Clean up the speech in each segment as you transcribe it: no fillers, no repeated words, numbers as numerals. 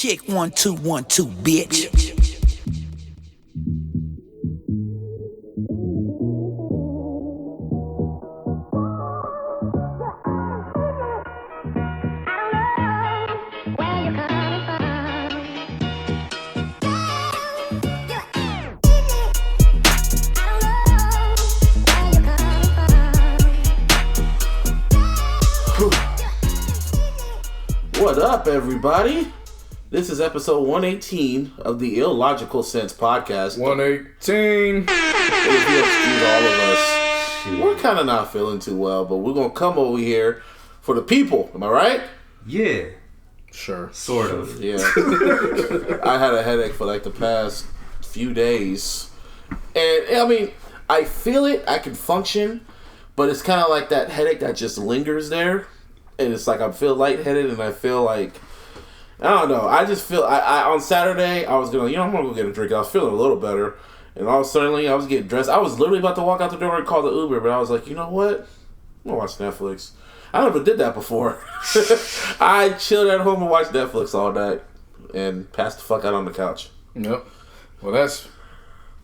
Check 1 2 1 2, bitch. What up, everybody? This is episode 118 of the iLLogical Sense podcast. 118. If you excuse all of us, we're kind of not feeling too well, but we're going to come over here for the people. Am I right? Yeah. Sure. Sort of. Yeah. I had a headache for like the past few days. And, I mean, I feel it. I can function. But it's kind of like that headache that just lingers there. And it's like I feel lightheaded and I feel like, I don't know. I just feel, I on Saturday, I was going to, I'm going to go get a drink. I was feeling a little better. And all of a sudden, I was getting dressed. I was literally about to walk out the door and call the Uber. But I was like, you know what? I'm going to watch Netflix. I never did that before. I chilled at home and watched Netflix all night. And passed the fuck out on the couch. Yep. Well, that's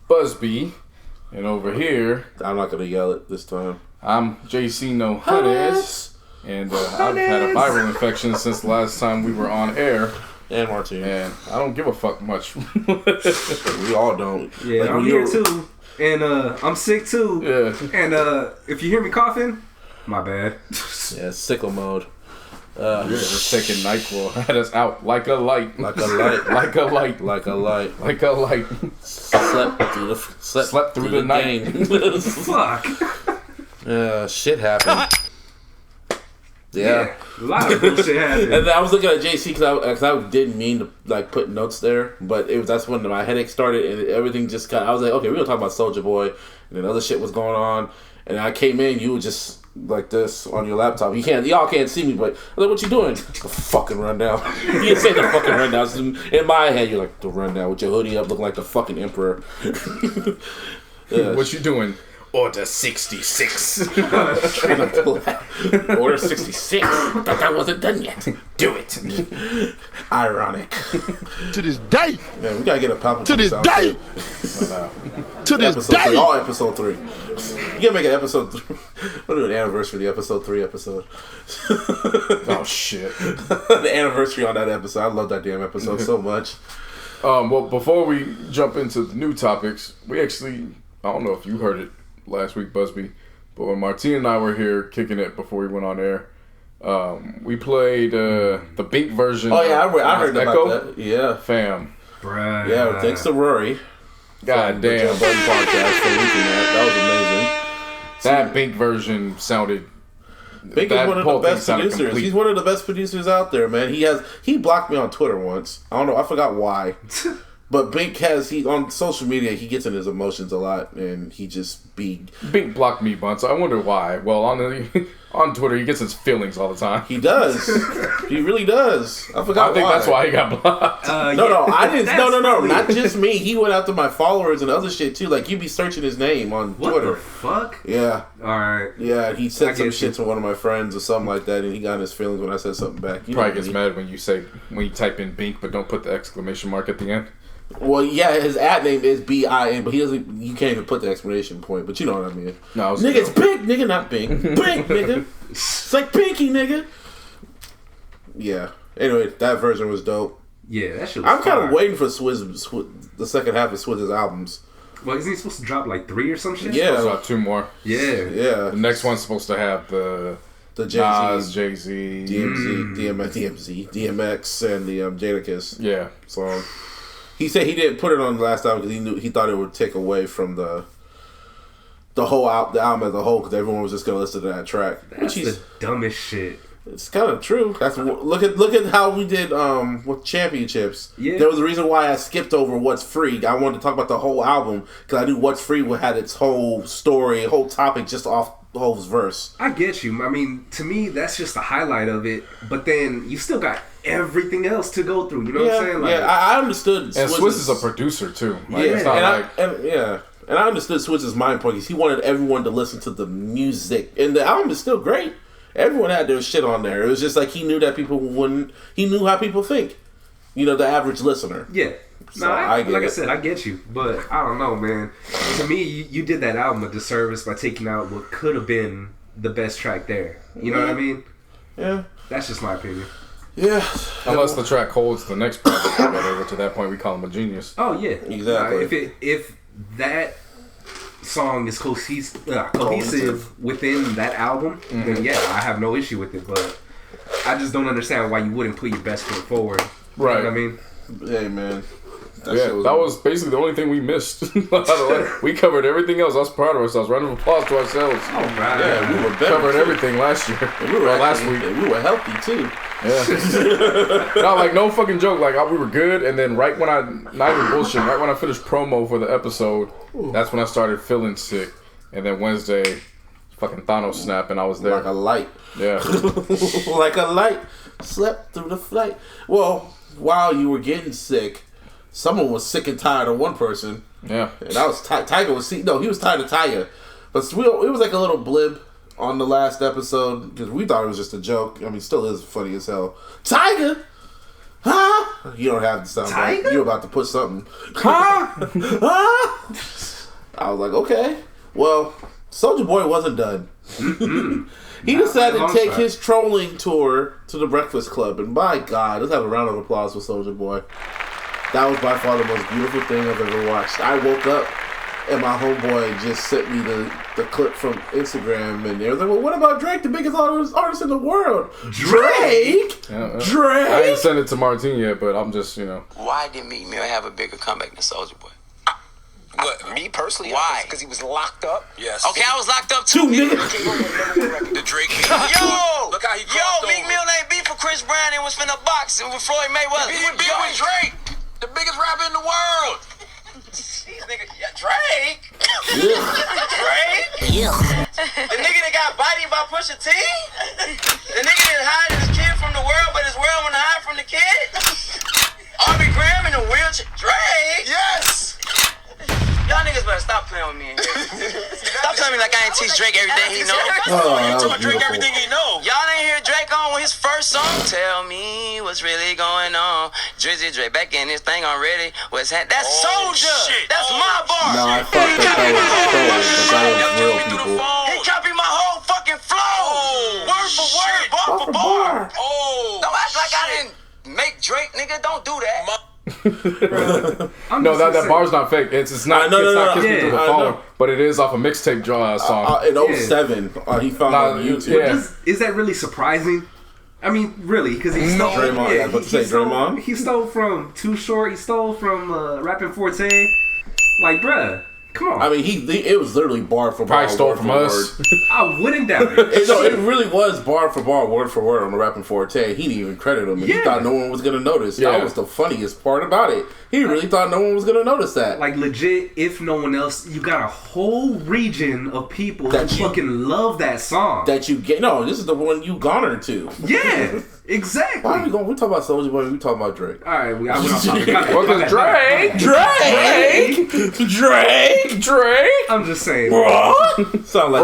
Busby. And over here, I'm not going to yell it this time. I'm JC No Hunness. And I've had a viral infection since the last time we were on air. And Martin. And I don't give a fuck much. We all don't. Yeah, like I'm here too. And I'm sick too. Yeah. And if you hear me coughing, my bad. Yeah, sickle mode. Just taking NyQuil. Had us out like a light. Like a light. Like a light. Like a light. Like a light. Slept through the night. Fuck. Shit happened. Yeah. A lot of bullshit happened. And I was looking at JC because I didn't mean to like put notes there, but that's when my headache started and everything just I was like, okay, we're gonna talk about Soulja Boy, and then other shit was going on, and I came in, you were just like this on your laptop. Y'all can't see me, but I was like, what you doing? The fucking rundown. You didn't say the fucking rundown. In my head, you're like the rundown with your hoodie up, looking like the fucking emperor. What you doing? Order 66. Order 66. Thought that wasn't done yet. Do it. Ironic. To this day. Man, we gotta get a Palpatine. To this day. To this day. All episode 3. You gotta make an episode 3. We'll do an anniversary, the episode 3 episode. Oh shit. The anniversary on that episode. I love that damn episode so much. Well, before we jump into the new topics, we actually, I don't know if you heard it last week, Busby, but when Martine and I were here kicking it before we went on air, we played the Bink version. Oh yeah, I heard Echo. about that. Yeah, fam. Bruh. Yeah, thanks to Rory. God damn. The Button podcast for leaking that. That was amazing. That Bink version sounded. Bink is one of the best producers. Complete. He's one of the best producers out there, man. He blocked me on Twitter once. I don't know. I forgot why. But Bink on social media, he gets in his emotions a lot, and he just Bink blocked me once. I wonder why. Well, on Twitter, he gets his feelings all the time. He does. He really does. I forgot. I think that's why he got blocked. No, I didn't. No, not just me. He went after my followers and other shit too. Like, you'd be searching his name on Twitter. What the fuck? Yeah. All right. Yeah, he said some shit to one of my friends or something like that, and he got in his feelings when I said something back. You probably gets mad when you type in Bink, but don't put the exclamation mark at the end. Well, yeah, his ad name is BIN, but you can't even put the exclamation point, but you know what I mean. No, nigga, it's Bink, nigga, not Bink. Bink, nigga. It's like Pinky, nigga. Yeah. Anyway, that version was dope. Yeah, that shit was I'm kind of waiting for Swizz, the second half of Swizz's albums. Well, isn't he supposed to drop like 3 or some shit? Yeah. So 2 more. Yeah. Yeah. The next one's supposed to have the Jay-Z, Nas, Jay-Z, DMX, and the Jadakiss song. He said he didn't put it on the last album because he thought it would take away from the album as a whole because everyone was just gonna listen to that track. That's the dumbest shit. It's kind of true. Look at how we did with Championships. Yeah. There was a reason why I skipped over What's Free. I wanted to talk about the whole album because I knew What's Free had its whole story, whole topic just off Hove's verse. I get you. I mean, to me, that's just the highlight of it. But then you still got everything else to go through. You know what I'm saying? Like, yeah, I understood. And Swizz is a producer too. Like, yeah, it's not and I understood Swizz's mind point because he wanted everyone to listen to the music, and the album is still great. Everyone had their shit on there. It was just like he knew that people wouldn't. He knew how people think. the average listener. Yeah. So No, I get like I it. said, I get you, but I don't know, man. To me, you did that album a disservice by taking out what could have been the best track there. You know what I mean? Yeah. That's just my opinion. Yeah. Unless the track holds the next project together, which at that point we call him a genius. Oh yeah, Exactly. If that song is cohesive within that album, then yeah, I have no issue with it. But I just don't understand why you wouldn't put your best foot forward. Right. You know what I mean? Hey, man. That was basically the only thing we missed. We covered everything else. I was proud of ourselves. Round of applause to ourselves. All right. Yeah, we were better. Covered everything last year. We were last week. We were healthy, too. Yeah. No, like, no fucking joke. Like, we were good, and then right when not even bullshit, right when I finished promo for the episode, that's when I started feeling sick. And then Wednesday, fucking Thanos snapped, and I was there. Like a light. Yeah. Like a light. Slept through the flight. Well, while you were getting sick, someone was sick and tired of one person. Yeah. And that was Tyga was he was tired of Tyga. But it was like a little blip on the last episode because we thought it was just a joke. I mean, still is funny as hell. Tyga? Huh? You don't have to sound like you're about to put something. Huh? Huh? I was like, okay. Well, Soulja Boy wasn't done. He decided to take his trolling tour to the Breakfast Club. And by God, let's have a round of applause for Soulja Boy. That was by far the most beautiful thing I've ever watched. I woke up and my homeboy just sent me the clip from Instagram, and they was like, well, what about Drake, the biggest artist in the world? Drake? Drake? I ain't sent it to Martine yet, but I'm just, Why did Meek Mill have a bigger comeback than Soulja Boy? What, me personally? Why? Because he was locked up. Yes. Okay, I was locked up too, nigga. The Drake. Yo! Look how he Meek Mill ain't beef with Chris Brown and was finna box with Floyd Mayweather. He beef with Drake, the biggest rapper in the world. These niggas, Drake? Yeah. Drake? Yeah. The nigga that got bodied by Pusha T? The nigga that hid his kid from the world, but his world wanna hide from the kid? Aubrey Graham in a wheelchair? Drake? Yes. Y'all niggas better stop playing with me in here. Stop telling me like I ain't teach Drake everything he know. Oh, You that taught was Drake beautiful. everything he know. Y'all ain't hear Drake on his first song? Tell me what's really going on. Drizzy Drake back in this thing already. That's Oh, Soulja. shit. That's my bar. No, I thought that was trolling, but that was real people. He copied my whole fucking flow. Word for word, bar for bar. Oh. Don't act like I didn't make Drake, nigga. Don't do that. no, that bar's not fake. It's not. No, it's not Kiss Me Yeah. Through the I Phone, know. but it is off a mixtape song. In 07, he found it on YouTube. Yeah. Is that really surprising? I mean, really, because he stole. Draymond, I was about to say Draymond. He stole from Too Short. He stole from Rappin' Forte. Like, bruh, come on. I mean, it was literally bar for bar. Probably stole word from for us. word. I wouldn't doubt it. No, it really was bar for bar, word for word on the Rappin' Forte. He didn't even credit him. And He Yeah. thought no one was going to notice. Yeah. That was the funniest part about it. He really thought no one was going to notice that. Like, legit, if no one else, you got a whole region of people That who you- fucking love that song. That you get. No, this is the one you garnered to. Yeah, exactly. Why are we going? We talk about Soulja Boy. We talk about Drake. All right, I went off topic. Well, because Drake. I'm just saying. Sound like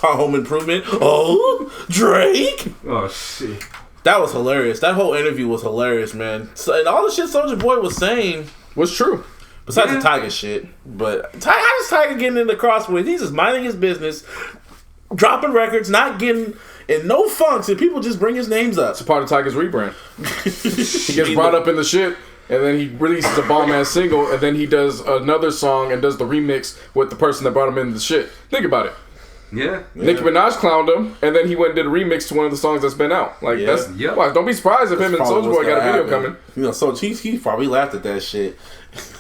Home Improvement. Oh, Drake. Oh shit. That was hilarious. That whole interview was hilarious, man. So, and all the shit Soulja Boy was saying, What's true? besides the Tiger shit, but how does Tiger getting in the crossway? He's just minding his business, dropping records, not getting in no funks, and people just bring his names up. It's a part of Tiger's rebrand. He gets brought up in the shit, and then he releases a bomb-ass single, and then he does another song and does the remix with the person that brought him in the shit. Think about it. Yeah. Nicki Minaj clowned him, and then he went and did a remix to one of the songs that's been out. Like, Yeah. that's... Yep. Well, don't be surprised if him and Probably Soulja what's Boy got a gonna video happen. coming. You know, so he probably laughed at that shit.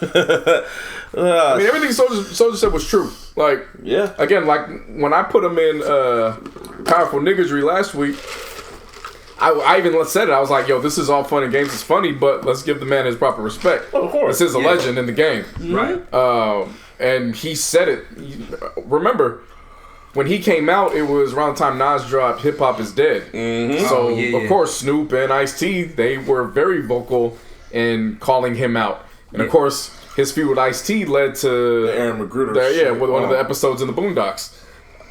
I mean, everything Soulja said was true. Like, Yeah. again, like, when I put him in Powerful Niggery last week, I even said it. I was like, yo, this is all fun and games. It's funny, but let's give the man his proper respect. Of course. This is a legend in the game. Right. And he said it. Remember, when he came out, it was around the time Nas dropped Hip Hop Is Dead. So, of course, Snoop and Ice-T, they were very vocal in calling him out. And, of course, his feud with Ice-T led to... The Aaron McGruder Yeah, shit. with one of the episodes in the Boondocks.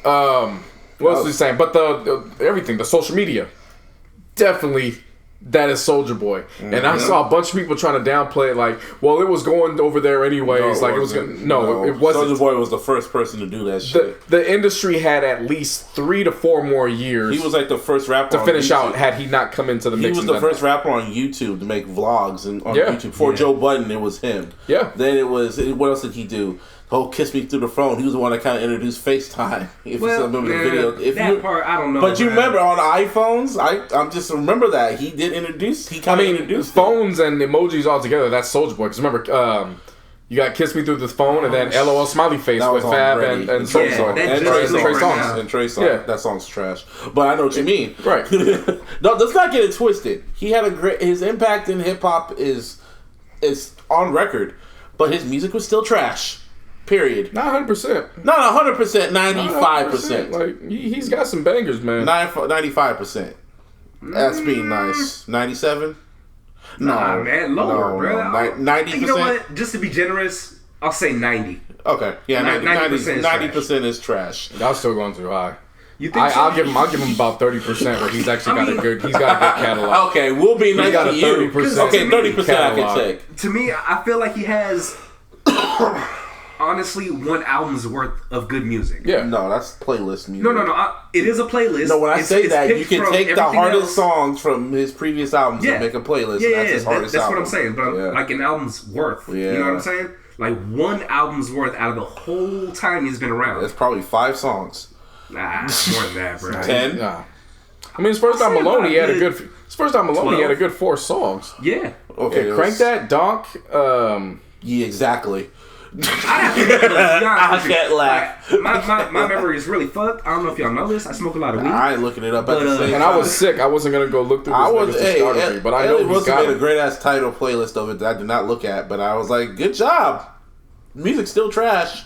What else was he saying? But the everything, the social media, definitely that is Soulja Boy. And I saw a bunch of people trying to downplay it, like, well, it was going over there anyways. It wasn't. It wasn't. Soulja Boy was the first person to do that shit. The industry had at least 3 to 4 more years. He was like the first rapper to finish out had he not come into the mix. He was the first rapper on YouTube to make vlogs on YouTube. Before Joe Budden, it was him. Yeah. Then it was, what else did he do? Oh, Kiss Me Through the Phone. He was the one that kind of introduced FaceTime. If you still remember the video. Part, I don't know. But you remember on iPhones, I'm just remember that. He did introduce, introduced phones and emojis all together, that's Soulja Boy. Because remember, you got Kiss Me Through the Phone and then LOL Smiley Face with Fab and Trey Songz. And Trey Songz. Yeah. That song's trash. But I know what you mean. Right. No, let's not get it twisted. He had his impact in hip-hop is on record. But his music was still trash. Period. Not 100%. Not 100%, 95%. Like, he's got some bangers, man. 95%. That's being nice. 97? Nah, man, lower, bro. 90%? You know what? Just to be generous, I'll say 90. Okay. Yeah, 90% 90% is trash. Y'all still going too high. You think I'll give him about 30% where he's actually got a good catalog. Okay, we'll be nice got to a you. 30%. Okay, 30% I can take. To me, I feel like he has honestly 1 album's worth of good music. Yeah. No, that's playlist music. No. It is a playlist. No, when I say that, you can take the hardest songs from his previous albums and make a playlist. Yeah, that's his hardest that's album. what I'm saying. But like an album's worth. You know what I'm saying? Like 1 album's worth out of the whole time he's been around. It's probably 5 songs. Nah, more than that, bro. 10? Nah. I mean, his first time alone, he had a good. His first time alone, he had a good 4 songs. Yeah. Okay. Crank That, Donk. Yeah, exactly. I can't laugh. Like, my memory is really fucked. I don't know if y'all know this. I smoke a lot of weed. I ain't looking it up at the same time. And I was sick. I wasn't gonna go look through this discography, but I know he's got made a great ass title playlist of it that I did not look at, but I was like, good job. Music's still trash.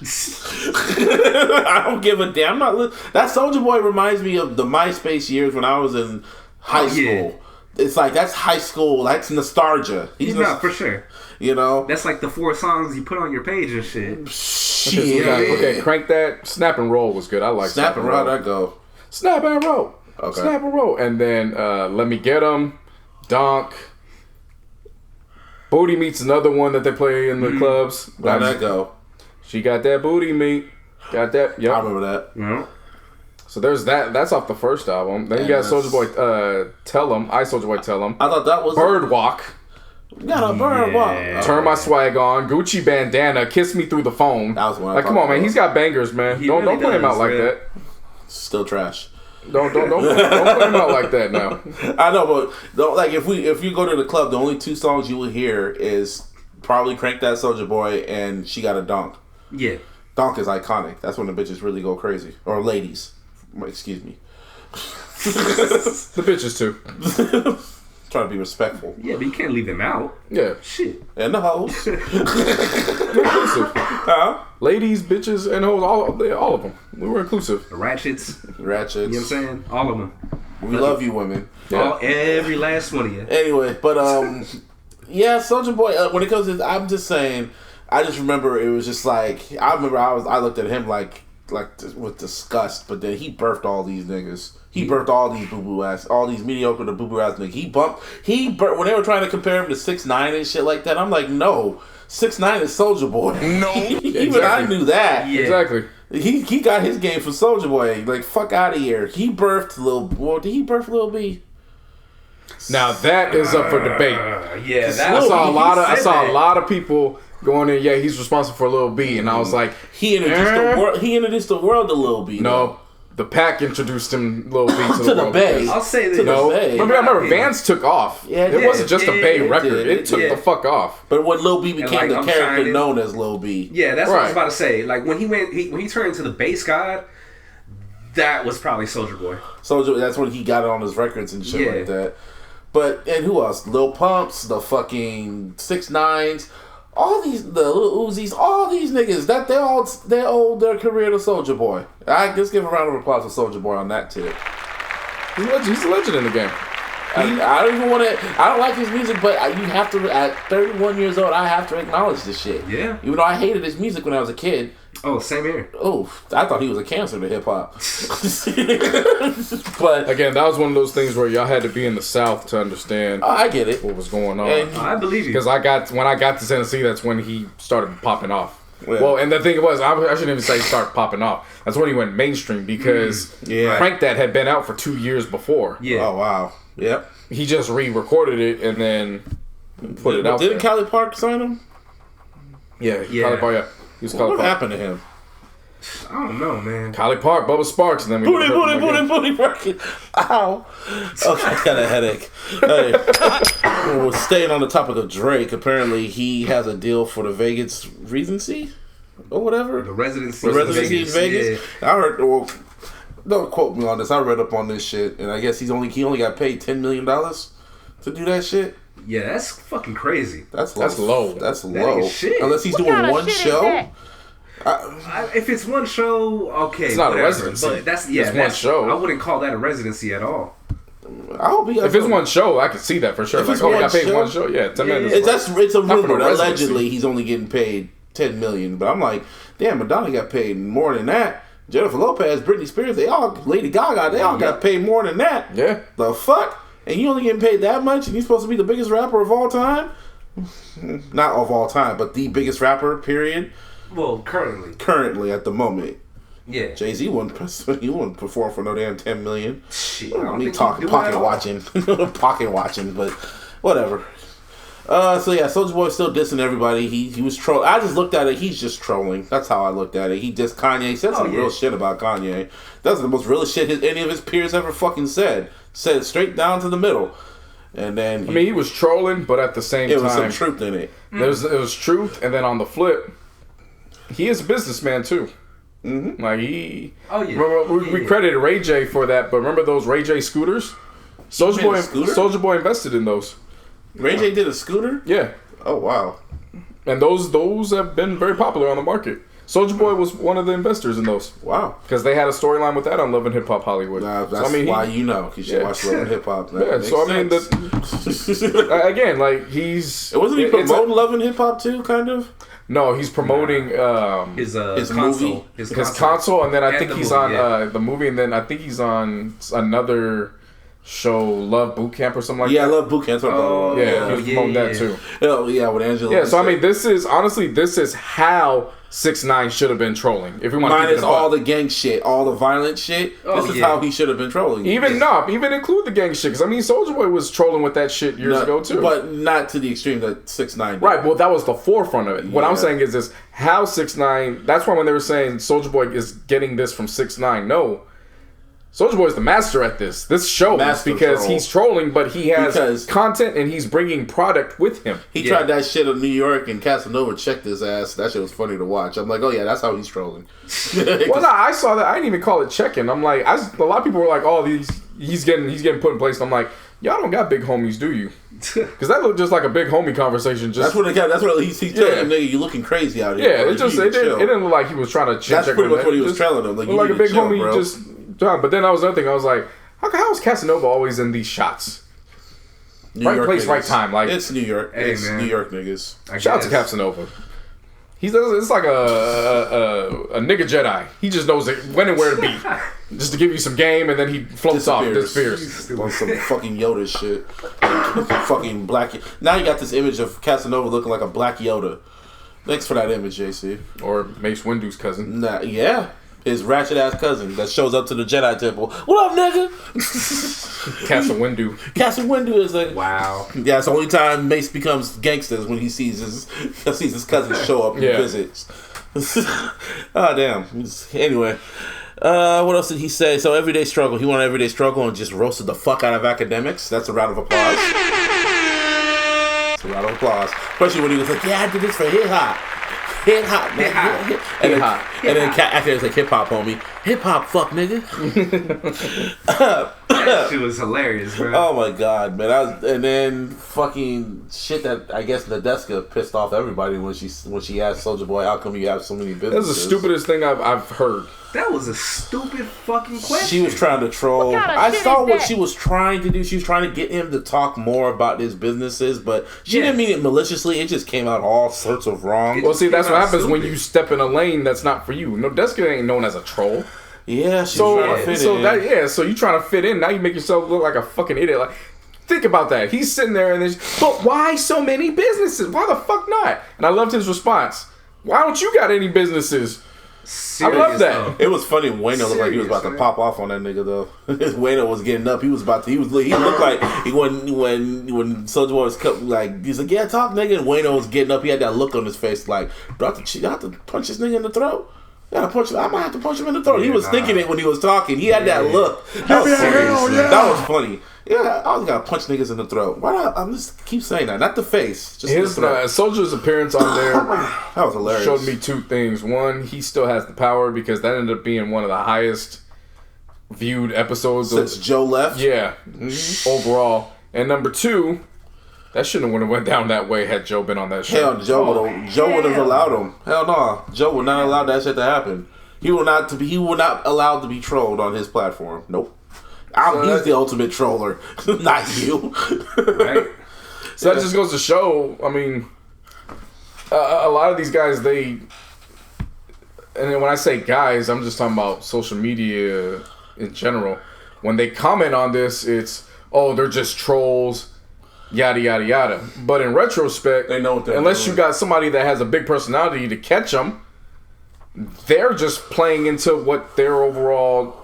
I don't give a damn. That Soulja Boy reminds me of the MySpace years when I was in high school. Yeah. It's like that's high school. That's nostalgia. He's not for sure. You know, that's like the 4 songs you put on your page and shit. Shit. Okay, Crank That. Snap and Roll was good. I like Snap and Roll. That go. Snap and Roll. Okay. Snap and Roll. And then Let Me Get 'Em. Donk. Booty Meat's another one that they play in the clubs. How'd that go? She got that booty meat. Got that. Yep. I remember that. Yeah. So there's that. That's off the first album. Then you got Soulja Boy, Tell 'Em. Soulja Boy, Tell 'Em. I thought that was Birdwalk. Got a Birdwalk. Turn My Swag On. Gucci Bandana. Kiss Me Through the Phone. That was one. Like, come on, man. He's got bangers, man. Don't play him out like that. Still trash. Don't play him out like that now. I know, but like if you go to the club, the only 2 songs you will hear is probably Crank That Soulja Boy and She Got a Donk. Yeah. Donk is iconic. That's when the bitches really go crazy. Or ladies. Excuse me. The bitches too. Trying to be respectful. Yeah, but you can't leave them out. Yeah. Shit. And the hoes. Inclusive. Ladies, bitches, and hoes, all of them. We were inclusive. The ratchets. Ratchets. You know what I'm saying? All of them. We love you, women. Yeah. Every last one of you. Anyway, but yeah, Soulja Boy. When it comes to, I'm just saying, I just remember it was just like I looked at him like with disgust, but then he birthed all these niggas. He birthed all these boo-boo ass, all these mediocre to boo-boo ass niggas. He burped when they were trying to compare him to 6ix9ine and shit like that. I'm like, no, 6ix9ine is Soulja Boy. No, even I knew that. Yeah. Exactly. He got his game from Soulja Boy. Like, fuck out of here. He birthed did he birth Lil B? Now that is up for debate. Yeah, I saw a lot of people going in. Yeah, he's responsible for Lil B, and I was like, he introduced the world to Lil B. No. The Pack introduced him, Lil B, to the world. Bay. I'll say that. No, I remember Vans took off. Yeah, it wasn't just a Bay record. It took the fuck off. But when Lil B became the character known as Lil B. Yeah, that's what I was about to say. Like when he turned into the bass god, that was probably Soulja Boy. Soulja, that's when he got it on his records and shit like that. But and who else? Lil Pumps, the fucking 6ix9ines. All these, the Lil Uzis, all these niggas, that they owe their career to Soulja Boy. I just give a round of applause to Soulja Boy on that tip. He's a legend in the game. I don't even want to. I don't like his music, but you have to. At 31 years old, I have to acknowledge this shit. Yeah. Even though I hated his music when I was a kid, Oh, same here. Oh, I thought he was a cancer to hip hop. But Again, that was one of those things where y'all had to be in the South to understand I get it. what was going on. And- I believe you. Because when I got to Tennessee, that's when he started popping off. Yeah. Well, and the thing was, I shouldn't even say start popping off. That's when he went mainstream because Yeah. Crank That had been out for 2 years before. Yeah. Oh wow. Yep. He just re-recorded it and then put it out Didn't there. Cali Park sign him? Yeah. Yeah. Cali Park, yeah. He was Cali What Park. happened to him? I don't know, man. Cali Park, Bubba Sparks, and then we Booty, working. Ow. Okay, I got a headache. Hey, well, staying on the topic of Drake, apparently he has a deal for the Vegas Regency or whatever. The residency. The residency in Vegas. Yeah. I heard. Well, don't quote me on this. I read up on this shit, and I guess he only got paid $10 million to do that shit. Yeah, that's fucking crazy. That's low. That's That low. ain't shit. Unless he's What doing kind of one shit is show. that? If it's one show, okay. It's not a whatever. residency. But that's It's one show. I wouldn't call that a residency at all. I hope he. If it's one show, I could see that for sure. If Like, it's oh, he one got paid show? one show. Yeah, 10 minutes. It's a Not for rumor. the residency. Allegedly, he's only getting paid $10 million. But I'm like, damn, Madonna got paid more than that. Jennifer Lopez, Britney Spears, Lady Gaga, they all got paid more than that. Yeah. The fuck? And you only getting paid that much, and you're supposed to be the biggest rapper of all time? Not of all time, but the biggest rapper. Period. Well, currently. Currently, at the moment, Yeah. Jay-Z wouldn't perform for no damn $10 million. Shit. I don't need talking pocket watching, pocket watching, but whatever. So yeah, Soulja Boy still dissing everybody. He was troll. I just looked at it. He's just trolling. That's how I looked at it. He dissed Kanye. Said some real shit about Kanye. That's the most realest shit any of his peers ever fucking said. Said it straight down to the middle. And then he was trolling, but at the same time, it was some truth in it. There was truth, and then on the flip, he is a businessman too. Mm-hmm. Like he. Oh yeah. Remember, we credited Ray J for that, but remember those Ray J scooters? Soulja Boy invested in those. Ray J did a scooter? Yeah. Oh wow. And those have been very popular on the market. Soulja Boy was one of the investors in those. Wow. Because they had a storyline with that on Love and Hip Hop Hollywood. That's why you know, because you watch Love and Hip Hop. Yeah, so I mean, again, like wasn't he promoting Love and Hip Hop too, kind of? No, he's promoting his movie, his console, and then I think he's on movie, the movie, and then I think he's on another show, Love Boot Camp or something like that. Yeah, Love Boot Camp. Oh, yeah, he was promoting that too. Oh yeah, with Angela. Yeah, so I mean, this is how 6ix9ine should have been trolling. If we want to minus all the gang shit, all the violent shit. This is how he should have been trolling. Even include the gang shit, because I mean, Soulja Boy was trolling with that shit years ago too, but not to the extreme that 6ix9ine did. Right, well, that was the forefront of it. What I'm saying is this: how 6ix9ine. That's why when they were saying Soulja Boy is getting this from 6ix9ine, no. Soulja Boy is the master at this. This shows because he's trolling, but he has content and he's bringing product with him. He tried that shit in New York, and Casanova checked his ass. That shit was funny to watch. I'm like, oh yeah, that's how he's trolling. Well, no, I saw that. I didn't even call it checking. I'm like, a lot of people were like, oh, he's getting put in place. And I'm like, y'all don't got big homies, do you? Because that looked just like a big homie conversation. Just that's what he's telling him, nigga, you looking crazy out here. Yeah, bro. it didn't look like he was trying to check. That's pretty much what he was telling him. Like a big homie, bro. Just. But then that was another thing. I was like, how is Casanova always in these shots? Right place, right time. Like it's New York. It's New York niggas. Shout out to Casanova. It's like a nigga Jedi. He just knows when and where to be, just to give you some game, and then he floats off, disappears. On some fucking Yoda shit. Fucking black. Now you got this image of Casanova looking like a black Yoda. Thanks for that image, JC. Or Mace Windu's cousin. Nah, yeah. His ratchet ass cousin that shows up to the Jedi Temple. What up, nigga? Castle Windu. Castle Windu is like, wow. Yeah, it's the only time Mace becomes gangster is when he sees his cousin show up and visits. Oh damn. Anyway, what else did he say? So everyday struggle. He wanted everyday struggle and just roasted the fuck out of academics. That's a round of applause. It's a round of applause, especially when he was like, "Yeah, I did this for hip hop." Hip hop, man. And then after it's like hip hop, homie. Hip hop, fuck nigga. That shit was hilarious, bro. Oh my god, man! And then fucking shit that I guess Nadeska pissed off everybody when she asked Soulja Boy, "How come you have so many businesses?" That's the stupidest thing I've heard. That was a stupid fucking question. She was trying to troll. What kind of I shit saw is what that? she was trying to do. She was trying to get him to talk more about his businesses, but she Yeah. didn't mean it maliciously. It just came out all sorts of wrong. Well, see, that's what Came out happens when stupid. you step in a lane that's not for you. Nadeska ain't known as a troll. Yeah, she was So, trying to fit in. so you trying to fit in. Now you make yourself look like a fucking idiot. Like, think about that. He's sitting there and but why so many businesses? Why the fuck not? And I loved his response. Why don't you got any businesses? Serious, I love that. though. It was funny. Wayno looked like he was about to Serious, pop off on that nigga though. Wayno was getting up. He looked like he when Soulja Boy was like he's like, yeah, talk nigga, and Wayno was getting up. He had that look on his face like, do I have to punch this nigga in the throat? I might have to punch him in the throat. He was thinking it when he was talking. He had that look. That was serious. That was funny. Yeah, I always gotta punch niggas in the throat. Why not? I'm just keep saying that. Not the face. Just His in the throat. Soldier's appearance on there That was hilarious. showed me two things. One, he still has the power because that ended up being one of the highest viewed episodes Since Joe left. Yeah, overall. And number two, that shouldn't have went down that way had Joe been on that show. Hell, Joe would have allowed him. Hell no, Joe would not allow that shit to happen. He will not allowed to be trolled on his platform. Nope. He's the ultimate troller, not you. Right? So that just goes to show. I mean, a lot of these guys, and then when I say guys, I'm just talking about social media in general. When they comment on this, it's they're just trolls. Yada yada yada. But in retrospect, They know what they're unless doing. you got somebody that has a big personality to catch them, they're just playing into what their overall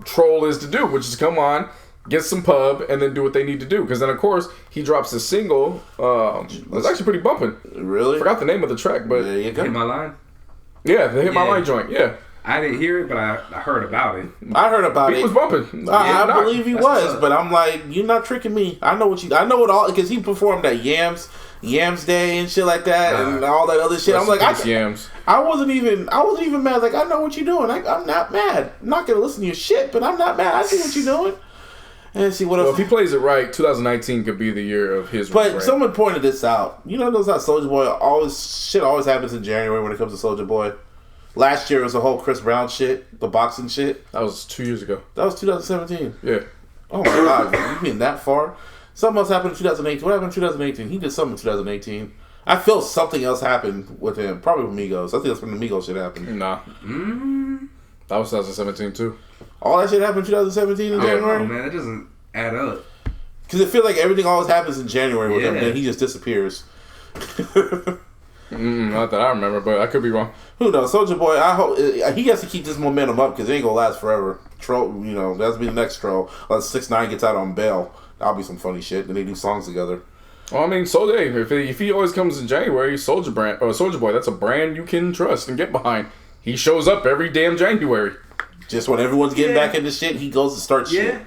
troll is to do, which is come on, get some pub, and then do what they need to do. Because then, of course, he drops a single. It's actually pretty bumping. Really? Forgot the name of the track, but There you Hit go. my line. yeah, the Hit My Yeah. Line joint. Yeah, I didn't hear it, but I heard about it. I heard about he it. was bumping. I believe he That's what's was, up. but I'm like, you're not tricking me. I know it all because he performed at Yams Day and shit like that, and all that other shit. I'm like, Yams. I wasn't even mad. Like, I know what you're doing. I'm not mad. I'm not gonna listen to your shit, but I'm not mad. I see what you're doing. And see what Well, else. if he plays it right, 2019 could be the year of his. But rebrand. someone pointed this out. You know, those how Soulja Boy always happens in January when it comes to Soulja Boy. Last year was the whole Chris Brown shit, the boxing shit. That was 2 years ago. That was 2017. Yeah. Oh my god, you been that far? Something else happened in 2018. What happened in 2018? He did something in 2018. I feel something else happened with him. Probably with Migos. I think that's when the Migos shit happened. Nah. That was 2017 too. All that shit happened in 2017 in Oh January? man, that doesn't add up. Because it feels like everything always happens in January with him, Yeah. and then he just disappears. Not that I remember, but I could be wrong. Who knows? Soulja Boy, I hope he has to keep this momentum up because it ain't gonna last forever. Troll, that's be the next troll. Unless 6ix9ine gets out on bail, that'll be some funny shit. Then they do songs together. Well, I mean, Soulja, if he always comes in January, Soulja Boy, that's a brand you can trust and get behind. He shows up every damn January. Just when everyone's getting Yeah. back into shit, he goes to start Yeah. shit.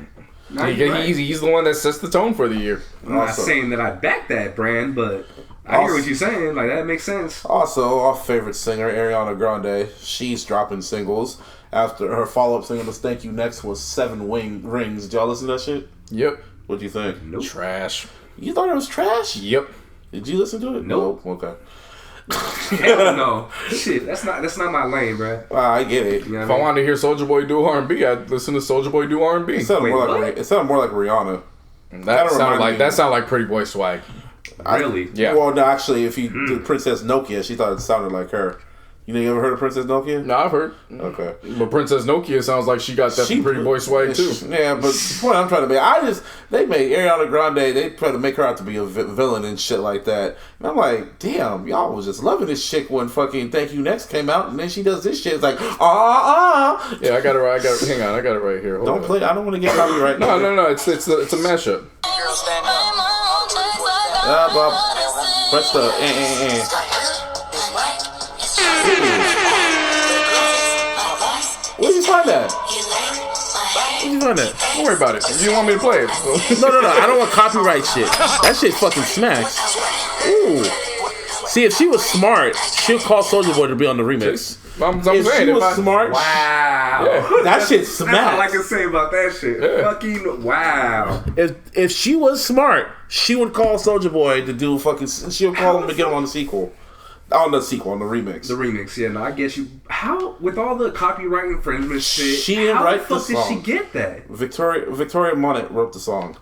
No, you're right. He's the one that sets the tone for the year. I'm not Also- saying that I back that brand, but I hear what you're saying. Like, that makes sense. Also, our favorite singer, Ariana Grande, she's dropping singles. After her follow-up single to Thank You Next was 7 Rings. Did y'all listen to that shit? Yep. What'd you think? Nope. Trash. You thought it was trash? Yep. Did you listen to it? Nope. Okay. Hell no. Shit, that's not my lane, bro. I get it. You know If what I I mean? wanted to hear Soulja Boy do R&B, I'd listen to Soulja Boy do R&B. It sounded, Wait, more like, what? it sounded more like Rihanna. That sounded reminded me- like Pretty Boy swag. Really? Yeah. Well, no, actually, if you did Princess Nokia, she thought it sounded like her. You ever heard of Princess Nokia? No, I've heard. Okay. But Princess Nokia sounds like she got that Pretty Boy swag too. Yeah, but the point I'm trying to make, they made Ariana Grande, they try to make her out to be a villain and shit like that. And I'm like, damn, y'all was just loving this chick when fucking Thank You Next came out, and then she does this shit. It's like, Yeah, I got it right. Hang on, I got it right here. Hold don't on. play. I don't want to get copyright. No. It's a mashup. Girl, stand up. Press the Where'd you find that? Where'd you find that? Don't worry about it. You didn't want me to play it. So. No. I don't want copyright shit. That shit fucking smacks. Ooh. See, if she was smart, she'll call Soulja Boy to be on the remix. I'm If saying, she if was I, smart, Wow. Wow. Yeah. That shit That's all I smacks. can say about that shit. Yeah. Fucking wow. If she was smart, she would call Soulja Boy to do fucking. She would call him to get him on the sequel. On the remix. The remix, yeah, no, I guess you. How, with all the copyright infringement shit, She didn't how write the fuck the did she song. get that? Victoria Monet wrote the song.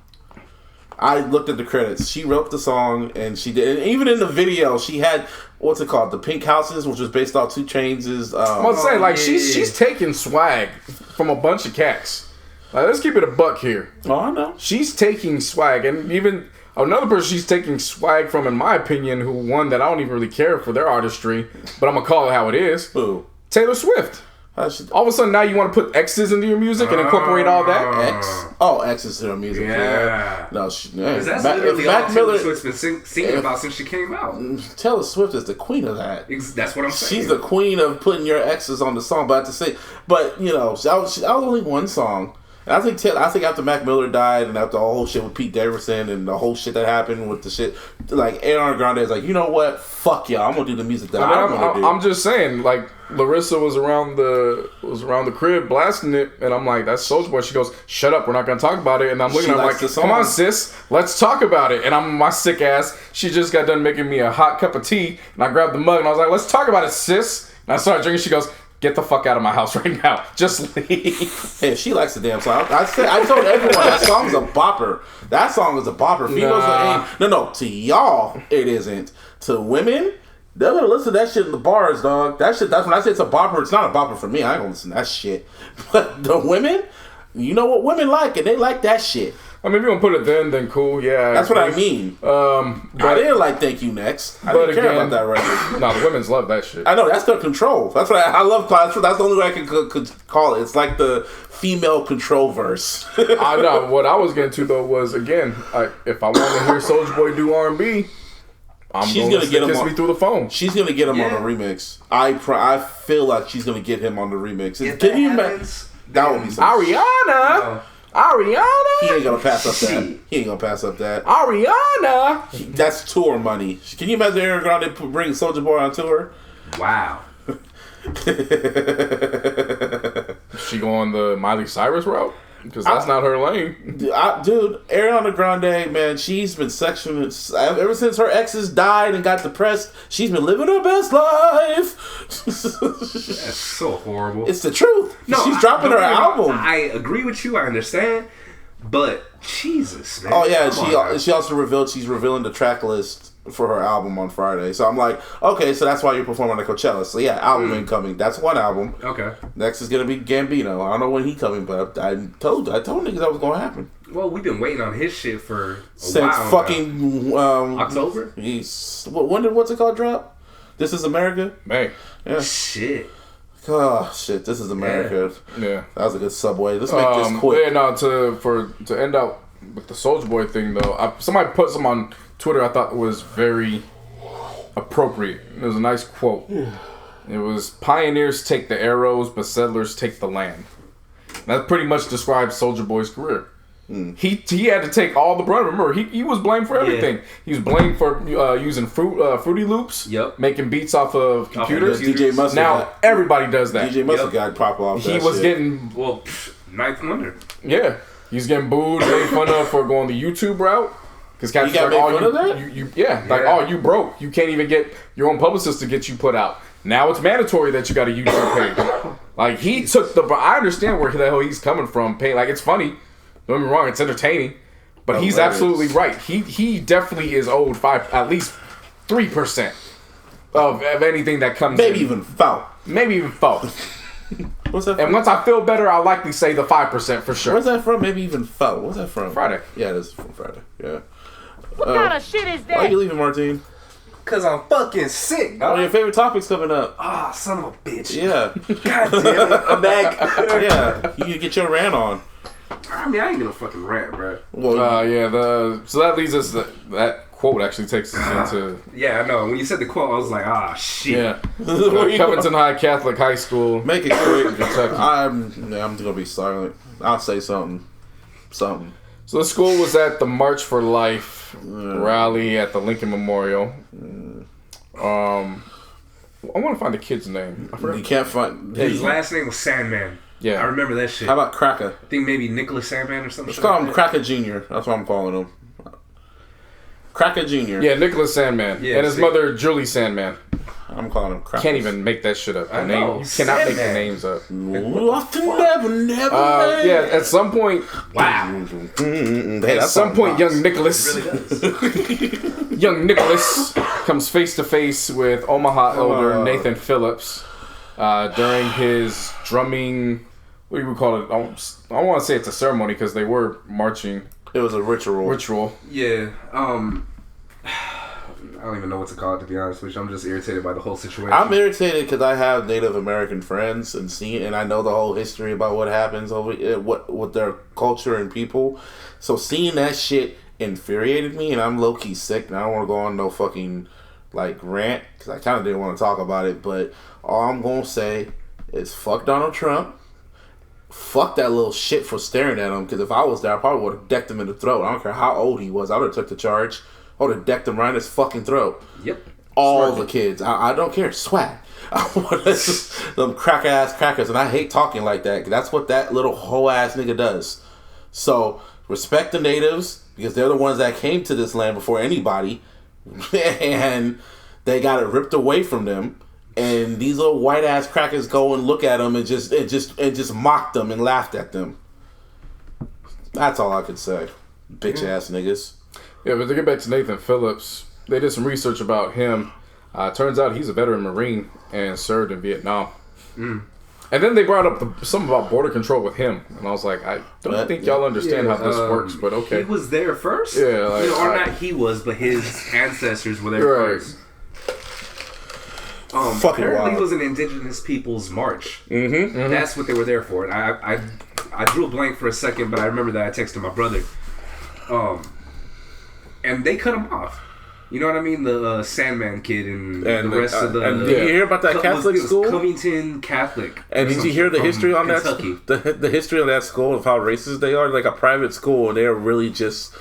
I looked at the credits. She wrote the song, and she did. And even in the video, she had what's it called, the Pink Houses, which was based off 2 Chainz'. I'm gonna say, like, yeah. she's taking swag from a bunch of cats. Like, let's keep it a buck here. Oh, I know. She's taking swag, and even another person she's taking swag from, in my opinion, who one that I don't even really care for their artistry, but I'm gonna call it how it is. Who? Taylor Swift. All of a sudden now you want to put X's into your music and incorporate all that? X. Oh, X is her music. Yeah. No, Because that's literally all Taylor Swift's been singing about since she came out. Taylor Swift is the queen of that. That's what I'm saying. She's the queen of putting your exes on the song. But I have to say, you know, that was only one song. And I think after Mac Miller died and after the whole shit with Pete Davidson and the whole shit that happened with the shit, like Ariana Grande is like, you know what? Fuck y'all. I'm gonna do the music that I want to do. I'm just saying, like, Larissa was around the crib blasting it, and I'm like, that's Soulja Boy. She goes, shut up, we're not gonna talk about it. And I'm looking at her like, come on, sis, let's talk about it. And I'm my sick ass. She just got done making me a hot cup of tea, and I grabbed the mug and I was like, let's talk about it, sis. And I started drinking. She goes, get the fuck out of my house right now. Just leave. Hey, she likes the damn song. I told everyone that song's a bopper. That song is a bopper. Females ain't. No. To y'all, it isn't. To women, they're gonna listen to that shit in the bars, dog. That shit. That's when I say it's a bopper. It's not a bopper for me. I ain't gonna listen to that shit. But the women, you know what women like, and they like that shit. I mean, if you don't put it then cool, yeah. That's what I mean. But I didn't like Thank You Next. I didn't care about that record. No, the women's love that shit. I know, that's the control. That's what I love. That's the only way I could call it. It's like the female control verse. I know. What I was getting to, though, was, again, if I want to hear Soulja Boy do R&B, she's gonna get him Kiss Me Through the Phone. She's gonna get him on the remix. I feel like she's gonna get him on the remix. Can you imagine? That would be some Ariana. Ariana. He ain't gonna pass up that. Ariana. That's tour money. Can you imagine Ariana Grande bring Soulja Boy on tour? Wow. She going the Miley Cyrus route? Because that's not her lane. Dude, Ariana Grande, man, she's been sexually... Ever since her exes died and got depressed, she's been living her best life. That's so horrible. It's the truth. No, she's dropping her album. I agree with you. I understand. But, Jesus, man. Oh, yeah. She also revealed she's revealing the track list for her album on Friday. So I'm like, okay, so that's why you're performing at Coachella. So yeah, album incoming. That's one album. Okay. Next is gonna be Gambino. I don't know when he coming, but I told niggas that was gonna happen. Well, we've been waiting on his shit for since while fucking October. What's it called? Drop. This Is America. May. Yeah. Shit. Oh shit! This Is America. Yeah. That was a good subway. Let's make this quick. Yeah. No. To end out with the Soulja Boy thing though, somebody put some on Twitter I thought was very appropriate. It was a nice quote. It was, pioneers take the arrows, but settlers take the land. That pretty much describes Soulja Boy's career. He had to take all the brunt. Remember, he was blamed for everything. He was blamed for using Fruity Loops, making beats off of computers. DJ Mustard. Now everybody does that. DJ Mustard got pop off. He was getting Ninth Wonder. Yeah, he's getting booed, made fun of for going the YouTube route. Because cats got like, made fun of that? Like, you broke. You can't even get your own publicist to get you put out. Now it's mandatory that you got a YouTube page. Like, he took I understand where the hell he's coming from. Like, it's funny. Don't get me wrong, it's entertaining. But he's absolutely right. He definitely is owed at least 3% of anything that comes in. Maybe even 4. What's that from? And once I feel better, I'll likely say the 5% for sure. Where's that from? Maybe even 4. What's that from? Friday. Yeah, it is from Friday. Yeah. What kind of shit is that? Why are you leaving, Martine? Cause I'm fucking sick. One of your favorite topics coming up. Ah, son of a bitch. Yeah. God damn it. I'm back. Yeah. You can get your rant on. I mean, I ain't gonna fucking rant, bro. Well, so that leads us that quote actually takes us into. Yeah, I know. When you said the quote, I was like, ah, shit. Yeah. Covington High Catholic High School. Make it quick. Kentucky. I'm gonna be silent. I'll say something. So the school was at the March for Life rally at the Lincoln Memorial. I want to find the kid's name. You can't find his last name was Sandman. Yeah. I remember that shit. How about Cracker? I think maybe Nicholas Sandman or something. Let's call him Cracker Jr. That's what I'm calling him. Cracker Jr. Yeah, Nicholas Sandman. Yeah, and his mother, Julie Sandman. I'm calling him Cracker. Can't even make that shit up. I know. You cannot make the Sandman. names up. Never. Yeah, at some point, Wow. Hey, at some point, young Nicholas, Really does. young Nicholas comes face to face with Omaha elder Nathan Phillips during his drumming. What do you call it? I want to say it's a ceremony because they were marching. It was a ritual. Yeah. I don't even know what to call it, to be honest with you. I'm just irritated by the whole situation. I'm irritated because I have Native American friends and I know the whole history about what happens over with their culture and people. So seeing that shit infuriated me, and I'm low key sick. And I don't want to go on no fucking like rant because I kind of didn't want to talk about it. But all I'm gonna say is fuck Donald Trump. Fuck that little shit for staring at him. Because if I was there, I probably would have decked him in the throat. I don't care how old he was. I would have took the charge. I would have decked him right in his fucking throat. Yep. All the kids. I don't care. Swag. I want them crack-ass crackers. And I hate talking like that. 'Cause that's what that little hoe-ass nigga does. So, respect the natives. Because they're the ones that came to this land before anybody. And they got it ripped away from them. And these little white-ass crackers go and look at them and just mock them and laughed at them. That's all I could say. Bitch-ass niggas. Yeah, but to get back to Nathan Phillips, they did some research about him. Turns out he's a veteran Marine and served in Vietnam. And then they brought up something about border control with him. And I was like, I don't think y'all understand how this works, but okay. He was there first? Yeah. Like, or not he was, but his ancestors were there first. Apparently it was an indigenous people's march. That's what they were there for. And I drew a blank for a second, but I remember that I texted my brother. And they cut him off. You know what I mean? The Sandman kid and the rest of the... And did you hear about that Catholic school? Covington Catholic. And did you hear the history on Kentucky. that? The history of that school, of how racist they are? Like a private school, and they're really just...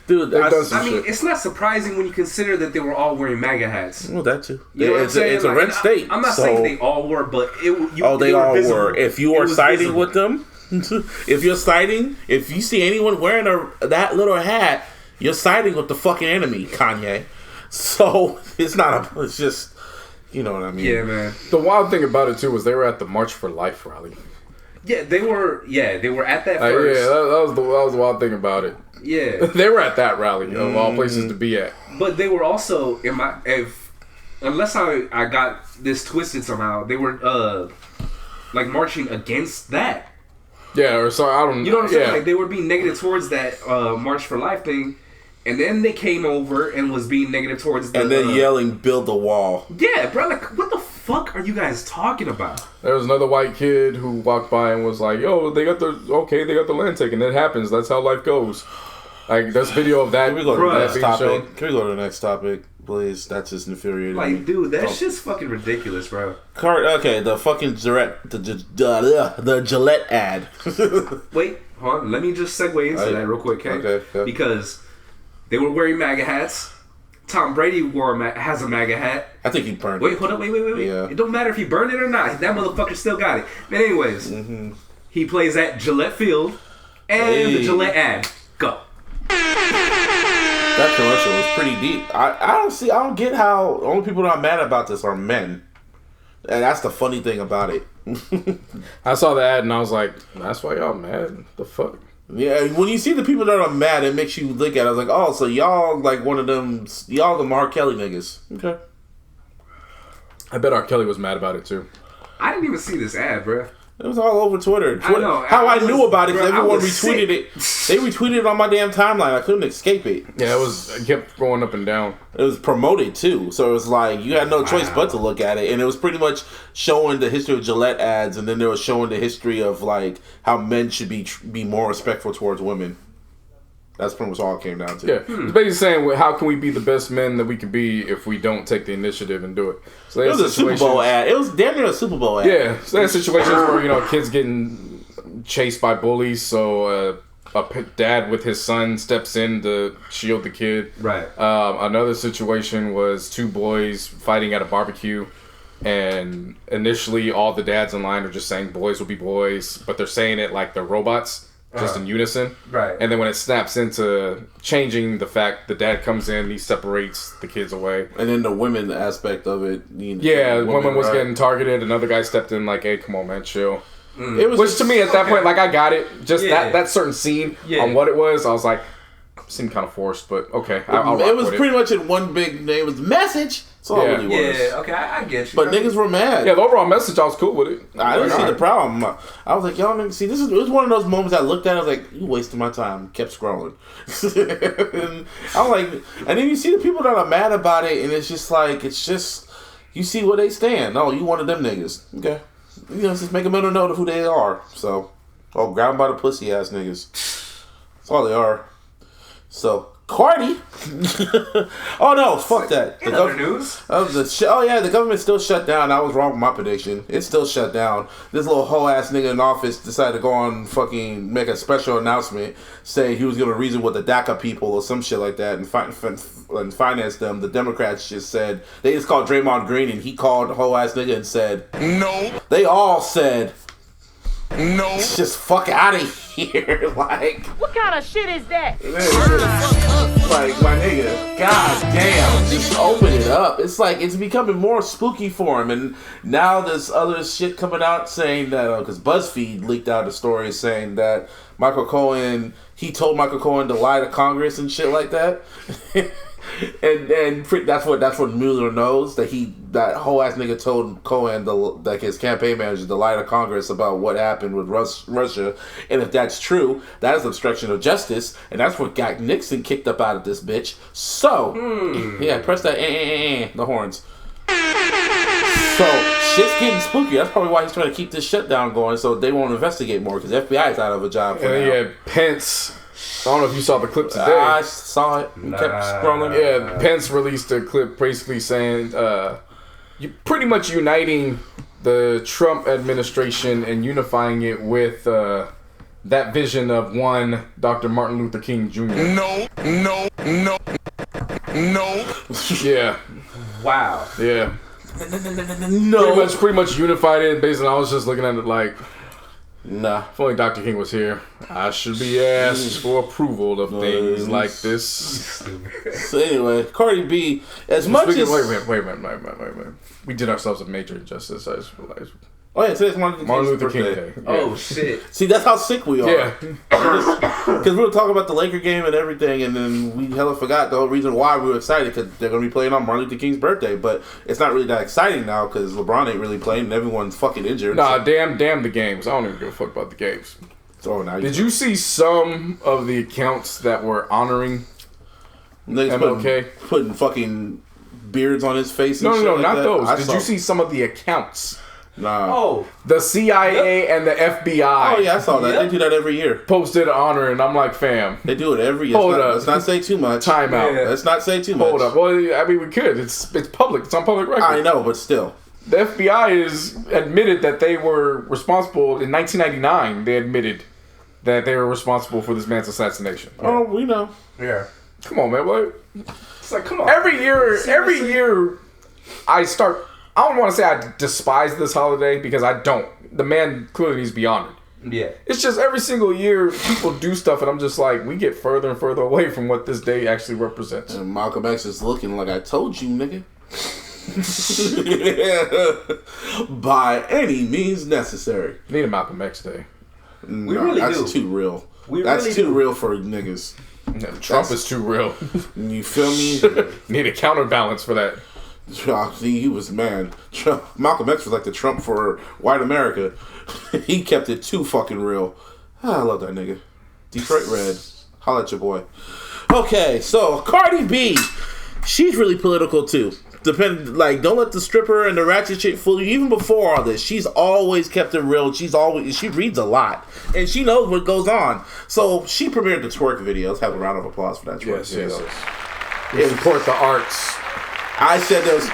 Dude, it's not surprising when you consider that they were all wearing MAGA hats. Well, that too. You know what I'm saying? It's a red state. I'm not saying they all were, but they all were. If you are siding with them, if you see anyone wearing that little hat, you're siding with the fucking enemy, Kanye. So it's just, you know what I mean? Yeah, man. The wild thing about it too was they were at the March for Life rally. Yeah, they were at that first. Yeah, that was the wild thing about it. Yeah, they were at that rally of all places to be at. But they were also unless I got this twisted somehow, they were like marching against that. Yeah, or so I don't. You know what I'm saying? Like they were being negative towards that March for Life thing, and then they came over and was being negative towards the, and then yelling, "Build the wall." Yeah, bro. Like, what the fuck are you guys talking about? There was another white kid who walked by and was like, "Yo, they got the land taken. It happens. That's how life goes." Like, there's video of that. Can we go to the next topic? Shown. Can we go to the next topic, please? That's just infuriating. Like, dude, that shit's fucking ridiculous, bro. Okay, the fucking the Gillette ad. Wait, hold on. Let me just segue into that real quick, okay? Okay. Because they were wearing MAGA hats. Tom Brady has a MAGA hat. I think he burned Wait, it. hold up. Wait. Yeah. It don't matter if he burned it or not. That motherfucker still got it. But anyways, he plays at Gillette Field and the Gillette ad. Go. That commercial was pretty deep. I don't get how only people that are mad about this are men. And that's the funny thing about it. I saw the ad and I was like, that's why y'all mad? The fuck? Yeah, when you see the people that are mad, it makes you look at it. I was like, oh, so y'all like one of them, y'all the R. Kelly niggas. Okay. I bet R. Kelly was mad about it too. I didn't even see this ad, bro. It was all over Twitter. I know. I knew about it because everyone retweeted retweeted it. They retweeted it on my damn timeline. I couldn't escape it. Yeah, it kept going up and down. It was promoted too, so it was like you had no choice but to look at it. And it was pretty much showing the history of Gillette ads, and then they were showing the history of like how men should be more respectful towards women. That's pretty much all it came down to. Yeah, it's basically saying, how can we be the best men that we can be if we don't take the initiative and do it? So it was a Super Bowl ad. It was damn near a Super Bowl ad. Yeah, so there's situations where kids getting chased by bullies, so a dad with his son steps in to shield the kid. Right. Another situation was two boys fighting at a barbecue. and initially all the dads in line are just saying boys will be boys, but they're saying it like they're robots. Just in unison. Right. And then when it snaps into changing the fact the dad comes in, he separates the kids away. And then the women aspect of it. Yeah, woman was getting targeted. Another guy stepped in like, hey, come on, man, chill. It was Which to me at that point, like, I got it. Just that certain scene on what it was, I was like, seemed kind of forced, but okay. I'll it was pretty much in one big name. It was message. That's all it really was. Yeah, okay, I get you. But niggas were mad. Yeah, the overall message, I was cool with it. I didn't see the problem. I was like, y'all niggas, see, it was one of those moments I looked at, I was like, you wasted my time. Kept scrolling. And I'm like, and then you see the people that are mad about it, and it's just, you see where they stand. Oh, you one of them niggas. Okay. Just make a mental note of who they are. So, grab them by the pussy ass niggas. That's all they are. So, Cardi. Oh no, fuck that. In other news. The government's still shut down. I was wrong with my prediction. It's still shut down. This little hoe ass nigga in office decided to go on fucking make a special announcement, say he was gonna reason with the DACA people or some shit like that and finance them. The Democrats just said they just called Draymond Green and he called the hoe ass nigga and said No. They all said No. just fuck out of here. Like, What kind of shit is that? like, my nigga, god damn, just open it up. It's like, it's becoming more spooky for him. And now there's other shit coming out saying that, because BuzzFeed leaked out a story saying that he told Michael Cohen to lie to Congress and shit like that. And that's what Mueller knows, that whole ass nigga told Cohen, like his campaign manager, to lie to Congress about what happened with Russia. And if that's true, that is obstruction of justice, and that's what got Nixon kicked up out of this bitch. So, yeah, press that the horns. So, shit's getting spooky. That's probably why he's trying to keep this shutdown going, so they won't investigate more, because FBI is out of a job for now. Yeah, Pence. I don't know if you saw the clip today. I saw it. Kept scrolling. Yeah, Pence released a clip basically saying you pretty much uniting the Trump administration and unifying it with that vision of one Dr. Martin Luther King Jr. No. Yeah. Wow. Yeah. No. Pretty much unified it. Basically, I was just looking at it like, nah. if only Dr. King was here, I should be asked for approval of things like this. So anyway, Cardi B, as much as... Wait a minute. We did ourselves a major injustice, I just realized. Oh yeah, today's Martin Luther King birthday. Day. Yeah. Oh, shit. See, that's how sick we are. Yeah. Because we were talking about the Laker game and everything, and then we hella forgot the whole reason why we were excited, because they're going to be playing on Martin Luther King's birthday. But it's not really that exciting now, because LeBron ain't really playing, and everyone's fucking injured. Nah, damn the games. I don't even give a fuck about the games. So now Did you see some of the accounts that were honoring MLK? Putting fucking beards on his face and shit No, like not that? those. Did you see some of the accounts? Nah. Oh. The CIA and the FBI. Oh yeah, I saw that. They do that every year. Posted honor, and I'm like, fam. They do it every year. Hold up. Let's not say too much. Time out. Yeah. Let's not say too much. Hold up. Well, I mean, we could. It's public. It's on public record. I know, but still. The FBI is admitted that they were responsible in 1999. They admitted that they were responsible for this man's assassination. Oh, we know. Yeah. Come on, man. What? It's like, come on. Every year, I don't want to say I despise this holiday, because I don't. The man clearly needs to be honored. Yeah. It's just every single year people do stuff, and I'm just like, we get further and further away from what this day actually represents. And Malcolm X is looking like, I told you, nigga. By any means necessary. Need a Malcolm X Day. We really that's do. That's too real. That's really too real for niggas. Trump is too real. You feel me? Need a counterbalance for that. See, he was, man. Malcolm X was like the Trump for white America. He kept it too fucking real. I love that nigga. Detroit Red. Holla at your boy. Okay, so Cardi B, she's really political too. Don't let the stripper and the ratchet shit fool you. Even before all this, she's always kept it real. She reads a lot, and she knows what goes on. So she premiered the twerk video. Let's have a round of applause for that twerk video. We support the arts. I said there's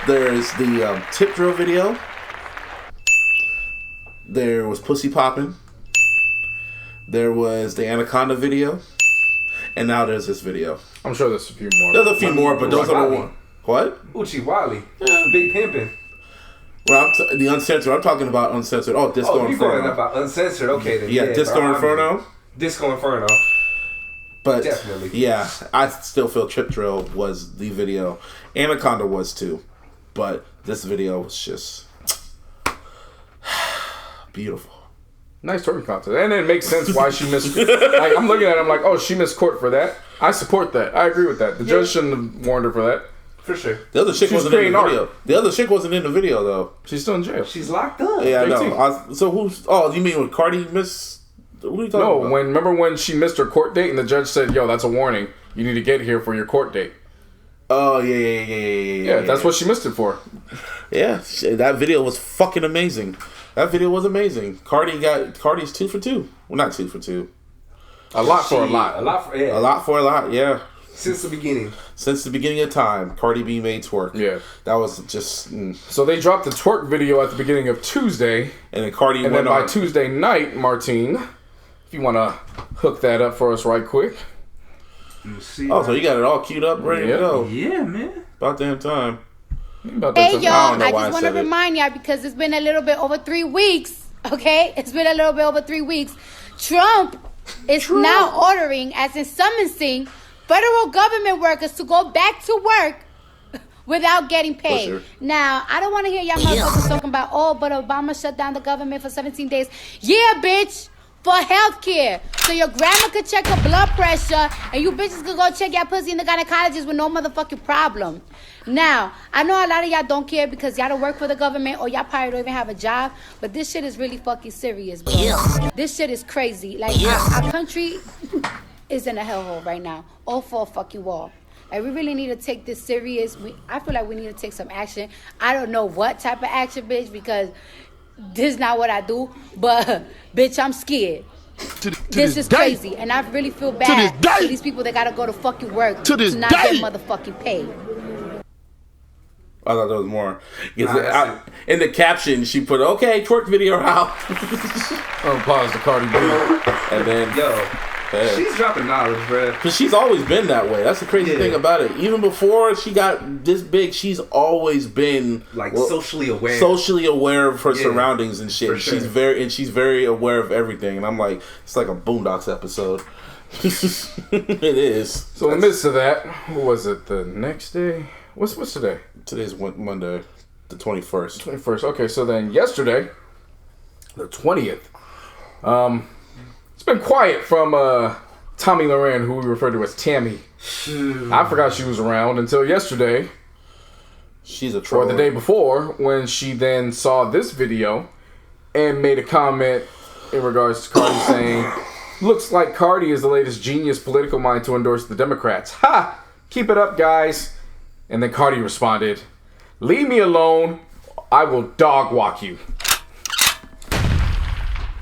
the tip drill video. There was pussy popping. There was the anaconda video, and now there's this video. I'm sure there's a few more. There's a few more, but those are the ones. What? Uchi Wally. Big pimpin'. Well, the uncensored. I'm talking about uncensored. Oh, Disco you're Inferno. going about uncensored. Okay, then. Yeah, Disco Inferno. Disco Inferno. But definitely. Yeah, I still feel Trip Drill was the video. Anaconda was too. But this video was just beautiful. Nice twerking contest. And it makes sense why she missed. Like, I'm looking at it, I'm like, oh, she missed court for that. I support that. I agree with that. The judge shouldn't have warned her for that. For sure. The other chick wasn't in the video. The other chick wasn't in the video, though. She's still in jail. She's locked up. Yeah, I know. So who's... Oh, you mean when Cardi missed... Who are you talking about? Remember when she missed her court date and the judge said, yo, that's a warning. You need to get here for your court date. Oh, yeah. That's what she missed it for. Yeah, that video was fucking amazing. That video was amazing. Cardi's 2 for 2. Well, not 2 for 2. A lot for a lot. A lot for a lot, yeah. Since the beginning. Since the beginning of time, Cardi B made twerk. Yeah. That was just... So they dropped the twerk video at the beginning of Tuesday. And then Cardi went on. And then by Tuesday night, Martine, if you want to hook that up for us right quick. Oh, so you got it all queued up, ready to go. Yeah, man. About damn time. Hey, y'all, I just want to remind y'all, because it's been a little bit over 3 weeks, okay? It's been a little bit over 3 weeks. Trump is now ordering, as in summoning, federal government workers to go back to work without getting paid. Now, I don't want to hear y'all motherfuckers talking about, but Obama shut down the government for 17 days. Yeah, bitch. For health care. So your grandma could check her blood pressure and you bitches could go check your pussy in the gynecologist with no motherfucking problem. Now, I know a lot of y'all don't care because y'all don't work for the government or y'all probably don't even have a job, but this shit is really fucking serious, bro. This shit is crazy. Like, our country is in a hellhole right now. All for fuck you all. Like, we really need to take this serious. I feel like we need to take some action. I don't know what type of action, bitch, because this is not what I do, but bitch, I'm scared. This is crazy, and I really feel bad for these people that gotta go to fucking work to not get motherfucking paid. I thought there was more. In the caption, she put, okay, twerk video out. Pause the Cardi B. And then, she's dropping knowledge, bro. Because she's always been that way. That's the crazy thing about it. Even before she got this big, she's always been like socially aware. Socially aware of her surroundings and shit. Sure. She's very aware of everything. And I'm like, it's like a Boondocks episode. It is. So in the midst of that, what was it? The next day? What's today? Today's Monday, the 21st. 21st. Okay, so then yesterday, the 20th. It's been quiet from Tommy Loren, who we refer to as Tammy. I forgot she was around until yesterday. She's a troll. Or the day before, when she then saw this video and made a comment in regards to Cardi saying, looks like Cardi is the latest genius political mind to endorse the Democrats. Ha! Keep it up, guys. And then Cardi responded, leave me alone. I will dog walk you.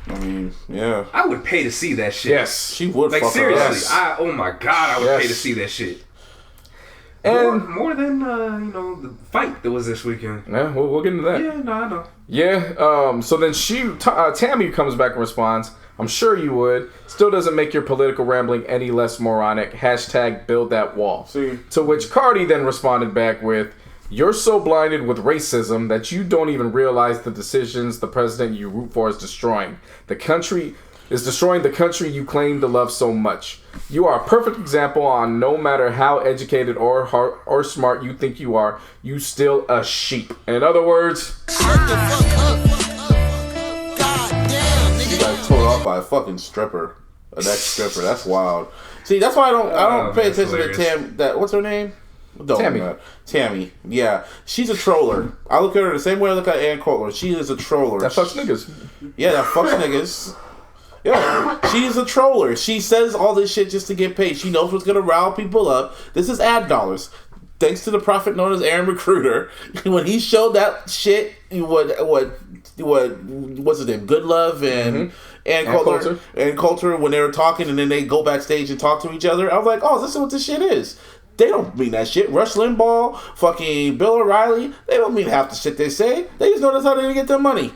I mean, yeah. I would pay to see that shit. Yes. She would. Like, fuck seriously. her Oh my God, I would pay to see that shit. And more than, the fight that was this weekend. Yeah, we'll get into that. Yeah, no, I know. Yeah, so then Tammy comes back and responds, I'm sure you would. Still doesn't make your political rambling any less moronic. # build that wall. See. To which Cardi then responded back with, you're so blinded with racism that you don't even realize the decisions the president you root for is destroying. Destroying the country you claim to love so much. You are a perfect example on no matter how educated or smart you think you are, you still a sheep. In other words, She got tore off by a fucking stripper. An ex-stripper. That's wild. See, that's why I don't pay attention to Tam. What's her name? Tammy. Yeah. She's a troller. I look at her the same way I look at Ann Coulter. She is a troller. that fucks niggas. Yeah, that fucks niggas. Yeah, she's a troller. She says all this shit just to get paid. She knows what's gonna rile people up. This is ad dollars. Thanks to the prophet known as Aaron Recruiter, when he showed that shit, what's his name? Good Love and Ann Coulter, when they were talking, and then they go backstage and talk to each other. I was like, oh, this is what this shit is. They don't mean that shit. Rush Limbaugh, fucking Bill O'Reilly, they don't mean half the shit they say. They just know that's how they get their money.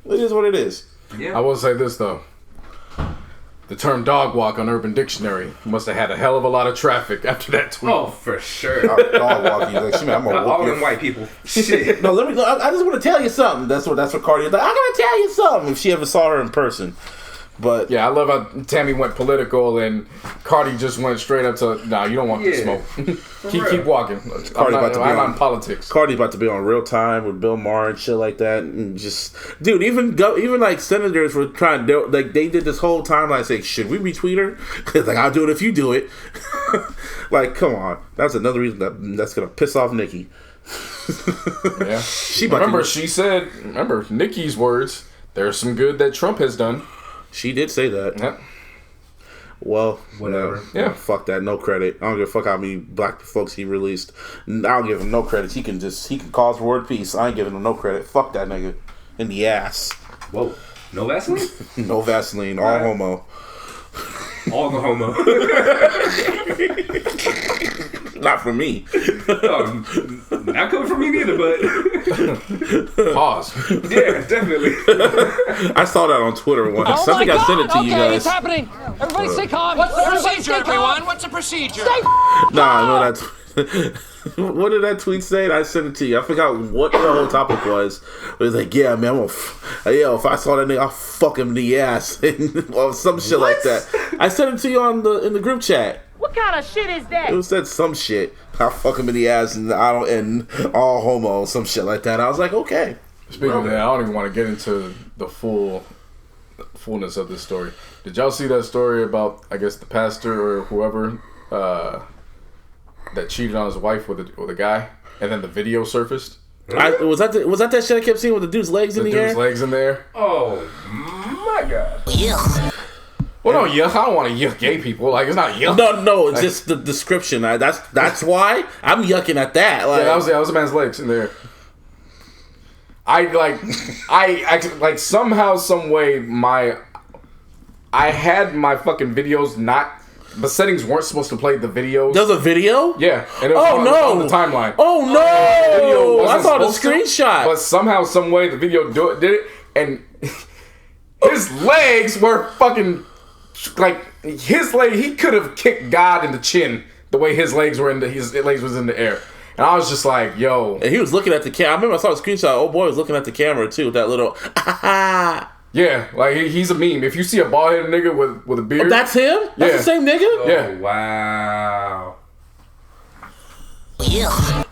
It is what it is. Yeah. I will say this though. The term dog walk on Urban Dictionary must have had a hell of a lot of traffic after that tweet. Oh, for sure. Dog walking. Like, I'm gonna All whoop them white people. Shit. No, let me go. I just want to tell you something. That's what Cardi is like. I gotta tell you something. If she ever saw her in person, but yeah, I love how Tammy went political and Cardi just went straight up to, nah, you don't want this smoke. keep walking. I'm not in politics. Cardi's about to be on Real Time with Bill Maher and shit like that, and just dude, even like senators were trying to like they did this whole time like say, should we retweet her? Cause like I'll do it if you do it. Like, come on, that's another reason that's gonna piss off Nikki. Yeah, she said, Nikki's words. There's some good that Trump has done. She did say that. Yeah. Well, whatever. Yeah. Fuck that. No credit. I don't give a fuck how many black folks he released. I don't give him no credit. He can cause world peace. I ain't giving him no credit. Fuck that nigga. In the ass. Whoa. No Vaseline? No Vaseline. All homo. All the homo. Not for me. Not coming from me neither, but pause. Yeah, definitely. I saw that on Twitter once. Oh I think I sent it to you guys. It's happening. Everybody stay calm. What's the procedure, everyone? What's the procedure? Nah, no, that's what did that tweet say? I sent it to you. I forgot what the whole topic was. It was like, yeah, man, if I saw that nigga, I'll fuck him in the ass or some shit like that. I sent it to you in the group chat. What kind of shit is that? It said some shit. I'll fuck him in the ass and all homo, some shit like that. I was like, okay. Speaking of that, I don't even want to get into the fullness of this story. Did y'all see that story about, I guess, the pastor or whoever that cheated on his wife with a guy, and then the video surfaced? Was that shit I kept seeing with the dude's legs in the air? The dude's legs in the air. Oh my god. Yeah. Well, no, yuck. I don't want to yuck gay people. Like, it's not yuck. No, it's just the description. That's why I'm yucking at that. Like, yeah, that was a man's legs in there. I somehow, some way, I had my fucking videos not. The settings weren't supposed to play the videos. There's a video? Yeah, and it was on the timeline. Oh no! I saw the screenshot. But somehow, some way, the video did it, and his legs were fucking. Like his leg, he could have kicked God in the chin the way his legs was in the air, and I was just like, "Yo!" And he was looking at the camera. I remember I saw the screenshot. Old boy was looking at the camera too. With that little, yeah, like he's a meme. If you see a bald headed nigga with a beard, that's him. That's the same nigga. Oh, yeah. Wow. Yeah.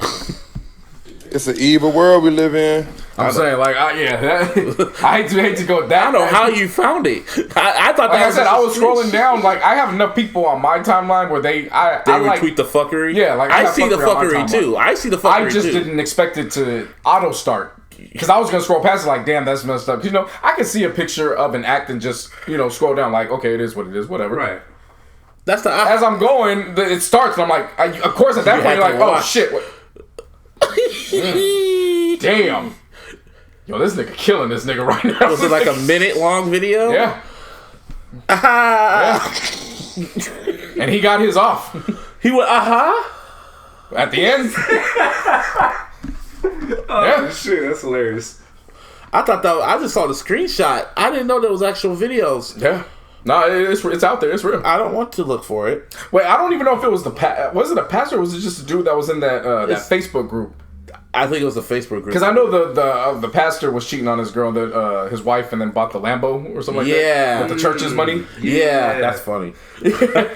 It's an evil world we live in. I'm saying, like, I hate to go down. I don't know how you found it. I thought like that I said, I was scrolling down. Like, I have enough people on my timeline where they retweet the fuckery. Yeah, like I see the fuckery too. I see the fuckery too. I just didn't expect it to auto start because I was gonna scroll past it. Like, damn, that's messed up. I can see a picture of an act and just scroll down. Like, okay, it is what it is. Whatever. Right. That's as I'm going, it starts, and I'm like, of course, at that point, you're like, oh shit. Damn. Yo, this nigga killing this nigga right now. Was it like a minute-long video? Yeah. Yeah. And he got his off. He went, at the end. Oh, shit, that's hilarious. I just saw the screenshot. I didn't know there was actual videos. Yeah. No, it's out there. It's real. I don't want to look for it. Wait, I don't even know if it was was it a pastor or was it just a dude that was in that Facebook group? I think it was the Facebook group. Because I know the pastor was cheating on his girl, his wife, and then bought the Lambo or something like that. With the church's money. Yeah, that's funny. But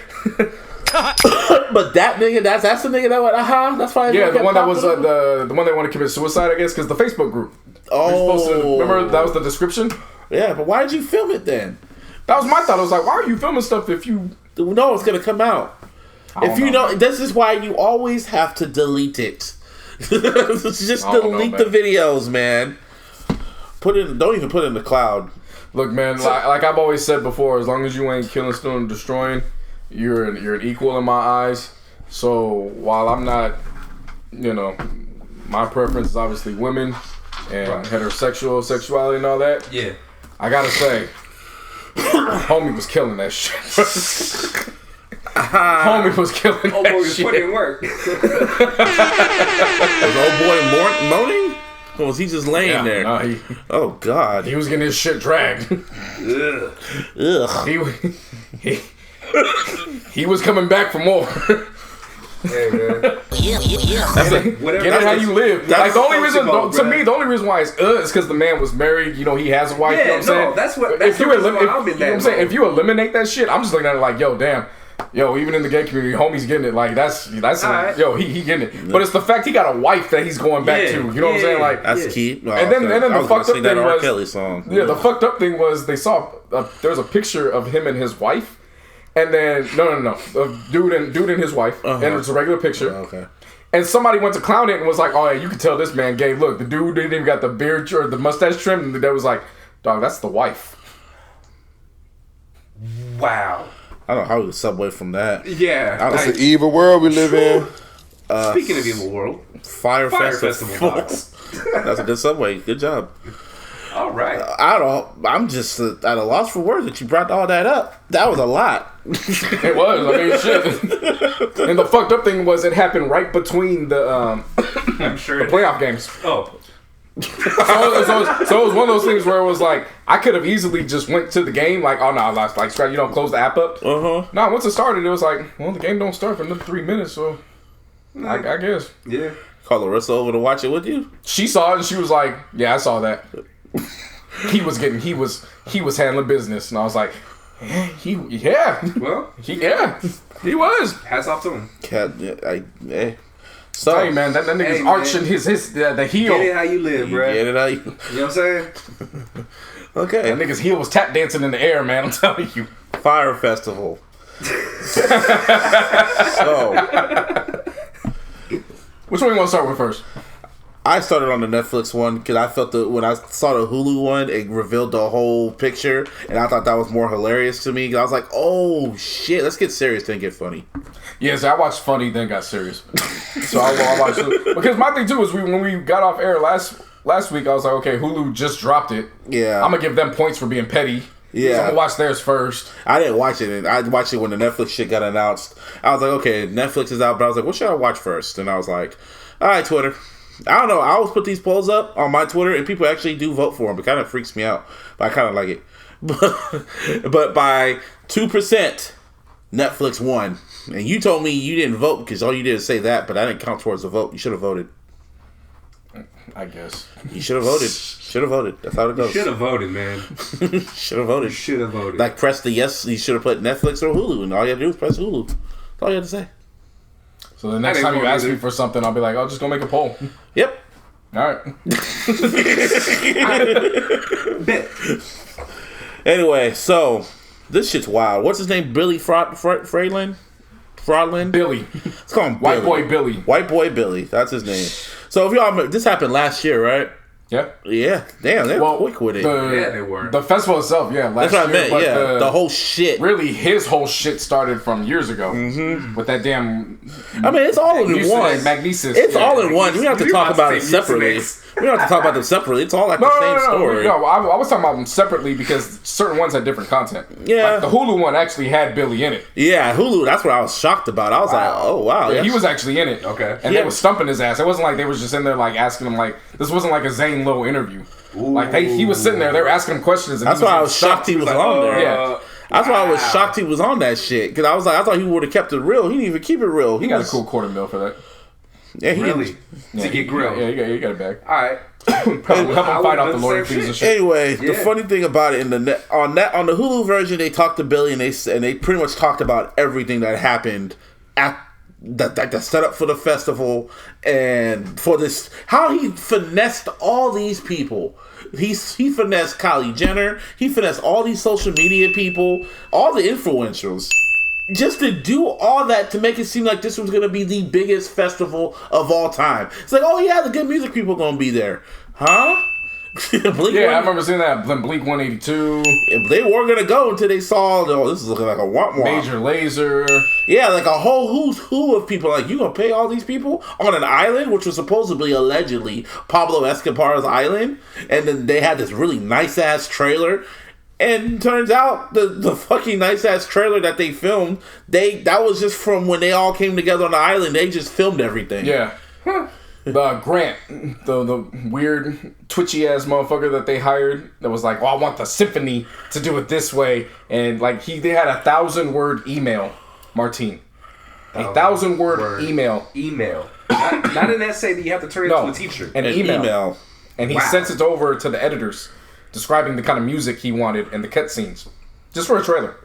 that nigga, that's the nigga that went, that's fine. Yeah, the one that was the one that wanted to commit suicide, I guess, because the Facebook group. Oh. Remember that was the description? Yeah, but why did you film it then? That was my thought. I was like, why are you filming stuff if you know it's gonna come out? If you know, this is why you always have to delete it. Just delete the videos, man. Don't even put it in the cloud. Look, man, like I've always said before, as long as you ain't killing, stealing, and destroying, you're an equal in my eyes. So while I'm not, my preference is obviously women and heterosexual sexuality and all that. Yeah, I gotta say, homie was killing that shit. Homie was killing that shit. Old boy was putting in work. Was old boy moaning? Or was he just laying there? No, oh God, he was getting his shit dragged. Ugh. he was coming back for more. Hey, man. Whatever. Get it how you live. Like the only reason, Soulja Boy, to me, the only reason why it's is because the man was married. You know, he has a wife. Yeah, you know what I'm saying? that's what. If you I'm in that. you know what I'm saying? If you eliminate that shit, I'm just looking at it like, yo, damn. Yo, even in the gay community, homie's getting it. Like that's right. Yo, he getting it. But it's the fact he got a wife that he's going back to. You know what I'm saying? Like that's key. Oh, and then the fucked up thing that R. was Kelly song. Yeah, the fucked up thing was they saw there was a picture of him and his wife, and then no, dude and his wife, and it's a regular picture. Okay. And somebody went to clown it and was like, "Oh yeah, you can tell this man gay. Look, the dude didn't even got the beard or the mustache trimmed." And that was like, "Dog, that's the wife." Wow. I don't know how we subway from that. Yeah. It's an evil world we live in. Speaking of evil world, Fyre Festival. box. That's a good subway. Good job. All right. I don't. I'm just at a loss for words that you brought all that up. That was a lot. It was. I mean, shit. And the fucked up thing was it happened right between the I'm sure the playoff games. Oh. So it was one of those things where it was like I could have easily just went to the game like, oh no, I lost, like close the app up. No, once it started, it was like, well, the game don't start for another 3 minutes, so I guess. Yeah. Call Larissa over to watch it with you. She saw it and she was like, yeah, I saw that. He was handling business, and I was like, he was. Hats off to him. So, hey man, that nigga's arching the heel. Get it how you live, bro. Get it how you. You know what I'm saying? Okay. That nigga's heel was tap dancing in the air, man. I'm telling you. Fyre Festival. So, which one you want to start with first? I started on the Netflix one because I felt that when I saw the Hulu one, it revealed the whole picture, and I thought that was more hilarious to me. I was like, "Oh shit, let's get serious, then get funny." Yes, I watched funny, then got serious. So I watched it. Because my thing too is when we got off air last week, I was like, okay, Hulu just dropped it. Yeah, I'm gonna give them points for being petty. Yeah, so I'm gonna watch theirs first. I didn't watch it, and I watched it when the Netflix shit got announced. I was like, okay, Netflix is out, but I was like, what should I watch first? And I was like, all right, Twitter. I don't know. I always put these polls up on my Twitter, and people actually do vote for them. It kind of freaks me out, but I kind of like it. But by 2%, Netflix won. And you told me you didn't vote because all you did is say that, but I didn't count towards the vote. You should have voted. I guess. You should have voted. Should have voted. That's how it goes. You should have voted, man. Should have voted. Should have voted. Like, press the yes. You should have put Netflix or Hulu, and all you had to do was press Hulu. That's all you had to say. So the next time you ask me for something, I'll be like, oh, just go make a poll. Yep. All right. Anyway, so this shit's wild. What's his name? Billy Fraudlin? Billy. Let's call him White Billy. Boy Billy. White Boy Billy. That's his name. So if y'all, this happened last year, right? Yeah. Yeah. Damn, they were quick with it. Yeah, they were. The festival itself, yeah. That's what I meant, yeah. The whole shit. Really, his whole shit started from years ago. Mm-hmm. With that damn... I mean, it's all in one. Magnesis. It's all in one. We don't have to talk about it separately. We don't have to talk about them separately. It's all like the same story. No, I was talking about them separately because certain ones had different content. Yeah. Like the Hulu one actually had Billy in it. Yeah, Hulu, that's what I was shocked about. I was like, oh, wow. Yeah, he was actually in it. Okay. And they was stumping his ass. It wasn't like they was just in there like asking him like, this wasn't like a Zane Lowe interview. Ooh. Like he was sitting there, they were asking him questions. And that's why I was shocked he was on there. Yeah. That's why I was shocked he was on that shit. Because I was like, I thought he would have kept it real. He didn't even keep it real. He got a cool $250,000 for that. Yeah, he really? To get grilled. Yeah, he got it back. All right. Help him fight off the lawyer fees and shit. Anyway, the funny thing about it on the Hulu version, they talked to Billy and they pretty much talked about everything that happened at the setup for the festival and for this, how he finessed all these people. He finessed Kylie Jenner. He finessed all these social media people, all the influencers. Just to do all that to make it seem like this was going to be the biggest festival of all time. It's like, oh yeah, the good music people going to be there. Huh? I remember seeing that. Bleak 182. They were going to go until they saw, oh, this is looking like a womp-womp. Major Lazer. Yeah, like a whole who's who of people. Like, you going to pay all these people on an island, which was supposedly, allegedly, Pablo Escobar's island. And then they had this really nice-ass trailer. And turns out the fucking nice ass trailer that they filmed, that was just from when they all came together on the island. They just filmed everything. Yeah. Grant, the weird twitchy ass motherfucker that they hired, that was like, "Oh, I want the symphony to do it this way," and like they had 1,000-word email, Martine, 1,000-word email, not an essay that you have to turn into a teacher, an email, and he sent it over to the editors, describing the kind of music he wanted and the cutscenes, just for a trailer.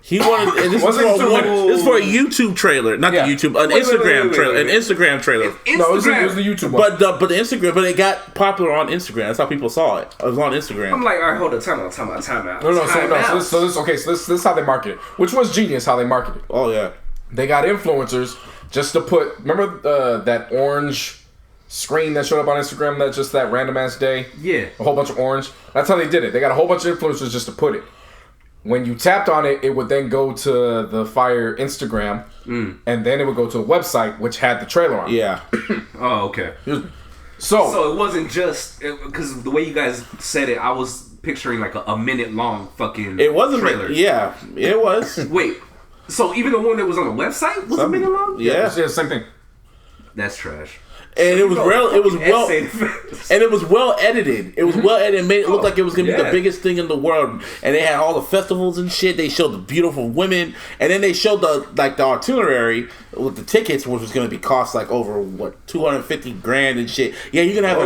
He wanted. And this is for a YouTube trailer, not the YouTube, an Instagram trailer, an Instagram trailer. No, it was the YouTube one. But the Instagram, but it got popular on Instagram. That's how people saw it. It was on Instagram. I'm like, all right, hold on, time out. No. So this is how they market it, which was genius how they market it. Oh yeah, they got influencers just to put. Remember that orange screen that showed up on Instagram? That just that random ass day. Yeah, a whole bunch of orange. That's how they did it. They got a whole bunch of influencers just to put it. When you tapped on it, it would then go to the Fyre Instagram, and then it would go to a website which had the trailer on it. Yeah. Oh, okay. So it wasn't just because the way you guys said it, I was picturing like a minute-long fucking. It wasn't trailer. Yeah, it was. Wait, so even the one that was on the website was a minute long? Yeah, same thing. That's trash. And it was well edited. It was well edited and made it look like it was gonna be the biggest thing in the world. And they had all the festivals and shit. They showed the beautiful women, and then they showed the itinerary with the tickets, which was gonna be cost like over $250,000 and shit. Yeah, you're gonna have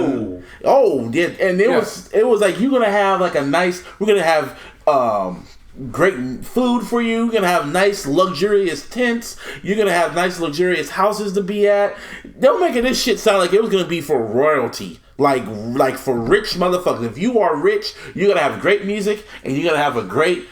and it was like you're gonna have like we're gonna have great food for you. You're gonna have nice luxurious tents. You're gonna have nice luxurious houses to be at. They're making this shit sound like it was gonna be for royalty, like for rich motherfuckers. If you are rich, you're gonna have great music and you're gonna have a great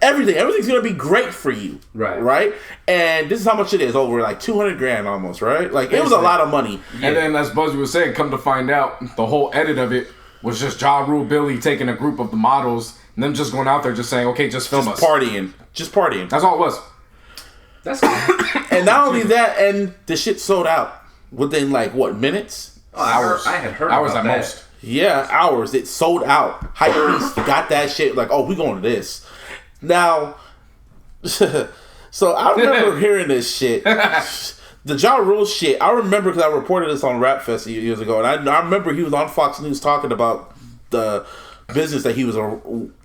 everything's gonna be great for you, right? And this is how much it is, over like $200,000 almost, right? Like it was a lot of money. And then as Busby was saying, come to find out, the whole edit of it was just Ja Rule Billy taking a group of the models and them just going out there just saying, okay, just film us. Just partying. That's all it was. That's cool. And not only that, and the shit sold out within like what, minutes? Hours. I had heard hours about at that. most. Yeah, hours. It sold out. Hype Beast got that shit. Like, oh, we going to this. Now, so I remember hearing this shit. The Ja Rule shit, I remember because I reported this on Rap Fest years ago, and I remember he was on Fox News talking about the business that he was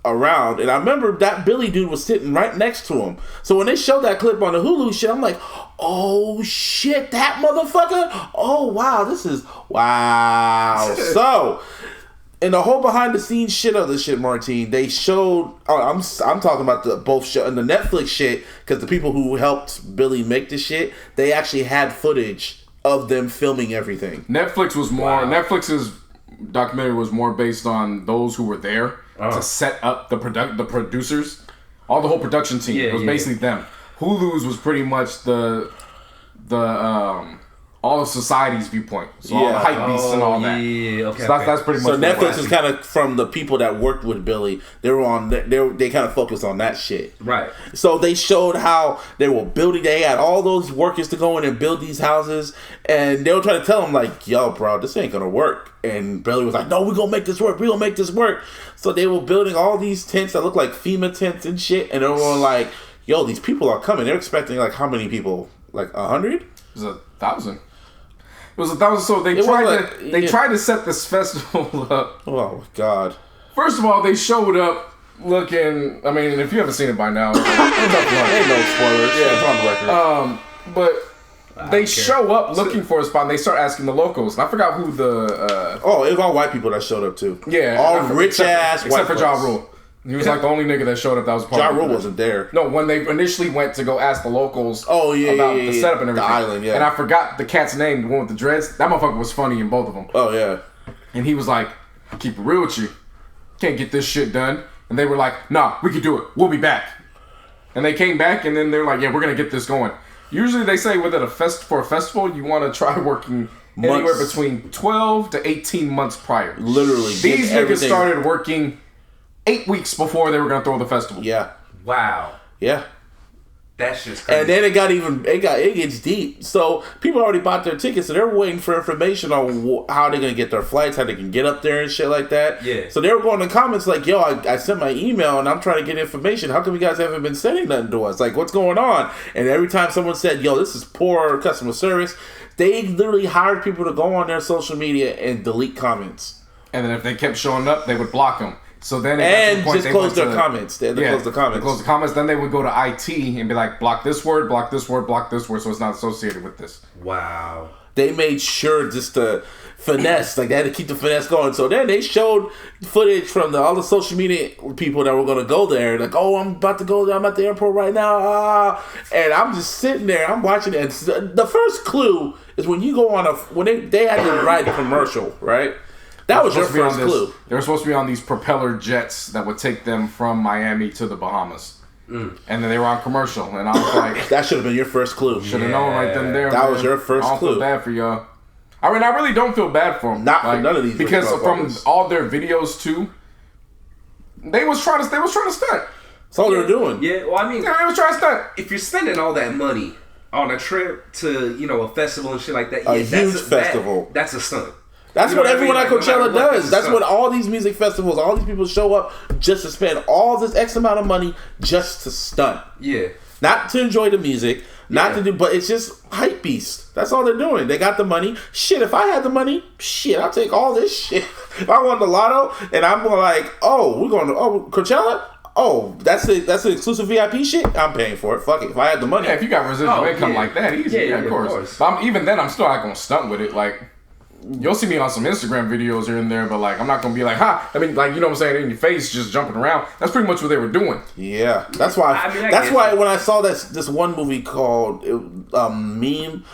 around, and I remember that Billy dude was sitting right next to him. So when they showed that clip on the Hulu shit, I'm like, oh shit, that motherfucker! Oh wow. So in the whole behind the scenes shit of this shit, Martine, they showed. I'm talking about the both show and the Netflix shit, because the people who helped Billy make this shit, they actually had footage of them filming everything. Netflix's documentary was more based on those who were there to set up the producers, the whole production team. It was basically them. Hulu's was pretty much the all of society's viewpoint. So all the hype beasts and all that. Yeah, okay. So that's pretty much. So Netflix is kind of from the people that worked with Billy. They kind of focused on that shit. Right. So they showed how they were building. They had all those workers to go in and build these houses, and they were trying to tell them like, "Yo, bro, this ain't gonna work." And Billy was like, "No, we're gonna make this work. We're gonna make this work." So they were building all these tents that look like FEMA tents and shit, and they were like, "Yo, these people are coming." They're expecting like how many people? Like 100? It was 1,000. It was 1,000. So they tried to set this festival up. Oh God! First of all, they showed up looking. I mean, if you haven't seen it by now, ain't no spoilers. Yeah, it's on the record. But they show up looking for a spot, and they start asking the locals. And I forgot who the. It was all white people that showed up too. Yeah, all rich ass white. Except for Ja Rule. He was like the only nigga that showed up that was part Ja of it. Rule wasn't there. No, when they initially went to go ask the locals about the setup and everything. The island, yeah. And I forgot the cat's name, the one with the dreads. That motherfucker was funny in both of them. Oh, yeah. And he was like, keep it real with you. Can't get this shit done. And they were like, nah, we can do it. We'll be back. And they came back, and then they're like, yeah, we're going to get this going. Usually they say for a festival, you want to try working anywhere between 12 to 18 months prior. Literally. These niggas started working 8 weeks before they were going to throw the festival. Yeah. Wow. Yeah. That's just crazy. And then it gets deep. So people already bought their tickets, so they're waiting for information on how they're gonna get their flights, how they can get up there and shit like that. Yeah. So they were going in the comments like, "Yo, I sent my email and I'm trying to get information. How come you guys haven't been sending nothing to us? Like, what's going on?" And every time someone said, "Yo, this is poor customer service," they literally hired people to go on their social media and delete comments. And then if they kept showing up, they would block them. So then and just close their comments. They had to close the comments. They close the comments. Then they would go to IT and be like, block this word, block this word, block this word, so it's not associated with this. Wow. They made sure just to finesse, like they had to keep the finesse going. So then they showed footage from all the social media people that were going to go there. Like, "Oh, I'm about to go there. I'm at the airport right now." And I'm just sitting there. I'm watching it. And the first clue is when you go on when they had to write a commercial, right? That was your first clue. They were supposed to be on these propeller jets that would take them from Miami to the Bahamas. And then they were on commercial. And I was like... that should have been your first clue. Should have known right then and there. That was your first clue. I don't feel bad for y'all. I mean, I really don't feel bad for them. Not for none of these. Because from all their videos, too, they was trying to stunt. That's all they were doing. Yeah, well, I mean... Yeah, they was trying to stunt. If you're spending all that money on a trip to, a festival and shit like that... A huge festival. That's a stunt. That's what everyone at Coachella does. That's what all these music festivals, all these people show up just to spend all this X amount of money just to stunt. Yeah. Not to enjoy the music, not to do, but it's just hype beast. That's all they're doing. They got the money. Shit, if I had the money, I'll take all this shit. If I won the lotto and I'm like, "Oh, we're going to Coachella? Oh, that's the exclusive VIP shit? I'm paying for it. Fuck it. If I had the money." Yeah, if you got residual income like that, easy. Yeah, of course. But even then, I'm still not going to stunt with it. Like... You'll see me on some Instagram videos here and there, but like I'm not gonna be like, "Ha!" I mean, like you know what I'm saying, in your face, just jumping around. That's pretty much what they were doing. Yeah, that's why. That's why when I saw this one movie called Meme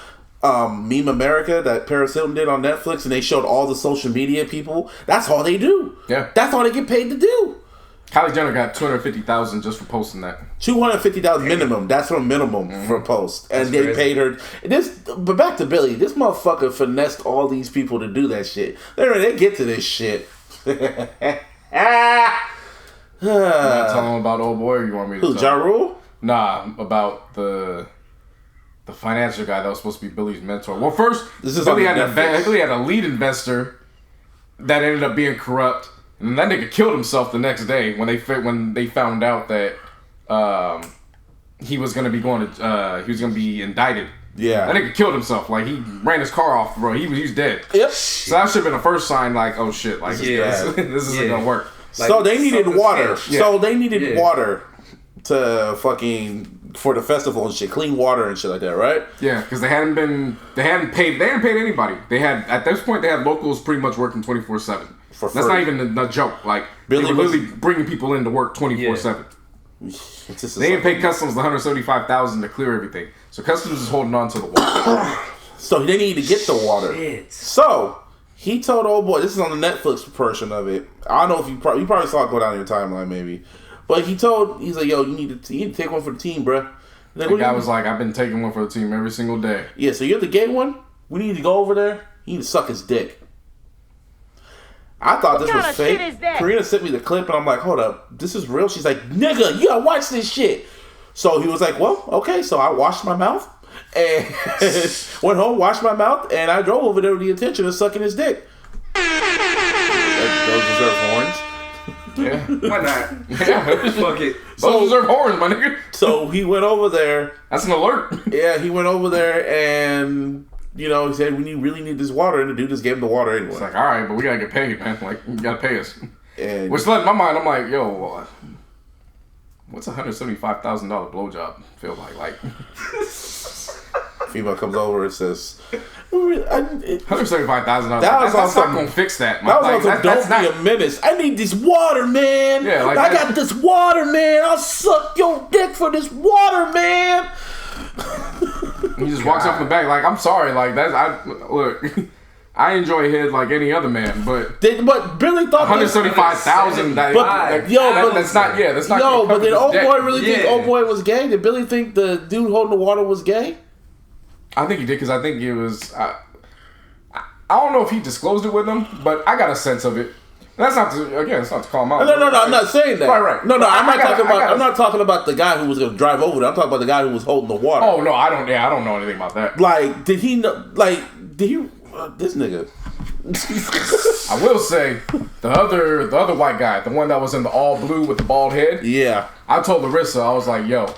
America that Paris Hilton did on Netflix, and they showed all the social media people. That's all they do. Yeah, that's all they get paid to do. Kylie Jenner got $250,000 just for posting that. $250,000 minimum. That's her minimum for a post, and they paid her. But back to Billy. This motherfucker finessed all these people to do that shit. They get to this shit. You want to tell them about old boy, or you want me to? Who, Ja Rule? Nah, about the financial guy that was supposed to be Billy's mentor. Well, first, Billy had a lead investor that ended up being corrupt. And that nigga killed himself the next day when they found out that he was gonna be indicted. Yeah, that nigga killed himself. Like he ran his car off, bro. He was dead. Yep. So that should have been the first sign. Like, oh shit, like this isn't gonna work. Like, so they needed water. Yeah. So they needed water to for the festival and shit, clean water and shit like that, right? Yeah, because they hadn't paid anybody. At this point they had locals pretty much working 24/7. That's not even a joke. Like they were literally bringing people in to work 24/7. They didn't pay customs the $175,000 to clear everything. So customs is holding on to the water. So they need to get the water. Shit. So he told old boy, this is on the Netflix portion of it. I don't know if you probably saw it go down your timeline maybe, but he's like, "Yo, you need to take one for the team, bro." Like, the guy was like, "I've been taking one for the team every single day." Yeah, so you're the gay one. We need to go over there. You need to suck his dick. I thought this was fake. Karina sent me the clip, and I'm like, "Hold up, this is real." She's like, "Nigga, you gotta watch this shit." So he was like, "Well, okay." So I washed my mouth and went home, washed my mouth, and I drove over there with the intention of sucking his dick. Those deserve horns. Yeah, why not? Yeah, fuck it. Those deserve horns, my nigga. So he went over there. That's an alert. Yeah, he went over there and. He said, we really need this water, and the dude just gave him the water anyway. It's like, all right, but we gotta get paid, man. Like, you gotta pay us. And which led in my mind, I'm like, yo, what's a $175,000 blowjob feel like? Like, female comes over and says, $175,000. That's not gonna fix that. That was also don't be a menace. I need this water, man. Yeah, like I got this water, man. I'll suck your dick for this water, man. He just walks up in the back like, I'm sorry, like look, I enjoy head like any other man, but Billy thought $175,000. That's not. Yeah, that's not. Yo, but did old boy really think old boy was gay? Did Billy think the dude holding the water was gay? I think he did because I think it was. I don't know if he disclosed it with him, but I got a sense of it That's not to, again. It's not to call him out. No. I'm not saying that. Right. No. I'm not talking about the guy who was going to drive over there. I'm talking about the guy who was holding the water. Oh no, I don't know anything about that. Like, did he know? Like, did he? This nigga. I will say the other white guy, the one that was in the all blue with the bald head. Yeah. I told Larissa, I was like, yo,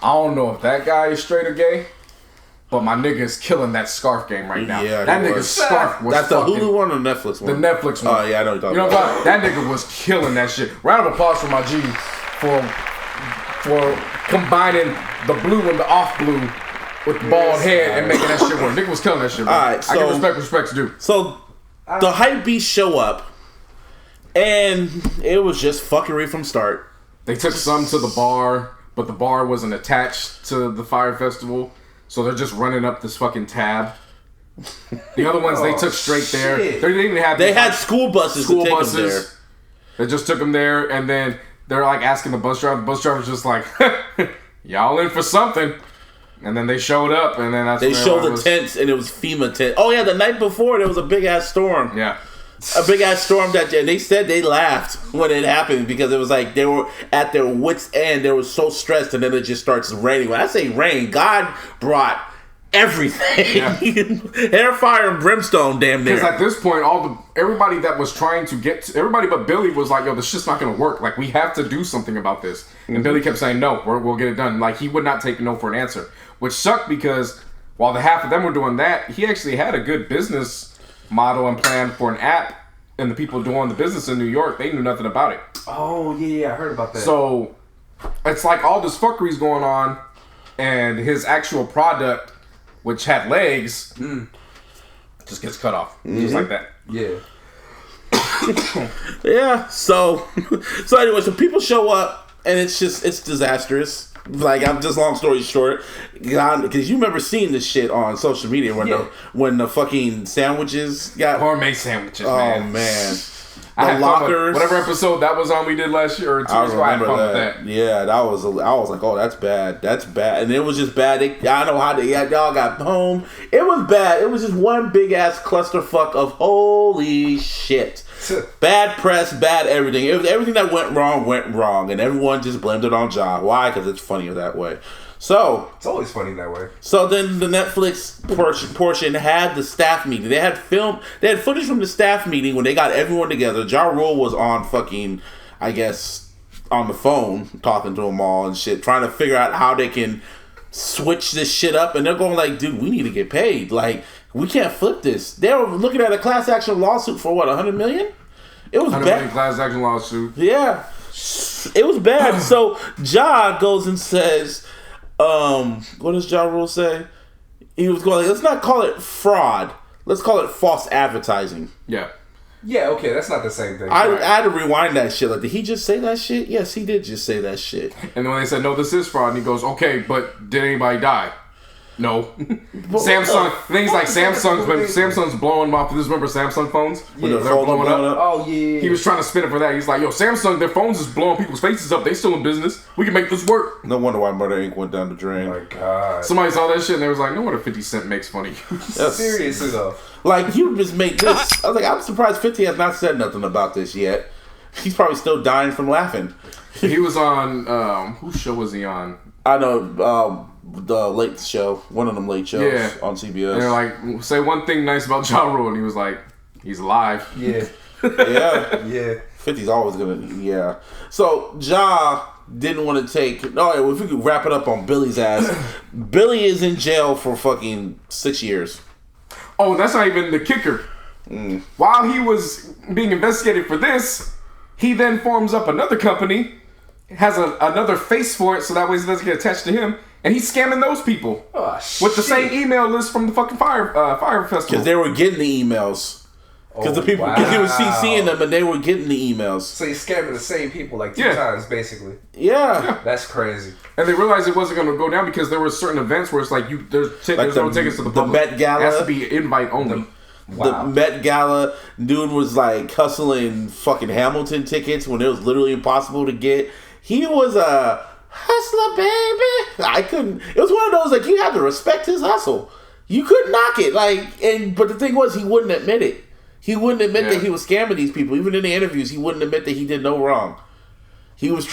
I don't know if that guy is straight or gay, but my nigga is killing that scarf game right now. Yeah, that nigga's scarf was That's fucking, the Hulu one or Netflix one? The Netflix one. Oh, yeah, I know what you're talking about. What I'm talking? That nigga was killing that shit. Round of applause for my G for combining the blue and the off blue with the bald head and making that shit work. Nigga was killing that shit, bro. All right, so, I give respect's due. So, the hype beasts show up, and it was just fuckery from start. They took some to the bar, but the bar wasn't attached to the Fyre Festival, so they're just running up this fucking tab. The other ones they took straight there. They didn't even have. They had school buses to take them there. They just took them there, and then they're like asking the bus driver. The bus driver's just like, "Y'all in for something?" And then they showed up, and then they showed the tents, and it was FEMA tent. Oh yeah, the night before there was a big ass storm. Yeah, a big ass storm that day. And they said they laughed when it happened because it was like they were at their wits' end. They were so stressed, and then it just starts raining. When I say rain, God brought everything. Yeah. Hair, fire, and brimstone, damn near. Because at this point, everybody that was trying to get to, everybody but Billy was like, yo, this shit's not going to work. Like, we have to do something about this. And Billy kept saying, no, we'll get it done. Like, he would not take no for an answer. Which sucked because while the half of them were doing that, he actually had a good business model and plan for an app. And the people doing the business in New York, they knew nothing about it. Oh, yeah, I heard about that. So, it's like all this fuckery's going on. And his actual product, which had legs, just gets cut off. Just like that. Yeah. Yeah, so anyway, so people show up, and it's disastrous. Like, I'm just long story short, because you remember seeing this shit on social media when the fucking sandwiches got gourmet sandwiches. Oh man. The lockers, whatever episode that was on, we did last year or 2 years ago. I remember that. Yeah, I was like, oh, that's bad, and it was just bad. I know how y'all got home. It was bad. It was just one big ass clusterfuck of holy shit. Bad press, bad everything. It was everything that went wrong, and everyone just blamed it on Ja. Why? Because it's funnier that way. So it's always funny that way. So then the Netflix portion had the staff meeting. They had footage from the staff meeting when they got everyone together. Ja Rule was on fucking, I guess, on the phone talking to them all and shit, trying to figure out how they can switch this shit up. And they're going like, dude, we need to get paid. Like, we can't flip this. They were looking at a class action lawsuit for what, $100 million? It was bad. $100 million class action lawsuit. Yeah, it was bad. So Ja goes and says, what does Ja Rule say? He was going like, let's not call it fraud. Let's call it false advertising. Yeah. Yeah, okay, that's not the same thing. I had to rewind that shit. Like, did he just say that shit? Yes, he did just say that shit. And then when they said, no, this is fraud, and he goes, okay, but did anybody die? No. Samsung, things like Samsung's blowing off. This remember Samsung phones? When they're blowing up? Oh, yeah. He was trying to spin it for that. He's like, yo, Samsung, their phones is blowing people's faces up. They still in business. We can make this work. No wonder why Murder Inc. went down the drain. Oh, my God. Somebody saw that shit and they was like, no wonder 50 Cent makes funny. Seriously, though. Like, you just made this. I was like, I'm surprised 50 has not said nothing about this yet. He's probably still dying from laughing. He was on, whose show was he on? I know, the late show, one of them late shows on CBS. And they're like, say one thing nice about Ja Rule, and he was like, he's alive. Yeah. Yeah. 50's always gonna, So Ja didn't want to take. No, if we could wrap it up on Billy's ass, Billy is in jail for fucking 6 years. Oh, that's not even the kicker. While he was being investigated for this, he then forms up another company, has another face for it, so that way it doesn't get attached to him. And he's scamming those people with the same email list from the fucking Fyre Festival. Because they were getting the emails. Because the people, because he was CCing them, and they were getting the emails. So he's scamming the same people like two times, basically. Yeah, that's crazy. And they realized it wasn't going to go down because there were certain events where it's like there's no tickets to the public. Met Gala, it has to be invite only. The Met Gala, dude was like hustling fucking Hamilton tickets when it was literally impossible to get. He was a hustler, baby. I couldn't. It was one of those like you had to respect his hustle. You couldn't knock it. Like, but the thing was, he wouldn't admit it. He wouldn't admit that he was scamming these people. Even in the interviews, he wouldn't admit that he did no wrong. It was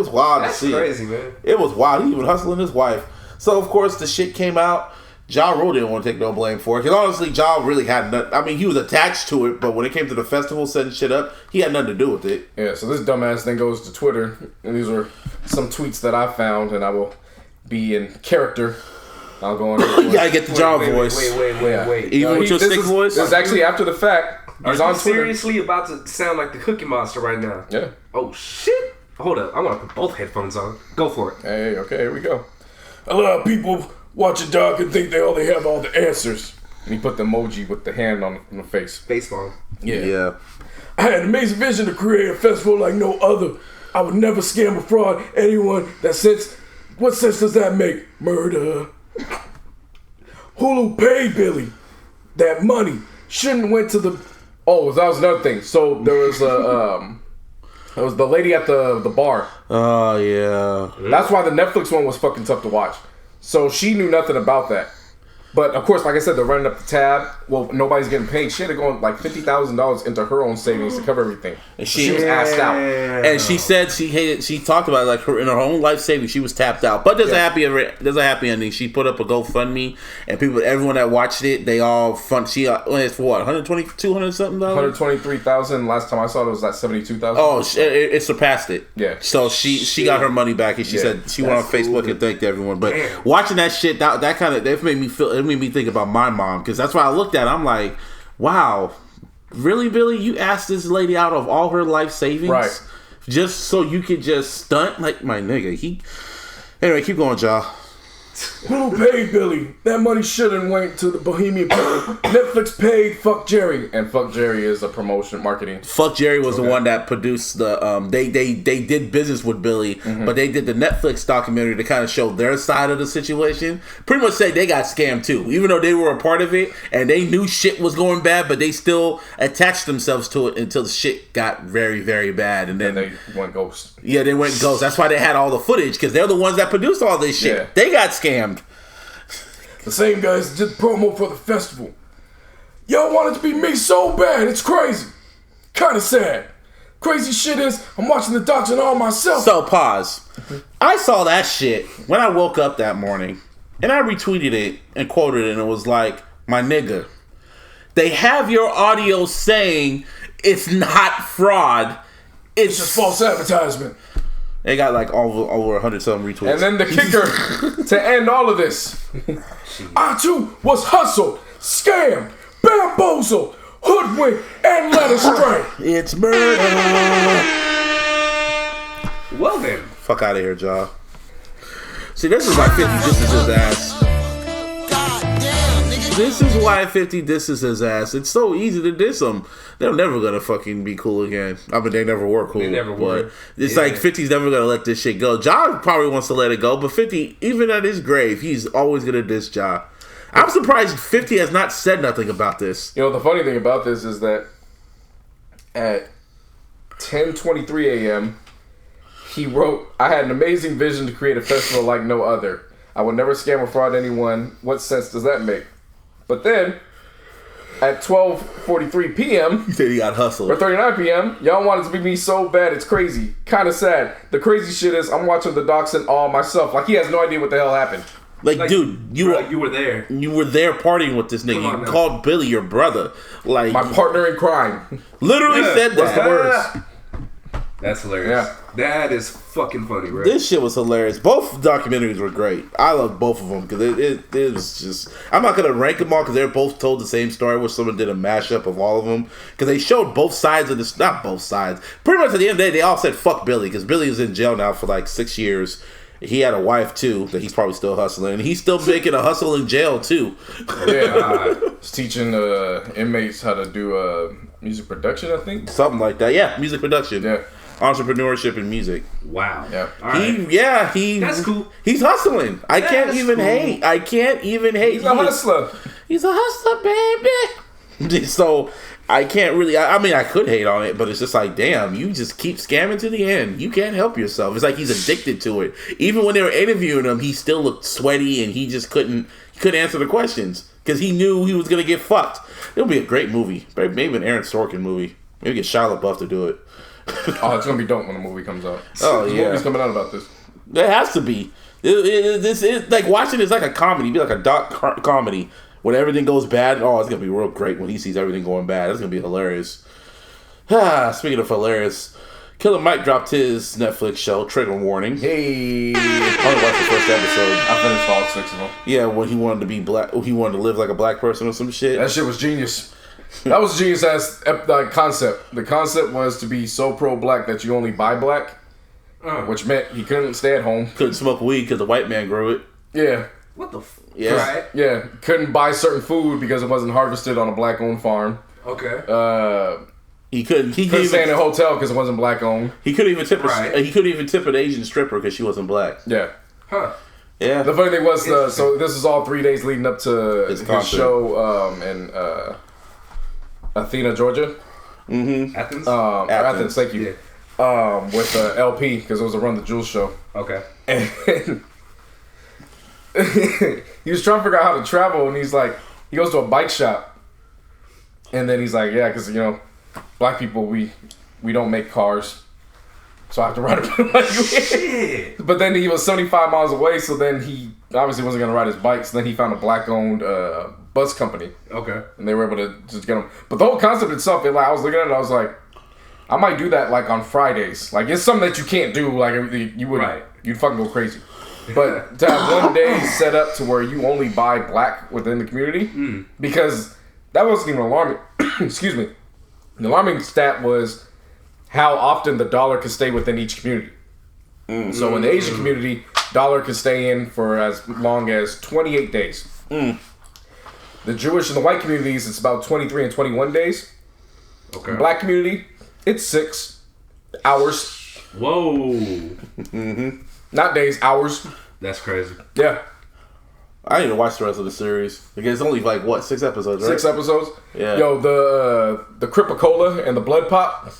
wild to see. That's crazy, man. It was wild. He was hustling his wife. So, of course, the shit came out. Ja Rule didn't want to take no blame for it. Because honestly, Ja really had nothing. I mean, he was attached to it, but when it came to the festival setting shit up, he had nothing to do with it. Yeah, so this dumbass thing goes to Twitter. And these are some tweets that I found, and I will be in character. I'll go on. You gotta get the Ja voice. Wait. Even with your sick voice? This is actually after the fact. Are you seriously about to sound like the Cookie Monster right now? Yeah. Oh, shit. Hold up. I want to put both headphones on. Go for it. Hey, okay, here we go. A lot of people watch a dog and think they have all the answers. And he put the emoji with the hand on the face. Baseball. Yeah. I had an amazing vision to create a festival like no other. I would never scam or fraud anyone that sense. What sense does that make? Murder. Hulu paid Billy. That money shouldn't went to the... Oh, that was another thing. So there was a... It was the lady at the bar. Oh, yeah. That's why the Netflix one was fucking tough to watch. So she knew nothing about that. But, of course, like I said, they're running up the tab. Well, nobody's getting paid. She had to go like $50,000 into her own savings to cover everything. And she was assed out. And she said she talked about it, like in her own life savings, she was tapped out. But there's a happy ending. She put up a GoFundMe, and everyone that watched it, they all fund. She it's for what, $120, $200 something dollars? $123,000. Last time I saw it was like $72,000. Oh, it surpassed it. Yeah. So she got her money back, and she said she went on Facebook and thanked everyone. But watching that shit, that made me feel. It made me think about my mom, because that's why I looked at it. I'm like, wow, really, Billy? You asked this lady out of all her life savings, right? Just so you could just stunt like my nigga. Anyway, keep going, y'all. Who paid Billy? That money shouldn't went to the Bohemian people. Netflix paid Fuck Jerry, and Fuck Jerry is a promotion marketing. Fuck Jerry was the one that produced the. They did business with Billy, but they did the Netflix documentary to kind of show their side of the situation. Pretty much say they got scammed too, even though they were a part of it and they knew shit was going bad, but they still attached themselves to it until the shit got very, very bad, and then they went ghost. Yeah, they went ghost. That's why they had all the footage, because they're the ones that produced all this shit. Yeah. They got scammed. The same guys did promo for the festival. Y'all want it to be me so bad, it's crazy. Kinda sad. Crazy shit is, I'm watching the docs all myself. So, pause. I saw that shit when I woke up that morning, and I retweeted it and quoted it, and it was like, my nigga, they have your audio saying it's not fraud. It's just false advertisement. They got like over 100 something retweets. And then the kicker to end all of this. I too was hustled, scammed, bamboozled, hoodwinked, and led astray. It's murder. Well then. Fuck out of here, y'all. See, this is why 50 disses his ass. This is why 50 disses his ass. It's so easy to diss him. They're never gonna fucking be cool again. I mean, they never were cool. They never were. It's like 50's never gonna let this shit go. Ja probably wants to let it go, but 50, even at his grave, he's always gonna diss Ja. I'm surprised 50 has not said nothing about this. You know, the funny thing about this is that at 10:23 a.m., he wrote, I had an amazing vision to create a festival like no other. I would never scam or fraud anyone. What sense does that make? But then, at 12:43 p.m., he said he got hustled. Or 39 p.m., y'all want it to be me so bad, it's crazy. Kind of sad. The crazy shit is, I'm watching the docs and all myself. Like, he has no idea what the hell happened. Like, dude, you were there. You were there partying with this nigga. You called Billy your brother. Like, my partner in crime. Literally said that. What's the words? That's hilarious. Yeah. That is fucking funny, bro. This shit was hilarious. Both documentaries were great. I love both of them because it was just... I'm not going to rank them all because they're both told the same story where someone did a mashup of all of them. Because they showed both sides of this... Not both sides. Pretty much at the end of the day, they all said fuck Billy because Billy was in jail now for like 6 years. He had a wife too that he's probably still hustling. And he's still making a hustle in jail too. Yeah, he's teaching inmates how to do music production, I think. Something like that. Yeah, music production. Yeah. Entrepreneurship in music. Wow. Yeah. All right. That's cool. He's hustling. I can't even hate. He's a hustler. He's a hustler, baby. So I can't really. I mean, I could hate on it, but it's just like, damn, you just keep scamming to the end. You can't help yourself. It's like he's addicted to it. Even when they were interviewing him, he still looked sweaty, and he just couldn't answer the questions because he knew he was gonna get fucked. It'll be a great movie. Maybe an Aaron Sorkin movie. Maybe get Shia LaBeouf to do it. Oh, it's gonna be dope when the movie comes out. Oh, the yeah. movie's coming out about this. It has to be. It's like watching it's like a comedy. It'd be like a dark comedy. When everything goes bad, oh, it's gonna be real great when he sees everything going bad. It's gonna be hilarious. Speaking of hilarious, Killer Mike dropped his Netflix show, Trigger Warning. Hey, I only watched the first episode. I finished all 6 of them. Yeah, when he wanted to be black, he wanted to live like a black person or some shit. That shit was genius. That was genius as concept. The concept was to be so pro-black that you only buy black, which meant he couldn't stay at home. Couldn't smoke weed because the white man grew it. Yeah. What the Yeah. Right. Yeah. Couldn't buy certain food because it wasn't harvested on a black-owned farm. Okay. He couldn't stay in a hotel because it wasn't black-owned. He couldn't even tip Right. he couldn't even tip an Asian stripper because she wasn't black. Yeah. Huh. Yeah. The funny thing was, so this is all 3 days leading up to his concert. show in Athena, Georgia. Mm-hmm. Athens? Athens, thank you. Yeah. With LP, because it was a Run the Jewels show. Okay. And he was trying to figure out how to travel, and he's like, he goes to a bike shop. And then he's like, yeah, because, you know, black people, we don't make cars. So I have to ride a bike. Shit. But then he was 75 miles away, so then he obviously wasn't going to ride his bike. So then he found a black-owned bus company. Okay. And they were able to just get him. But the whole concept itself, I was looking at it, I was like, I might do that like on Fridays. Like it's something that you can't do. Like you would, you'd fucking go crazy. But to have one day set up to where you only buy black within the community, because that wasn't even alarming. Excuse me. The alarming stat was how often the dollar could stay within each community. So in the Asian community, dollar could stay in for as long as 28 days. The Jewish and the white communities, it's about 23 and 21 days. Okay. The black community, it's 6 hours. Whoa. Not days, hours. That's crazy. Yeah. I didn't even watch the rest of the series. Because it's only like, what, 6 episodes, right? 6 episodes? Yeah. Yo, the Cripicola and the Blood Pop.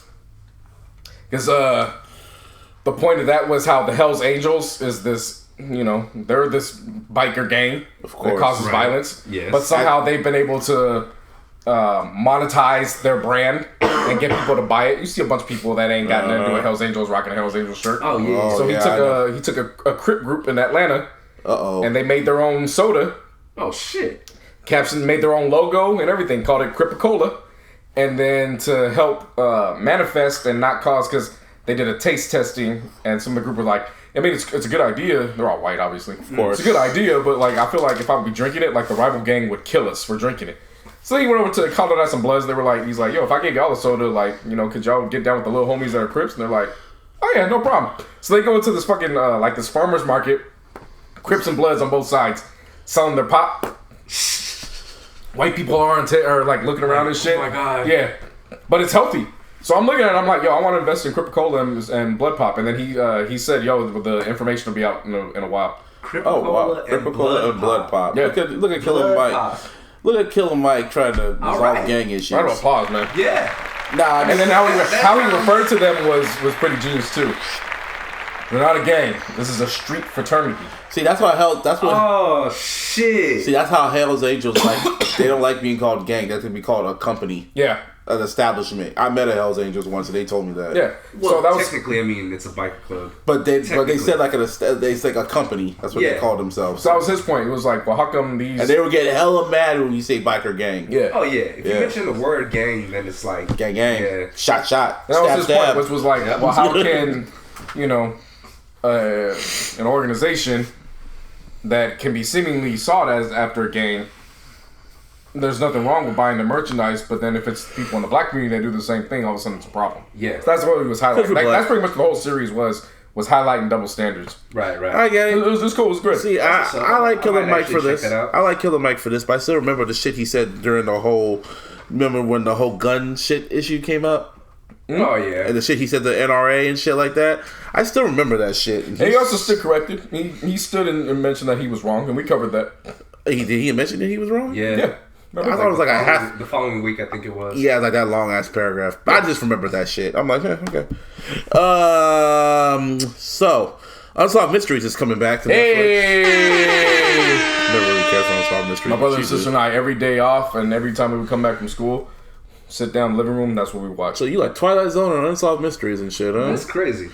Because the point of that was how the Hells Angels is this, you know, they're this biker gang that causes violence. Yes. But somehow they've been able to monetize their brand and get people to buy it. You see a bunch of people that ain't got nothing to do with Hells Angels rocking a Hells Angels shirt. Oh yeah. So he took a Crip group in Atlanta. And they made their own soda. Oh shit. Caption made their own logo and everything, called it Cripicola. And then to help manifest and not cause, because they did a taste testing, and some of the group were like, I mean, it's a good idea. They're all white, obviously. Of course. It's a good idea, but like I feel like if I would be drinking it, like the rival gang would kill us for drinking it. So he went over to Colorado some Bloods. They were like, he's like, yo, if I gave y'all a soda, like, you know, could y'all get down with the little homies that are Crips? And they're like, oh yeah, no problem. So they go into this fucking, like this farmer's market, Crips and Bloods on both sides, selling their pop. White people are like looking around and shit. Oh my god. Yeah, but it's healthy. So I'm looking at it, I'm like, yo, I want to invest in Cripicola and Blood Pop. And then he said, yo, the information will be out in a while. Cripicola and Blood Pop. Yeah. Look at Killer Mike. Look at Killer Mike trying to resolve gang issues. Round of applause, man. Yeah. Nah, And then how he referred to them was pretty genius too. They're not a gang. This is a street fraternity. See, that's why Oh shit. See, that's how Hell's Angels like. They don't like being called gang. That's gonna be called a company. Yeah. An establishment. I met a Hell's Angels once, and they told me that. Yeah. Well, so that was technically, I mean, it's a biker club. But they said like they said like a company. That's what they called themselves. So that was his point. It was like, well, how come these? And they were getting hella mad when you say biker gang. Yeah. Oh yeah. If you mention the word gang, then it's like gang. Yeah. Shot. That was his point, which was like, well, how can an organization that can be seemingly sought as after a gang, there's nothing wrong with buying the merchandise, but then if it's people in the black community that do the same thing, all of a sudden it's a problem. Yeah. So that's what he was highlighting. Like, that's pretty much the whole series was highlighting double standards. Right. I get it. It was cool. It was good. See, I like Killer Mike for this. I I like Killer Mike for this, but I still remember the shit he said during the whole. Remember when the whole gun shit issue came up? Oh yeah. And the shit he said, the NRA and shit like that. I still remember that shit. And he also stood corrected. He stood and mentioned that he was wrong, and we covered that. He mention that he was wrong? Yeah. I thought it was like a half. The following week, I think it was. Yeah, like that long ass paragraph. But I just remember that shit. I'm like, okay. So, Unsolved Mysteries is coming back to Netflix. Never really cared for Unsolved Mysteries. My brother and Jesus. sister and I, every day off, and every time we would come back from school, sit down in the living room. That's what we watch. So you like Twilight Zone and Unsolved Mysteries and shit, huh? That's crazy.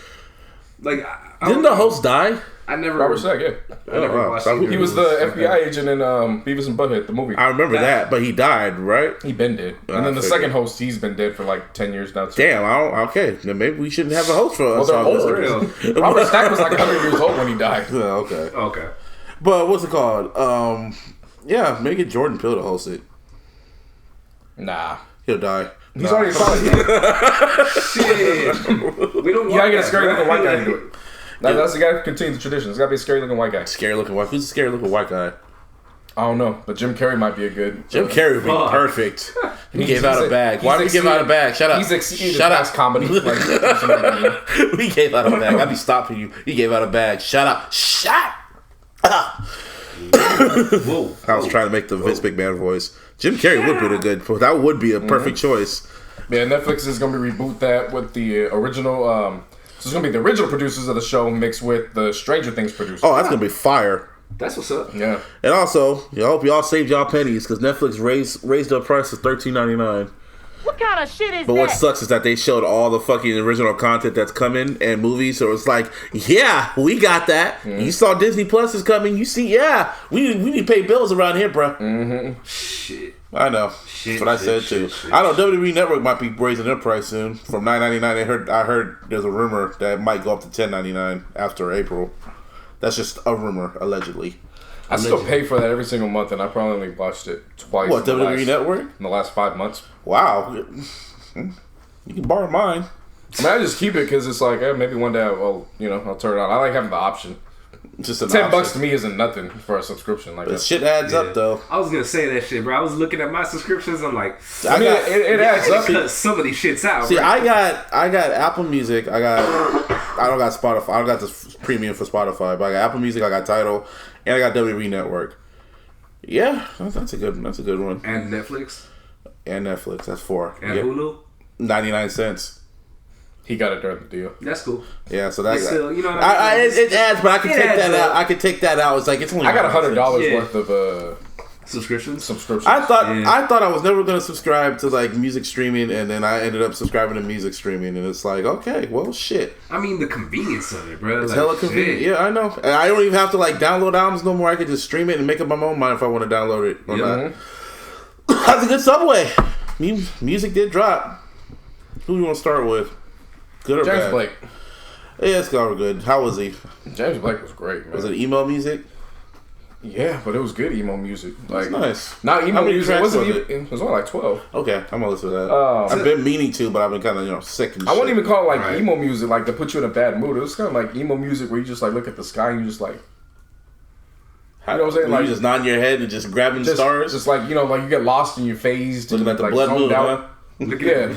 Like, didn't the host die? I never. Robert Stack, yeah. I never watched it. He was the FBI agent in Beavis and Butthead, the movie. I remember that, but he died, right? He been dead. And then the second host, he's been dead for like 10 years now, too. Damn, okay. Then maybe we shouldn't have a host for us. Well, they're old. Robert Stack was like 100 years old when he died. Yeah, okay. Okay. But what's it called? Yeah, maybe get Jordan Peele to host it. Nah. He'll die. He's already solid. Shit. We don't. You gotta get a scary looking white guy to do it. That's the guy who continues the tradition. It's gotta be a scary looking white guy. Scary looking white. Who's a scary looking white guy? I don't know, but Jim Carrey might be a good. Jim Carrey would be perfect. He gave out a bag. Why did we give out a bag? Shut up. He's exceeded Shut up. past comedy. We gave out a bag. I'd be stopping you. He gave out a bag. Shut up. Shut up. Whoa. I was trying to make the Vince McMahon voice. Jim Carrey would be a good. That would be a perfect choice. Yeah, Netflix is gonna reboot that with the original. So it's gonna be the original producers of the show mixed with the Stranger Things producers. Oh, that's gonna be fire. That's what's up. Yeah. And also, I hope y'all saved y'all pennies because Netflix raised the price to $13.99. What kind of shit is But that? what sucks is that they showed all the fucking original content that's coming and movies, so it's like, yeah, we got that. You saw Disney Plus is coming. You see, yeah, we need to pay bills around here, bro. Shit. I know. That's what I said too. I know WWE Network might be raising their price soon from $9.99. I heard there's a rumor that it might go up to $10.99 after April. That's just a rumor, allegedly. I still pay for that every single month, and I probably only watched it twice. What, WWE Network? In the last 5 months. Wow. You can borrow mine. I mean, I just keep it because it's like, maybe one day I'll turn it on. I like having the option. Just an $10 to me isn't nothing for a subscription like that. That shit adds up though. I was gonna say that shit, bro. I was looking at my subscriptions. I'm like, it adds up. Because some of these shits out. See, bro. I got Apple Music. I don't got Spotify. I don't got this premium for Spotify, but I got Apple Music. I got Tidal, and I got WWE Network. Yeah, that's a good one. And Netflix. And Netflix. That's 4. And Hulu. 99 cents. He got it during the deal. That's cool. Yeah, so that's still, you know what I mean? it adds, but I can take that out. I can take that out. It's like it's only. I got $100 $100 worth of subscriptions. I thought I was never gonna subscribe to like music streaming, and then I ended up subscribing to music streaming, and it's like, okay, well, shit. I mean, the convenience of it, bro. It's hella convenient. Yeah, I know. And I don't even have to like download albums no more. I could just stream it and make up my own mind if I want to download it or not. That's a good segue. Music did drop. Who do you want to start with? Good or James bad? Blake. Yeah, it's all good. How was he? James Blake was great, man. Was it emo music? Yeah, but it was good emo music. Like, that's nice. Not emo music. It wasn't even, it was only like 12. Okay, I'm gonna listen to that. I've been meaning to, but I've been kind of sick and shit. I wouldn't even call it like emo music, like to put you in a bad mood. It was kind of like emo music where you just like look at the sky and you just like, you know what I'm saying? Like, you just nodding your head and just grabbing stars? Just like, like you get lost in your phase. Looking at the like, blood moon, huh? Yeah,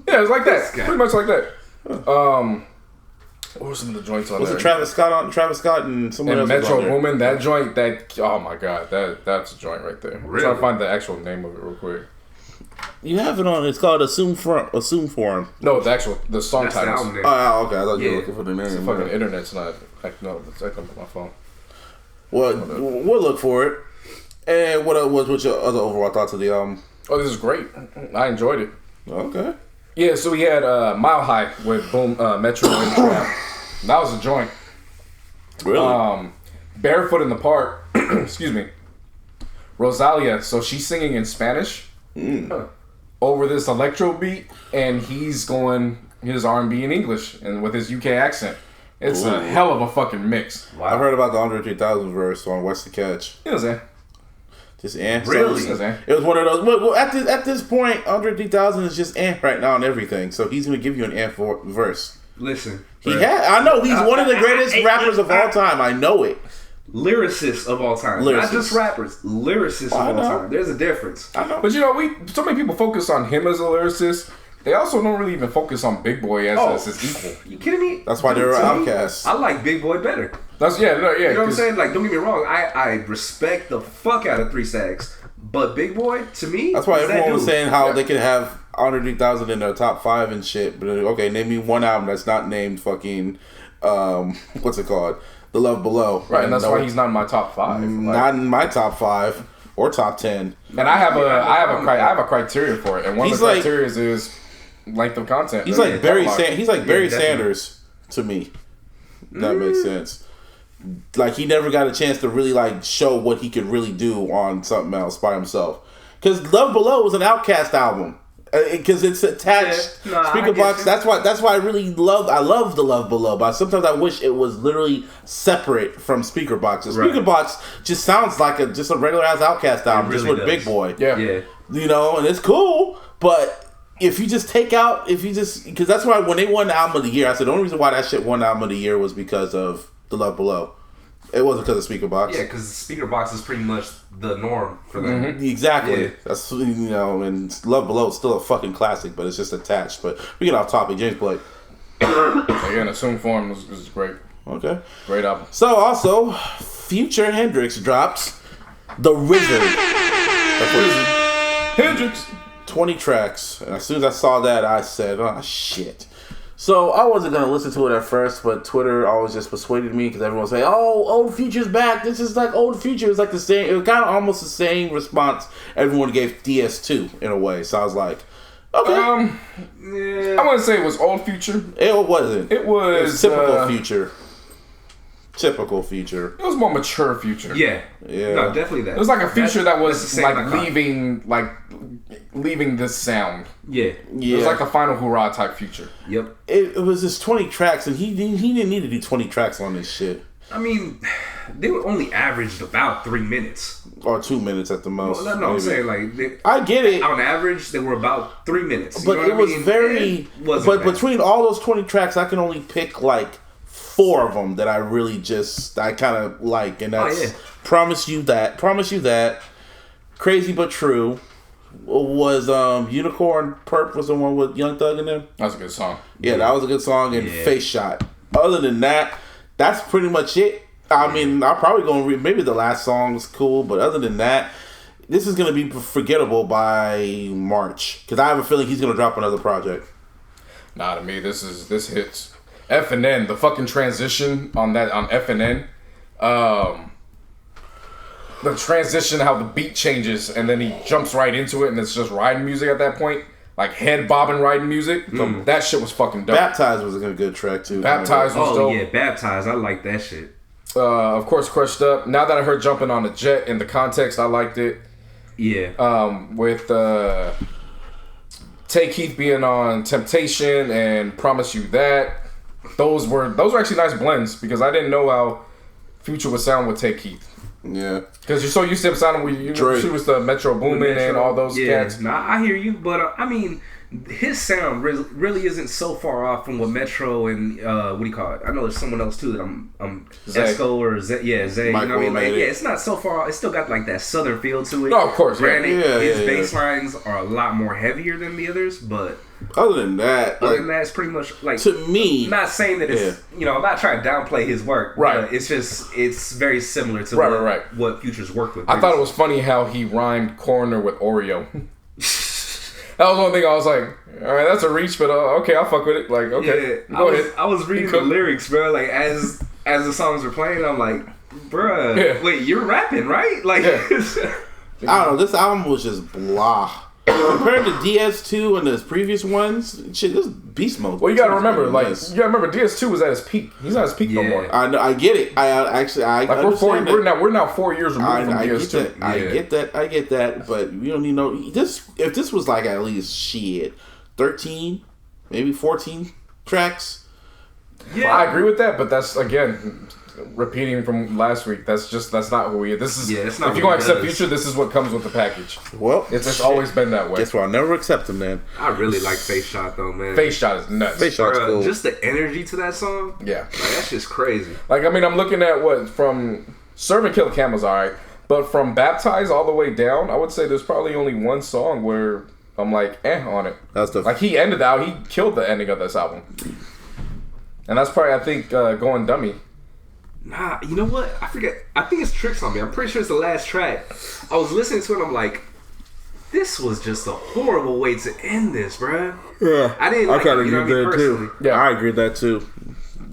it's like that. Pretty much like that. What were some of the joints on was there? Was it Travis Scott and someone else? Metro Boomin, that joint, oh my god, that's a joint right there. Really? I'm trying to find the actual name of it real quick. You have it on. It's called Assume Form. No, the song titles. Oh, okay. I thought you were looking for the name. The fucking internet's not. It's acting on my phone. Well, we'll look for it. And what your other overall thoughts of the album? Oh, this is great. I enjoyed it. Okay. Yeah, so we had Mile High with Metro and Trap. That was a joint. Really? Barefoot in the Park. Excuse me. Rosalia. So she's singing in Spanish over this electro beat, and he's going his R&B in English and with his UK accent. It's a hell of a fucking mix. Wow. I've heard about the Andre 3000 verse on What's the Catch. You know what I'm saying? Just Really? So it was one of those. Well, at this point, Andre 3000 is just right now on everything. So he's going to give you an verse. Listen. I know. He's one of the greatest rappers of all time. I know it. Lyricists of all time. Not just rappers. Lyricists of all time. There's a difference. I know. But so many people focus on him as a lyricist. They also don't really even focus on Big Boy as his equal. You kidding me? That's why they're outcasts. I like Big Boy better. You know what I'm saying? Like, don't get me wrong. I respect the fuck out of 3 Stacks, but Big Boy, to me, that's why everyone was saying how they could have Andre 3000 in their top 5 and shit. But okay, name me one album that's not named fucking what's it called? The Love Below. Right, and that's why he's not in my top 5. Not in my top 5 or top 10. And I have a criteria for it, and one of the criteria is length of content. He's like Barry Sanders to me. That makes sense. Like he never got a chance to really like show what he could really do on something else by himself. Because Love Below was an Outkast album. Because it's attached speaker box. That's why I love the Love Below, but sometimes I wish it was literally separate from speaker box. The speaker box just sounds like just a regular ass Outkast album, really just with Big Boy. Yeah. You know, and it's cool, but if you just take out, because that's why when they won the album of the year, I said the only reason why that shit won the album of the year was because of the Love Below. It wasn't because of speaker box. Yeah, because speaker box is pretty much the norm for them. Mm-hmm. Exactly. Yeah. That's and Love Below is still a fucking classic, but it's just attached. But we get off topic. James Blake. Again, Assumed Form was great. Okay. Great album. So also, Future Hendrix drops the WIZRD. Hendrix. 20 tracks. And as soon as I saw that, I said, oh, shit. So I wasn't going to listen to it at first, but Twitter always just persuaded me because everyone was saying, oh, Old Future's back. This is like Old Future. It's like the same, it was kind of almost the same response everyone gave DS2 in a way. So I was like, okay. I wouldn't say it was Old Future. It wasn't. It was typical Future. Typical Future. It was more mature Future. Yeah. No, definitely that. It was like a Future that was leaving this sound. Yeah. It was like a final hurrah type Future. Yep. It was just 20 tracks, and he didn't need to do 20 tracks on this shit. I mean, they were only averaged about 3 minutes. Or 2 minutes at the most. Well, no, I'm saying like... I get it. On average, they were about 3 minutes. But it was very... But between all those 20 tracks, I can only pick like 4 of them that I really I kind of like. And that's Promise You That. Crazy But True. Was Unicorn Perp was the one with Young Thug in them. That's a good song. Yeah, that was a good song. And Face Shot. Other than that, that's pretty much it. I mean, I'll probably go and read. Maybe the last song's cool, but other than that, this is gonna be forgettable by March because I have a feeling he's gonna drop another project. Nah, to me, this hits. FNN, the fucking transition on FNN. The transition, how the beat changes, and then he jumps right into it, and it's just riding music at that point. Like head bobbing riding music. That shit was fucking dope. Baptized was a good track too. Baptized was dope. Oh yeah, Baptized. I like that shit. Of course, Crushed Up. Now that I heard Jumping on a Jet in the context, I liked it. Yeah. With Tay Keith being on Temptation and Promise You That. Those were actually nice blends because I didn't know how Future would sound with Tay Keith. Yeah, because you're so used to him sounding with she was the Metro Boomin and all those cats. Nah, I hear you, but I mean, his sound really isn't so far off from what Metro and what do you call it? I know there's someone else too that I'm Esco or Zay. You know what I mean? Like, it's not so far off. It's still got like that southern feel to it. No, of course. Granted, his bass lines are a lot more heavier than the others, but other than that, it's pretty much like to me. Not saying that it's I'm not trying to downplay his work, right? But it's very similar to what Future's worked with. I thought it was funny how he rhymed corner with Oreo. That was one thing I was like, all right, that's a reach, but okay, I'll fuck with it. Like, okay, go ahead. I was reading the lyrics, bro. Like as the songs were playing, I'm like, bruh, wait, you're rapping, right? Like, I don't know. This album was just blah. Compared to DS2 and his previous ones, shit, this is beast mode. Well, you gotta remember, DS2 was at his peak. He's not at his peak no more. I know, I get it. We're now 4 years removed from DS2. I get that, but you don't need this. If this was like at least 13, maybe 14 tracks. Yeah, I agree with that, but that's again repeating from last week. That's not who we are. This is it's not. If you're gonna accept Future, this is what comes with the package. Well, it's always been that way. Guess what? I'll never accept him, man. I really like Face Shot though, man. Face Shot is nuts. Face Shot's cool. Just the energy to that song. Yeah, like, that's just crazy. Like I mean, I'm looking at what from Serve and Kill Camel's alright, but from Baptized all the way down, I would say there's probably only one song where I'm like on it. That's the like he killed the ending of this album, and that's probably I think Going Dummy. Nah, you know what? I forget. I think it's Tricks on Me. I'm pretty sure it's the last track. I was listening to it and I'm like, this was just a horrible way to end this, bruh. Yeah. I didn't like it, you know what I mean, personally. Yeah, I agree with that too.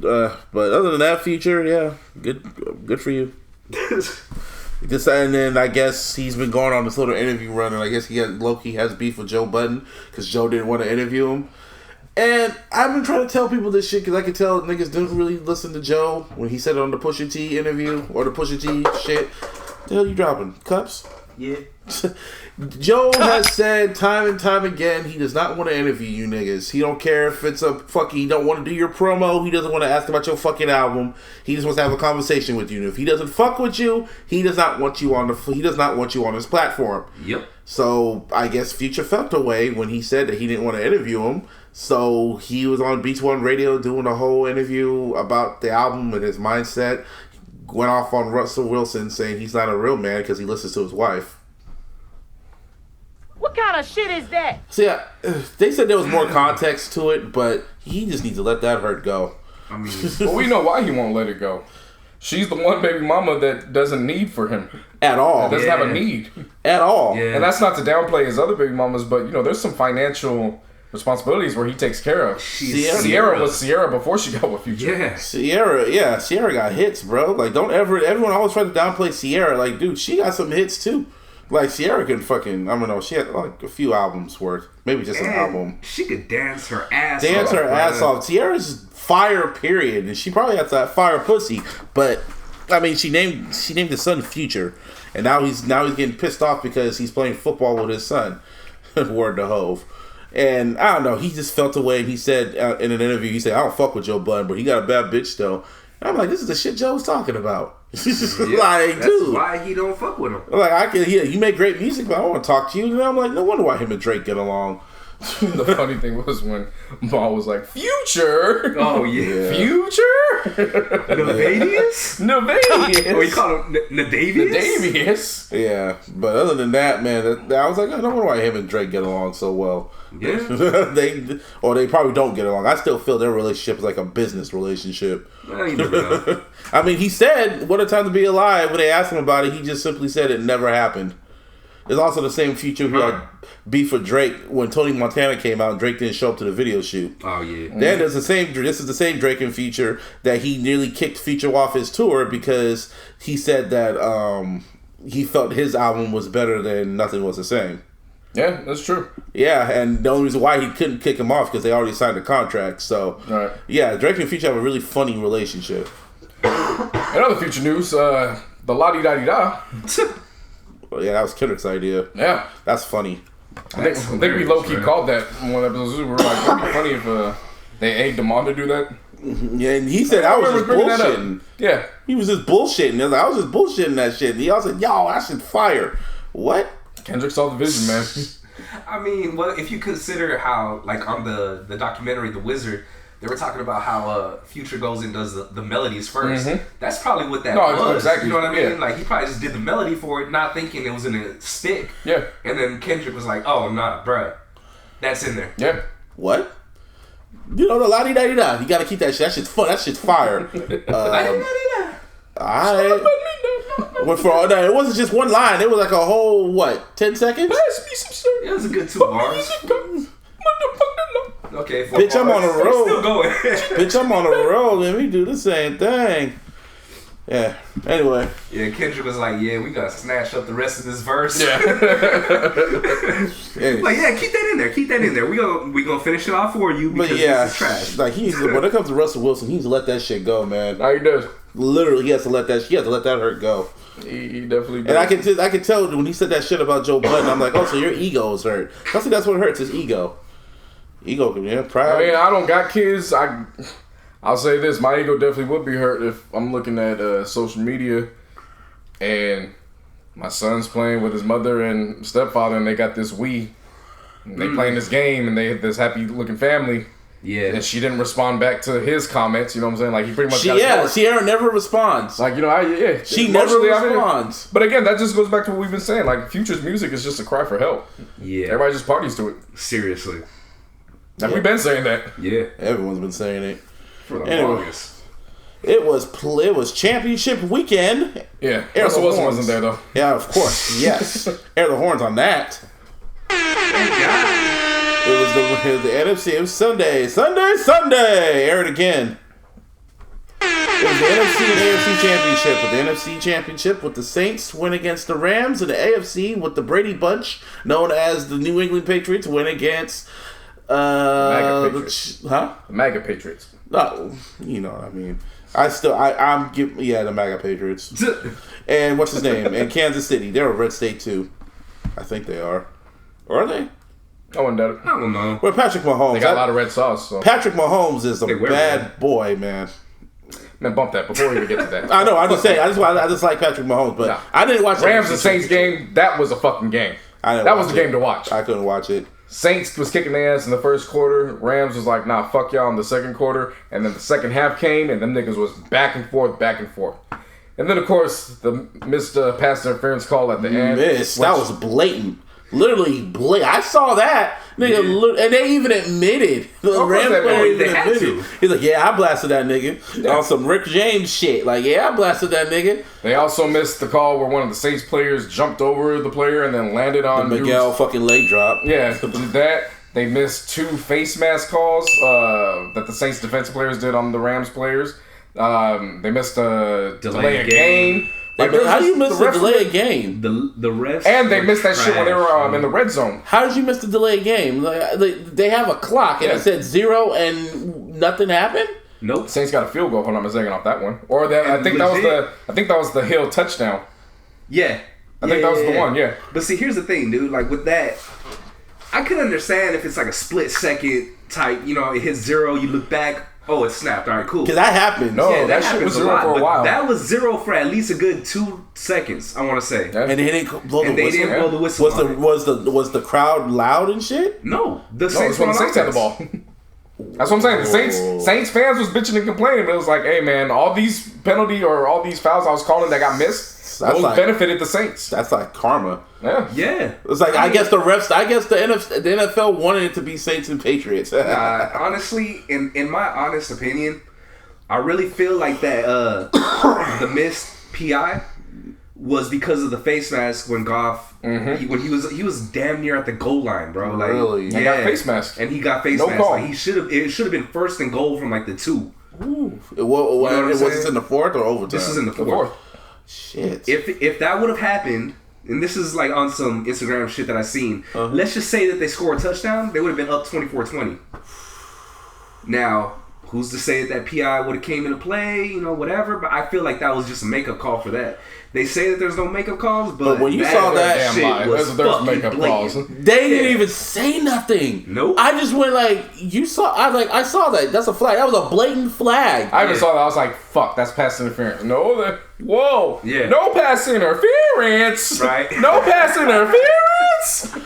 But other than that, Future, yeah, good for you. And then I guess he's been going on this little interview run, and I guess Loki has beef with Joe Budden because Joe didn't want to interview him. And I've been trying to tell people this shit because I can tell niggas didn't really listen to Joe when he said it on the Pusha T interview or the Pusha T shit. The hell you dropping? Cups? Yeah. Joe has said time and time again he does not want to interview you niggas. He don't care if it's a fucking, he don't want to do your promo. He doesn't want to ask about your fucking album. He just wants to have a conversation with you. And if he doesn't fuck with you, he does not want you on his platform. Yep. So I guess Future felt the way when he said that he didn't want to interview him. So he was on Beach One Radio doing a whole interview about the album and his mindset. Went off on Russell Wilson saying he's not a real man because he listens to his wife. What kind of shit is that? So yeah, they said there was more context to it, but he just needs to let that hurt go. I mean, well, we know why he won't let it go. She's the one baby mama that doesn't need for him at all. Doesn't have a need at all. Yeah. And that's not to downplay his other baby mamas, but there's some financial responsibilities where he takes care of. Sierra was Sierra before she got with Future. Yeah. Sierra got hits, bro. Like, everyone always tries to downplay Sierra. Like, dude, she got some hits too. Like, Sierra can fucking, I don't know, she had like a few albums worth. Maybe just an album. She could dance her ass off. Sierra's fire, period. And she probably has that fire pussy. But, I mean, she named his son Future. And now he's getting pissed off because he's playing football with his son. Word to Hove. And I don't know, he just felt away. He said in an interview, he said, I don't fuck with Joe Budden, but he got a bad bitch though. And I'm like, this is the shit Joe's talking about. Like, that's dude, why he don't fuck with him. Like, you make great music, but I don't want to talk to you. And I'm like, no wonder why him and Drake get along. The funny thing was when Maul was like, Future! Oh, yeah. Future? Navadius? Navadius. Oh, you call him Nadavius? Yeah, but other than that, man, I was like, I don't know why him and Drake get along so well. Yeah. they probably don't get along. I still feel their relationship is like a business relationship. Well, you never know. I mean, he said, what a time to be alive. When they asked him about it, he just simply said it never happened. There's also the same Future who had beef with Drake when Tony Montana came out and Drake didn't show up to the video shoot. Oh, yeah. Then this is the same Drake and Future that he nearly kicked Future off his tour because he said that he felt his album was better than Nothing Was the Same. Yeah, that's true. Yeah, and the only reason why he couldn't kick him off because they already signed a contract. So, yeah, Drake and Future have a really funny relationship. In other Future news, the la-di-da-di-da. Well, yeah, that was Kendrick's idea. Yeah. That's funny. I think we low-key called that in one episode. We were like, it'd be funny if they egged him on to do that. Yeah, and he said I was just bullshitting. Yeah. He was just bullshitting. I was just bullshitting that shit. And he also said, yo, that shit fire. What? Kendrick saw the vision, man. I mean, well, if you consider how, like, on the documentary, The WIZRD, they were talking about how Future goes and does the melodies first. Mm-hmm. That's probably what that was. Exactly. You know what I mean? Yeah. Like, he probably just did the melody for it, not thinking it was in a stick. Yeah. And then Kendrick was like, oh, nah, bruh. That's in there. Yeah. What? The la-di-da-di-da. You gotta keep that shit. That shit's fun. That shit's fire. Alright. It wasn't just one line. It was like a whole, 10 seconds? It was a good 2 bars. Okay, 4 bitch, I'm on a roll. Still going. Bitch, I'm on a roll, and we do the same thing. Yeah. Anyway. Yeah, Kendrick was like, yeah, we gotta snatch up the rest of this verse. Yeah. Like, yeah, keep that in there. Keep that in there. We gonna finish it off for you because this is trash. Like, when it comes to Russell Wilson, he needs to let that shit go, man. He does. Literally, he has to let that hurt go. He definitely does. And I can tell when he said that shit about Joe Budden, I'm like, oh, so your ego is hurt. I think that's what hurts, his ego. Ego, yeah, pride. I mean, I don't got kids. I'll say this: my ego definitely would be hurt if I'm looking at social media and my son's playing with his mother and stepfather, and they got this Wii. And they playing this game, and they have this happy-looking family. Yeah, and she didn't respond back to his comments. You know what I'm saying? Like, he pretty much Sierra never responds. Like, she never responds. But again, that just goes back to what we've been saying. Like, Future's music is just a cry for help. Yeah, everybody just parties to it. Seriously. Have we been saying that? Yeah, everyone's been saying it. For the longest. It was championship weekend. Yeah, Russell Wilson wasn't there though. Yeah, of course. Yes, air the horns on that. It was the NFC. It was Sunday. Air it again. was the NFC and AFC championship. With the NFC championship, with the Saints win against the Rams, and the AFC with the Brady Bunch, known as the New England Patriots, win against MAGA Patriots. The MAGA Patriots. No, you know what I mean. I'm giving the MAGA Patriots. And what's his name? And Kansas City, they're a red state too. I think they are. Or are they? I don't know. Well, Patrick Mahomes. They got a lot of red sauce. So. Patrick Mahomes is a bad boy, man. Man, bump that before we even get to that. I know. I'm just saying. I just like Patrick Mahomes, but I didn't watch Rams and Saints game. That was a fucking game. That was the game to watch. I couldn't watch it. Saints was kicking their ass in the first quarter. Rams was like, nah, fuck y'all in the second quarter. And then the second half came, and them niggas was back and forth. And then, of course, the missed pass interference call at the end. That was blatant. Literally blatant. I saw that. Nigga, and they even admitted. The Rams player even admitted. He's like, yeah, I blasted that nigga. On some Rick James shit. Like, yeah, I blasted that nigga. They also missed the call where one of the Saints players jumped over the player and then landed on the Miguel fucking leg drop. Yeah, that. They missed 2 face mask calls that the Saints defensive players did on the Rams players. They missed a delay of game. Like, how do you miss the delay of game? The refs. And they missed that shit when they were in the red zone. How did you miss the delay of game? Like, they have a clock and it said 0 and nothing happened? Nope. Saints got a field goal. Hold on a second off that one. Or that I think that was the Hill touchdown. Yeah. I think that was the one, yeah. But see, here's the thing, dude. Like, with that, I could understand if it's like a split second type, it hits 0, you look back, oh, it snapped. All right, cool. Because that happened. No, that shit was 0 for a while. That was 0 for at least a good 2 seconds, I want to say. And they didn't blow the whistle. Was the crowd loud and shit? No. The Saints had the ball. That's what I'm saying. The Saints fans was bitching and complaining, but it was like, hey man, all these penalty or all these fouls I was calling that got missed, those benefited the Saints. That's like karma. Yeah. It's like I guess the refs. I guess the NFL wanted it to be Saints and Patriots. Honestly, in my honest opinion, I really feel like that the missed PI was because of the face mask when Goff when he was damn near at the goal line, bro. Like, really? He got face mask. And he got face mask. Like, it should have been first and goal from like the 2. Ooh. Was this in the 4th or overtime? This is in the 4th. Shit. If that would have happened, and this is like on some Instagram shit that I seen, let's just say that they score a touchdown, they would have been up 24-20. Now, who's to say that PI would have came into play, whatever, but I feel like that was just a makeup call for that. They say that there's no makeup calls, but when you saw that shit was there's makeup calls. They didn't even say nothing. Nope. I just went like, I saw that. That's a flag. That was a blatant flag. I even saw that. I was like, fuck, that's pass interference. Whoa. Yeah. No pass interference. Right. No pass interference.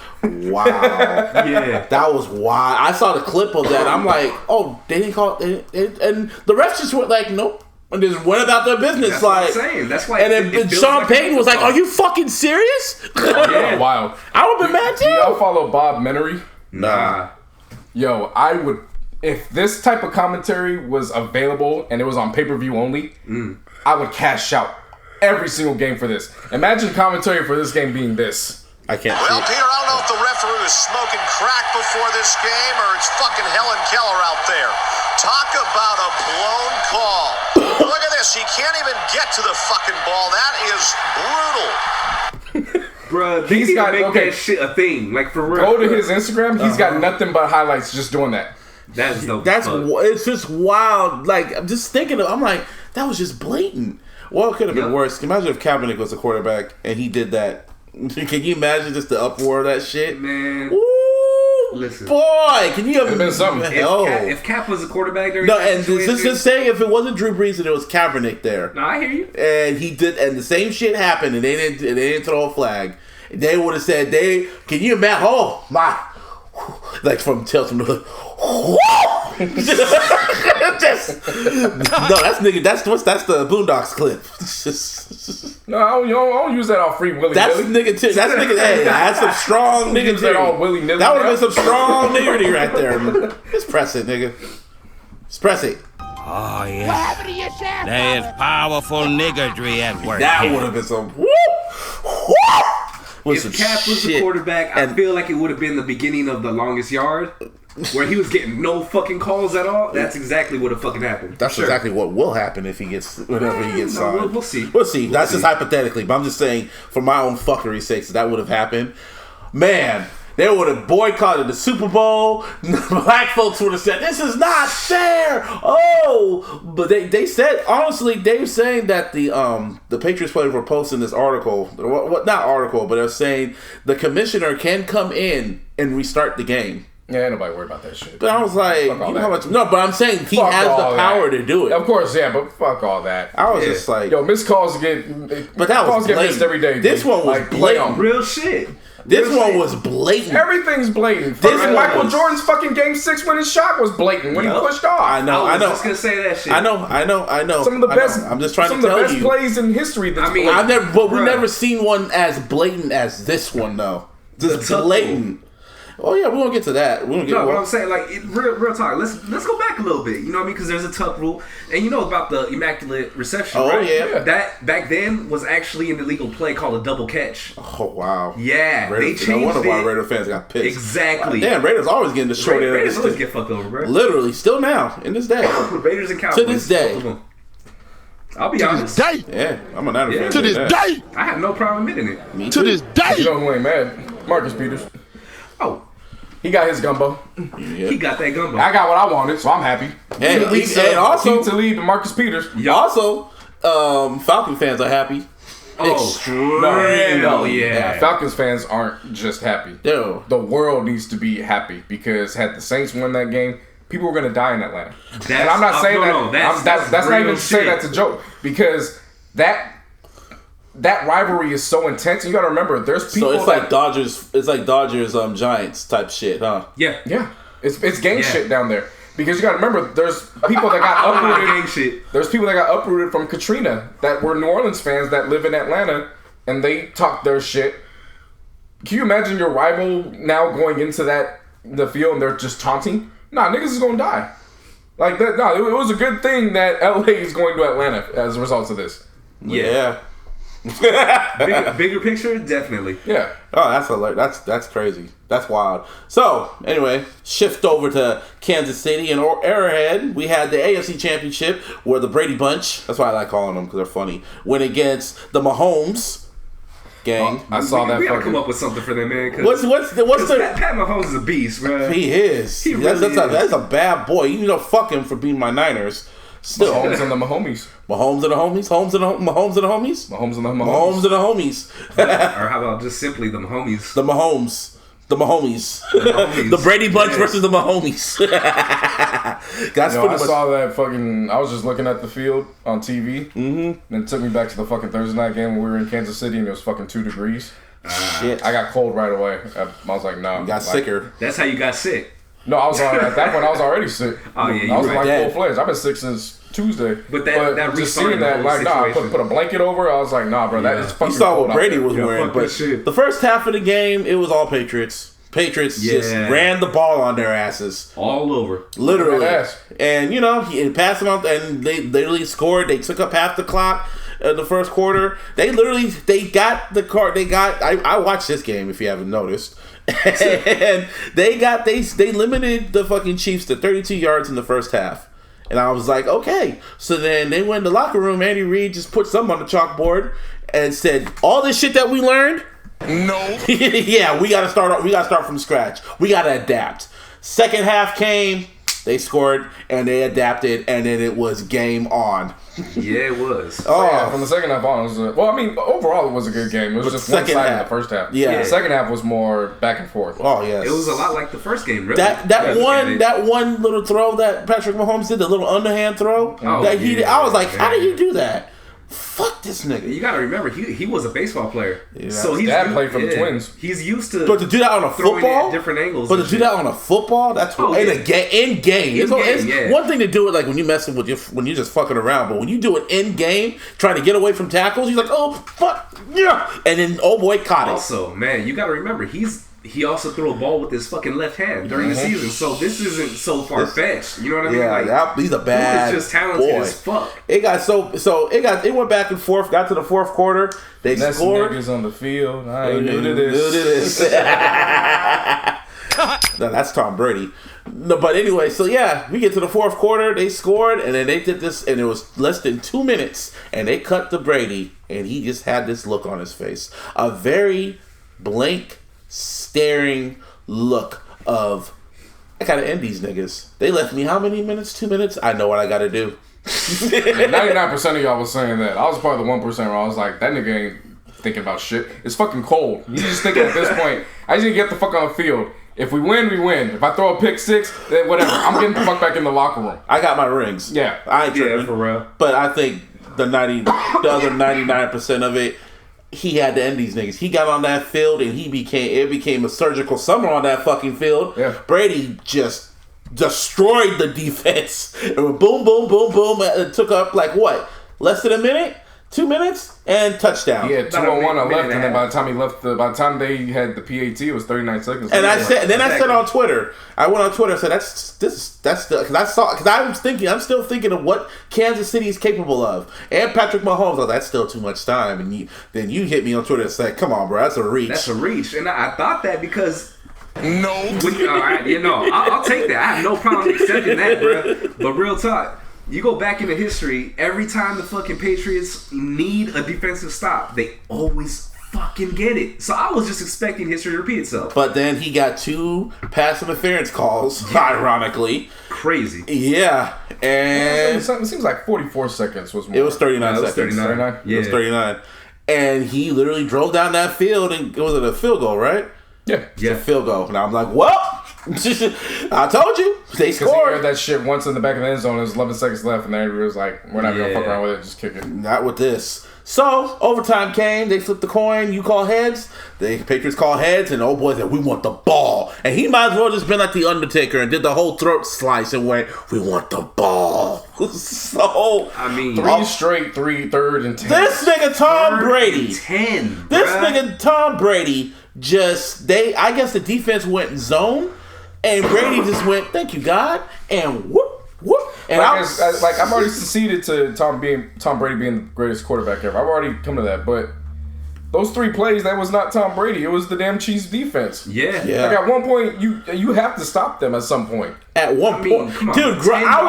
Wow. Yeah. That was wild. I saw the clip of that. I'm like, oh, they didn't call it. And the refs just went like, nope. And just went about their business. That's like, what I'm saying. That's why. And then Sean Payton was like, are you fucking serious? Yeah. Wild. I would have been mad too. Do y'all follow Bob Menery? Nah. Yo, I would. If this type of commentary was available and it was on pay-per-view only, I would cash out every single game for this. Imagine commentary for this game being this. I can't Well, see it. Peter, I don't know if the referee was smoking crack before this game or it's fucking Helen Keller out there. Talk about a blown call. Look at this. He can't even get to the fucking ball. That is brutal. Bruh, he's got to make that shit a thing. Like, for real. Go to his Instagram. He's got nothing but highlights just doing that. That is dope. It's just wild. Like, I'm just thinking I'm like, that was just blatant. Well, it could have been worse. Imagine if Kaepernick was a quarterback and he did that. Can you imagine just the uproar of that shit? Man. Ooh, listen. Boy, can you imagine something? If Cap was a quarterback during and just saying if it wasn't Drew Brees and it was Kaepernick there. No, I hear you. And he did, and the same shit happened, and they didn't throw a flag. They would have said, can you imagine? Oh my, like from Tales from the Hood. That's the Boondocks clip. No, I don't use that all free willy. That's nigga. That's nigga. Hey, that's some strong nigga. Use that all willy nilly. That would have been some strong niggerty right there. Just press it, nigga. Just press it. Oh yeah. There is powerful niggardry at work. That would have been some. If Cap was the quarterback, I feel like it would have been the beginning of The Longest Yard. where he was getting no fucking calls at all, that's exactly what fucking happened. That's exactly what will happen if he gets whenever he gets signed. We'll see. We'll see. That's just hypothetically, but I'm just saying for my own fuckery's sake, that would have happened. Man, they would have boycotted the Super Bowl. Black folks would have said, "This is not fair." Oh, but they said honestly, they were saying that the Patriots players were posting this article. What not article, but they're saying the commissioner can come in and restart the game. Yeah, ain't nobody worried about that shit. But I was like, you know how much? No, but I'm saying he has the power to do it. Of course, yeah, but fuck all that. I was just like, yo, missed calls get, but that was calls get missed every day. This one was blatant. Real shit. This one was blatant. Everything's blatant. Michael Jordan's fucking Game 6 winning shot was blatant when he pushed off. I know. I was just gonna say that shit. I know. Some of the best. I'm just trying to tell you. Some of the best plays in history. I mean, we've never seen one as blatant as this one, though. Just blatant. Oh yeah, we're gonna get to that. What I'm saying, like, real talk. Let's go back a little bit. You know what I mean? Because there's a tuck rule, and you know about the immaculate reception. Oh right? yeah. That back then was actually an illegal play called a double catch. Oh wow. Yeah, they changed it. No wonder why Raider fans got pissed. Exactly. Damn, Raiders always getting the short end. Raiders always get fucked over, bro. Literally, still now in this day. Raiders and Cowboys to this day. I'll be honest. Yeah, I'm a Niner fan. To this day. I have no problem admitting it. Me to too. this day. You know who ain't mad? Marcus Peters. Oh. He got his gumbo. Yeah. He got that gumbo. I got what I wanted, so I'm happy. And also to lead to Marcus Peters. Also, Falcon fans are happy. No, yeah. Falcons fans aren't just happy. No. The world needs to be happy because had the Saints won that game, people were going to die in Atlanta. And I'm not saying that's not even to say that's a joke because that rivalry is so intense. You got to remember, there's people. So it's like Dodgers. It's like Dodgers, Giants type shit, huh? Yeah. It's gang shit down there because you got to remember, there's people that got uprooted. There's people that got uprooted from Katrina that were New Orleans fans that live in Atlanta, and they talk their shit. Can you imagine your rival now going into the field and they're just taunting? Nah, niggas is gonna die. Like that. No, it was a good thing that LA is going to Atlanta as a result of this. Yeah. bigger picture, definitely. Yeah. Oh, that's hilarious. That's crazy. That's wild. So, anyway, shift over to Kansas City and Arrowhead. We had the AFC Championship where the Brady Bunch, that's why I like calling them because they're funny, went against the Mahomes gang. I saw that. We gotta come up with something for them, man. What's the Pat Mahomes is a beast, bro. He is. That's a bad boy. You know, fuck him for being my Niners. Still, Mahomes and the Mahomies. Mahomes and the homies. Mahomes and the homies. Mahomes and the homies. Mahomes and the homies. Or how about just simply the Mahomies? The Mahomes. The Mahomies. The Brady Bunch versus the Mahomies. That's I saw that fucking. I was just looking at the field on TV. Mm-hmm. And it took me back to the fucking Thursday night game when we were in Kansas City and it was fucking 2 degrees. Shit. I got cold right away. I was like, no. You got sicker. That's how you got sick. No, I was at that point. I was already sick. Oh yeah, I was like full fledged. I've been sick since Tuesday. But that just seeing that, like, nah, put a blanket over. I was like, nah, bro, that is fucking. You saw cold what Brady was wearing, but the first half of the game, it was all Patriots. Patriots just ran the ball on their asses all over, literally. And you know, he passed them out, and they literally scored. They took up half the clock. The first quarter, they got the card. I watched this game if you haven't noticed. And they limited the fucking Chiefs to 32 yards in the first half. And I was like, okay. So then they went in the locker room. Andy Reid just put something on the chalkboard and said, all this shit that we learned, no. Yeah, we gotta start from scratch. We gotta adapt. Second half came, they scored and they adapted, and then it was game on. Yeah, it was. From the second half on, it was overall it was a good game. It was just one side in the first half. Yeah, the second half was more back and forth. Oh yes, it was a lot like the first game. Really, that one little throw that Patrick Mahomes did, the little underhand throw I was like, how did he do that? Fuck this nigga. You gotta remember, he was a baseball player. Yeah. So his dad played for the Twins. He's used to. But to do that on a football, different angles. But to do that on a football, that's in game. It's one thing to do it like when you messing with when you're just fucking around. But when you do it in game, trying to get away from tackles, you're like, oh fuck yeah, and then oh boy caught it. Also, man, you gotta remember he also threw a ball with his fucking left hand during the season, so this isn't so far fetched. You know what I mean? Yeah, he's a bad. He's just talented as fuck. It got it went back and forth. Got to the fourth quarter, they scored. Niggas on the field. I ain't new to this. No, that's Tom Brady. No, but anyway, so yeah, we get to the fourth quarter. They scored, and then they did this, and it was less than 2 minutes, and they cut to Brady, and he just had this look on his face, a very blank, staring look of, I gotta end these niggas. They left me how many minutes? 2 minutes? I know what I gotta do. 99% of y'all was saying that. I was part of the 1% where I was like, that nigga ain't thinking about shit. It's fucking cold. You just thinking at this point, I just need to get the fuck on the field. If we win, we win. If I throw a pick six, then whatever. I'm getting the fuck back in the locker room. I got my rings. Yeah. I ain't tripping. Yeah, for real. But I think the other 99% of it, he had to end these niggas. He got on that field and it became a surgical summer on that fucking field. Yeah. Brady just destroyed the defense. It was boom, boom, boom, boom. It took up like what? Less than a minute? 2 minutes? And touchdown. He had 2:01 left, and then by the time he left, by the time they had the PAT, it was 39 seconds. And I said on Twitter, I went on Twitter and said that's because I'm still thinking of what Kansas City is capable of, and Patrick Mahomes. That's still too much time, and then you hit me on Twitter and said, "Come on, bro, that's a reach." That's a reach, and I thought that because. No. I'll take that. I have no problem accepting that, bro. But real talk. You go back into history, every time the fucking Patriots need a defensive stop, they always fucking get it. So I was just expecting history to repeat itself. But then he got 2 pass interference calls, ironically. Crazy. Yeah. And it seems like 44 seconds was more. It was 39 seconds. 39? Yeah. It was 39. And he literally drove down that field, and was it a field goal, right? Yeah. Yeah. A field goal. And I'm like, well, I told you. They scored. He heard that shit once in the back of the end zone. There was 11 seconds left, and then everybody was like, we're not going to fuck around with it. Just kick it. Not with this. So, overtime came. They flipped the coin. You call heads. The Patriots call heads, and old boy said, we want the ball. And he might as well just been like the Undertaker and did the whole throat slice and went, we want the ball. So, I mean, 3 straight, 3rd and 10. This nigga Tom Brady. 10. This nigga Tom Brady I guess the defense went zone, and Brady just went, thank you, God, and whoop, whoop. And I'm already seceded to Tom Brady being the greatest quarterback ever. I've already come to that, but those 3 plays, that was not Tom Brady. It was the damn Chiefs defense. Yeah. Like at one point, you have to stop them at some point. At one point, dude, I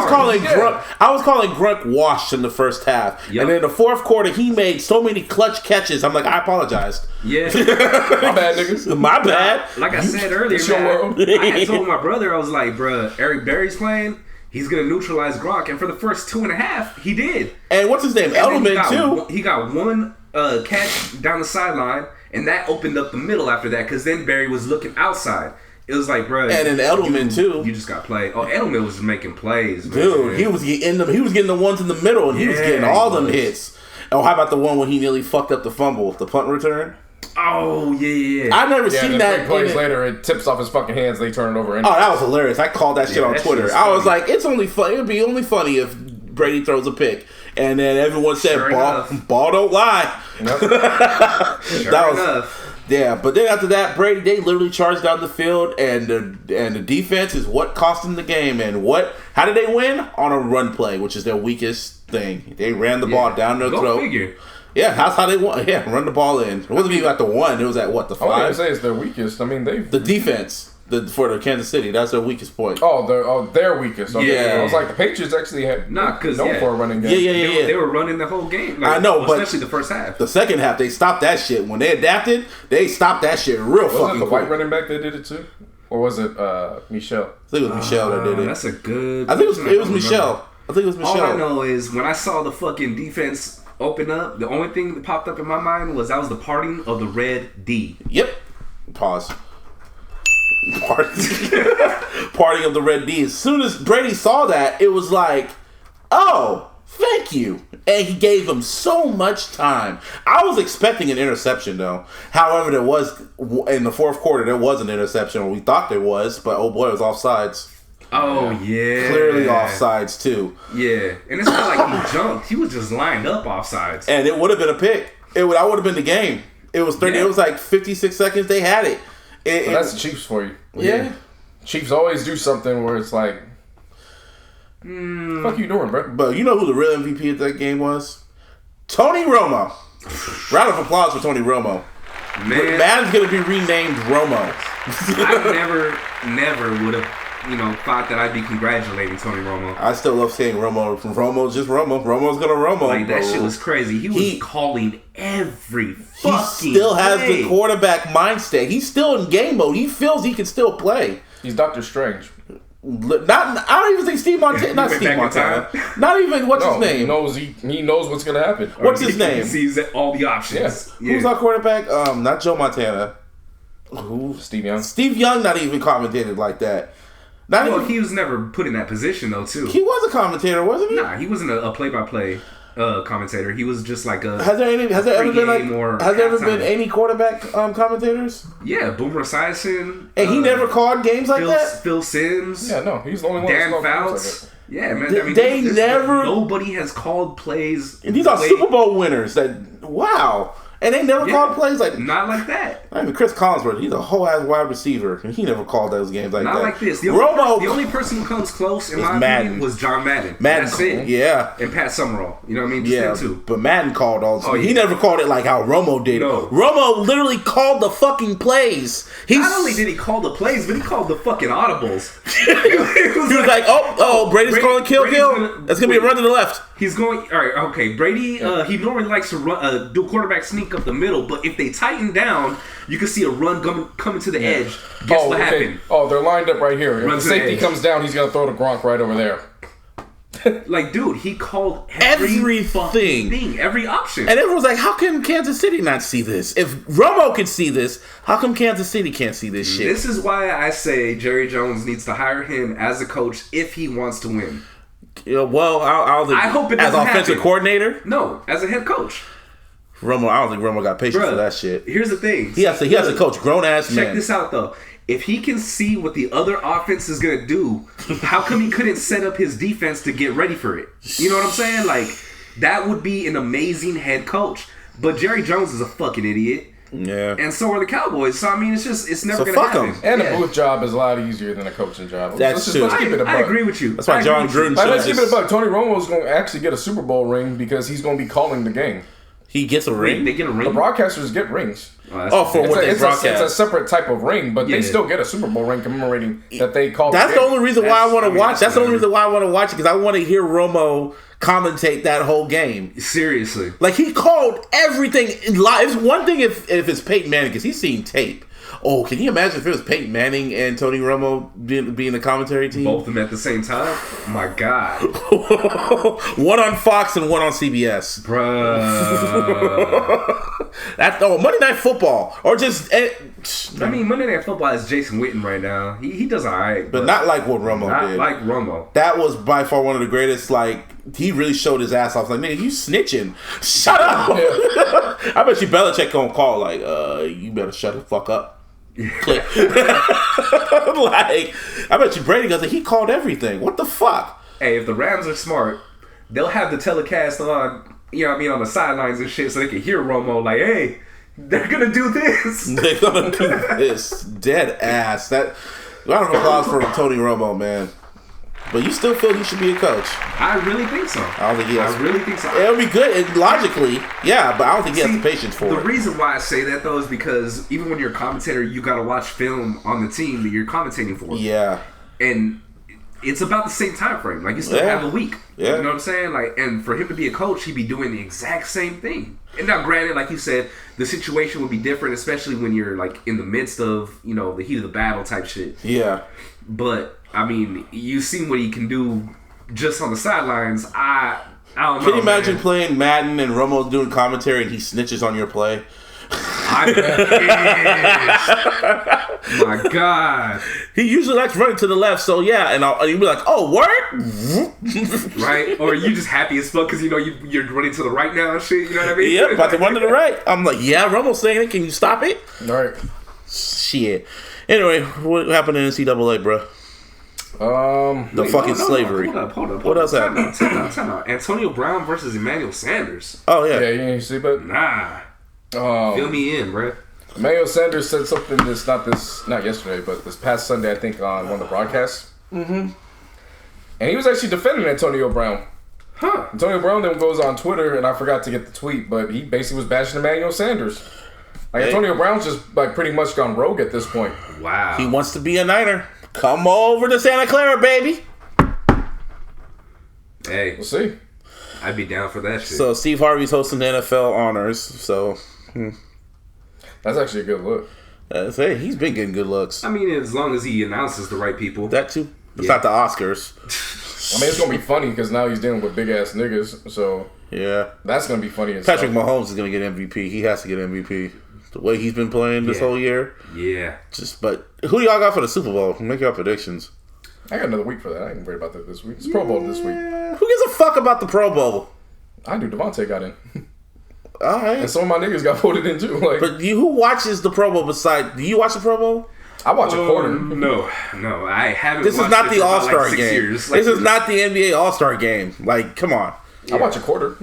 was calling Grunt washed in the first half, and in the fourth quarter, he made so many clutch catches. I'm like, I apologized. Yeah, my bad, niggas. My bad. Like I said earlier, I had told my brother, I was like, bro, Eric Berry's playing. He's gonna neutralize Gronk, and for the first 2.5, he did. And what's his name? Edelman too. He got one catch down the sideline, and that opened up the middle after that, because then Berry was looking outside. It was like, bro, and then Edelman too. You just got played. Oh, Edelman was making plays, man. Dude. He was getting the ones in the middle, and he was getting all them hits. Oh, how about the one when he nearly fucked up the fumble, the punt return? Oh yeah. I've never seen that. 3 plays later, it tips off his fucking hands. They turn it over. Anyway. Oh, that was hilarious! I called that shit on Twitter. I was like, it's only fun. It'd be only funny if Brady throws a pick, and then everyone said, "Ball don't lie." Yep. That was enough. Yeah, but then after that, Brady, they literally charged down the field, and the defense is what cost them the game. And how did they win? On a run play, which is their weakest thing. They ran the ball down their throat. Figure. Yeah, that's how they won. Yeah, run the ball in. It wasn't even at the 1. It was at what, the 5? I was say it's their weakest. I mean, the defense for the Kansas City. That's their weakest point. Their weakest. Okay. Yeah, I was like, the Patriots actually had known for a running game. Yeah. They were running the whole game. Like, I know, but especially the first half. The second half, they stopped that shit. When they adapted, they stopped that shit real fucking quick. Was it the white running back that did it too, or was it Michel? I think it was Michel that did it. That's a good. I think it was Michel. All I know is when I saw the fucking defense open up, the only thing that popped up in my mind was that was the parting of the red D. Yep. Pause. Parting of the red D. As soon as Brady saw that, it was like, oh, thank you. And he gave him so much time. I was expecting an interception, though. However, there was, in the fourth quarter, there was an interception. We thought there was, but oh boy, it was offsides. Oh, yeah. Clearly offsides, too. Yeah. And it's not like he jumped. He was just lined up offsides. And it would have been a pick. That would have been the game. It was 30. Yeah. It was like 56 seconds. They had it. That's the Chiefs for you. Yeah. Chiefs always do something where it's like, fuck you doing, bro? But you know who the real MVP of that game was? Tony Romo. Round of applause for Tony Romo. Man. Madden's going to be renamed Romo. I never would have, thought that I'd be congratulating Tony Romo. I still love saying Romo. Romo's just Romo. Romo's gonna Romo. Like, that shit was crazy. He was calling every fucking He still has play. the quarterback mindset. He's still in game mode. He feels he can still play. He's Doctor Strange. I don't even think Steve Montana. Not Steve Montana. Not even what's his name. He knows what's gonna happen. What's his name? He sees all the options. Yeah. Who's our quarterback? Not Joe Montana. Who? Steve Young. Steve Young not even commentated like that. He was never put in that position though. Too. He was a commentator, wasn't he? Nah, he wasn't a play-by-play commentator. He was just like a. Has there ever been any quarterback commentators? Yeah, Boomer Esiason. And he never called games like that. Phil Sims. Yeah, no, he's the only one. Dan Fouts. Like yeah, man. They never. Nobody has called plays. And these are Super Bowl winners. Wow. And they never called plays like not like that. I mean, Chris Collinsworth, he's a whole ass wide receiver, and he never called those games like that. Not like this. The only person who comes close in my opinion was John Madden. That's it. Yeah. And Pat Summerall. You know what I mean? Just them two. But Madden called also. He never called it like how Romo did. No. Romo literally called the fucking plays. Not only did he call the plays, but he called the fucking audibles. he was like, Brady's calling kill. That's going to be a run to the left. He's going, all right, okay. Brady, he normally likes to run, do quarterback sneak up the middle, but if they tighten down, you can see a run coming to the edge. Guess what happened? Oh, they're lined up right here. If the safety comes down, he's going to throw to Gronk right over there. Like, dude, he called everything, every option. And everyone's like, how can Kansas City not see this? If Romo can see this, how come Kansas City can't see this shit? This is why I say Jerry Jones needs to hire him as a coach if he wants to win. Well, I hope it as offensive coordinator. No, as a head coach. Romo, I don't think Romo got patience for that shit. Here's the thing. He has to coach grown ass men. Check this out though. If he can see what the other offense is gonna do, how come he couldn't set up his defense to get ready for it? You know what I'm saying? Like, that would be an amazing head coach. But Jerry Jones is a fucking idiot. Yeah. And so are the Cowboys. So I mean, it's never gonna happen. And a booth job is a lot easier than a coaching job. That's true. Let's keep it a buck. I agree with you. That's why John Gruden. Let's keep it a buck. Tony Romo's going to actually get a Super Bowl ring because he's going to be calling the game. He gets a ring. They get a ring. The broadcasters get rings. For what they broadcast. It's a separate type of ring, but they still get a Super Bowl ring commemorating that they called. That's the only reason why I want to watch. That's the only reason why I want to watch it, because I want to hear Romo commentate that whole game. Seriously, like he called everything live. It's one thing if it's Peyton Manning, because he's seen tape. Oh, can you imagine if it was Peyton Manning and Tony Romo being the commentary team? Both of them at the same time? My God. One on Fox and one on CBS. Bruh. Monday Night Football. Or just... Monday Night Football is Jason Witten right now. He does all right. But not like what Romo did. Not like Romo. That was by far one of the greatest, he really showed his ass off. Like, nigga, you snitching. Shut up. I bet you Belichick gonna call, you better shut the fuck up. Click. I bet you Brady goes, he called everything. What the fuck? Hey, if the Rams are smart, they'll have the telecast on, on the sidelines and shit so they can hear Romo hey, they're gonna do this. They're gonna do this. Dead ass. Round of applause for Tony Romo, man. But you still feel he should be a coach? I really think so. I don't think he has. I really think so. It'll be good, logically, yeah, but I don't think he has the patience for it. The reason why I say that, though, is because even when you're a commentator, you got to watch film on the team that you're commentating for. Yeah. And it's about the same time frame. You still have a week. Yeah. You know what I'm saying? And for him to be a coach, he'd be doing the exact same thing. And now, granted, like you said, the situation would be different, especially when you're, in the midst of, the heat of the battle type shit. Yeah. But... you've seen what he can do just on the sidelines. I don't know. Can you imagine playing Madden and Romo's doing commentary and he snitches on your play? My God. He usually likes running to the left, so yeah, and you'll be like, oh, word? Right? Or you just happy as fuck because you're running to the right now and shit, you know what I mean? Yep, about to run to the right. I'm like, yeah, Romo's saying it, can you stop it? All right. Shit. Anyway, what happened in NCAA, bro? Slavery. Hold up. What else happened? Time out. Antonio Brown versus Emmanuel Sanders. Oh, yeah. Yeah, you didn't see, but... Nah. Fill me in, bro. Emmanuel Sanders said something not yesterday, but this past Sunday, I think, on one of the broadcasts. Mm-hmm. And he was actually defending Antonio Brown. Huh. Antonio Brown then goes on Twitter, and I forgot to get the tweet, but he basically was bashing Emmanuel Sanders. Like Antonio Brown's just like pretty much gone rogue at this point. Wow. He wants to be a Niner. Come over to Santa Clara, baby. Hey, we'll see. I'd be down for that shit. So Steve Harvey's hosting the NFL honors. So that's actually a good look. Hey, he's been getting good looks. I mean, as long as he announces the right people. That too. It's not the Oscars. I mean, it's gonna be funny because now he's dealing with big ass niggas. So yeah, that's gonna be funny. Patrick Mahomes is gonna get MVP. He has to get MVP. The way he's been playing this whole year. Yeah. But who y'all got for the Super Bowl? Make your predictions. I got another week for that. I ain't worried about that this week. It's Pro Bowl this week. Who gives a fuck about the Pro Bowl? I do. Devontae got in. All right. And some of my niggas got voted in too. Like, but who watches the Pro Bowl besides... Do you watch the Pro Bowl? I watch a quarter. No, I haven't. This is not the All-Star game. Years. This is not the NBA All-Star game. Like, come on. I watch a quarter.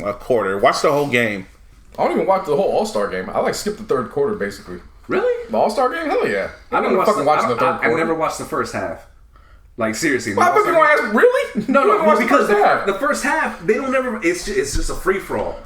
A quarter. Watch the whole game. I don't even watch the whole All-Star game. I like skip the third quarter basically. Really? The All-Star game? Hell yeah. I don't fucking watch the third quarter. I never watched the first half. Like seriously. Why would you ask? Really? No, because the first half they don't ever. It's just a free for all.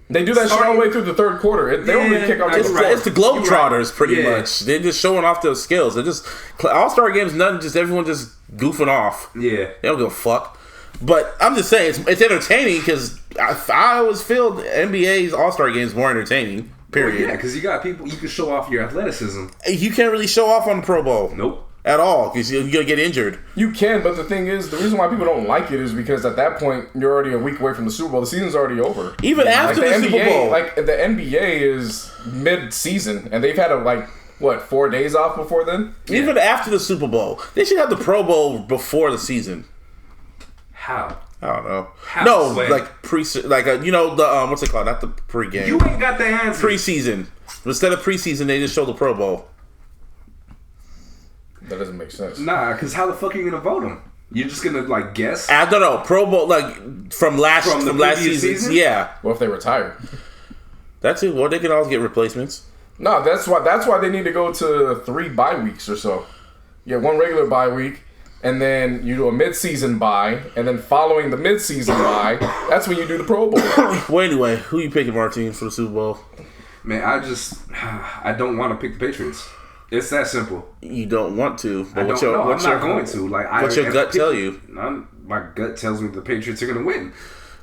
They do that shit all the way through the third quarter. They don't really kick off. It's the Globetrotters, pretty much. They're just showing off their skills. They're just All-Star games. Nothing. Just everyone just goofing off. Yeah, they don't give a fuck. But I'm just saying it's entertaining because I always feel the NBA's All-Star games more entertaining. Period. Well, yeah, because you got people you can show off your athleticism. You can't really show off on the Pro Bowl. Nope. At all, because you're gonna get injured. You can, but the thing is, the reason why people don't like it is because at that point you're already a week away from the Super Bowl. The season's already over. Even after the Super Bowl, like the NBA is mid-season, and they've had 4 days off before then. Even after the Super Bowl, they should have the Pro Bowl before the season. How? I don't know. How? Like the what's it called? Not the pregame. You ain't got the answer. Preseason. Instead of preseason, they just show the Pro Bowl. That doesn't make sense. Nah, because how the fuck are you gonna vote them? You're just gonna guess? I don't know. Pro Bowl from last season. Yeah. What if they retire? That's it. Well, they can always get replacements. No, that's why they need to go to 3 bye weeks or so. You have 1 regular bye week, and then you do a mid-season bye, and then following the mid-season bye, that's when you do the Pro Bowl. Well, anyway, who you picking, Martin, for the Super Bowl? Man, I don't want to pick the Patriots. It's that simple. You don't want to, but I'm not going to. What's your gut tell you? My gut tells me the Patriots are going to win.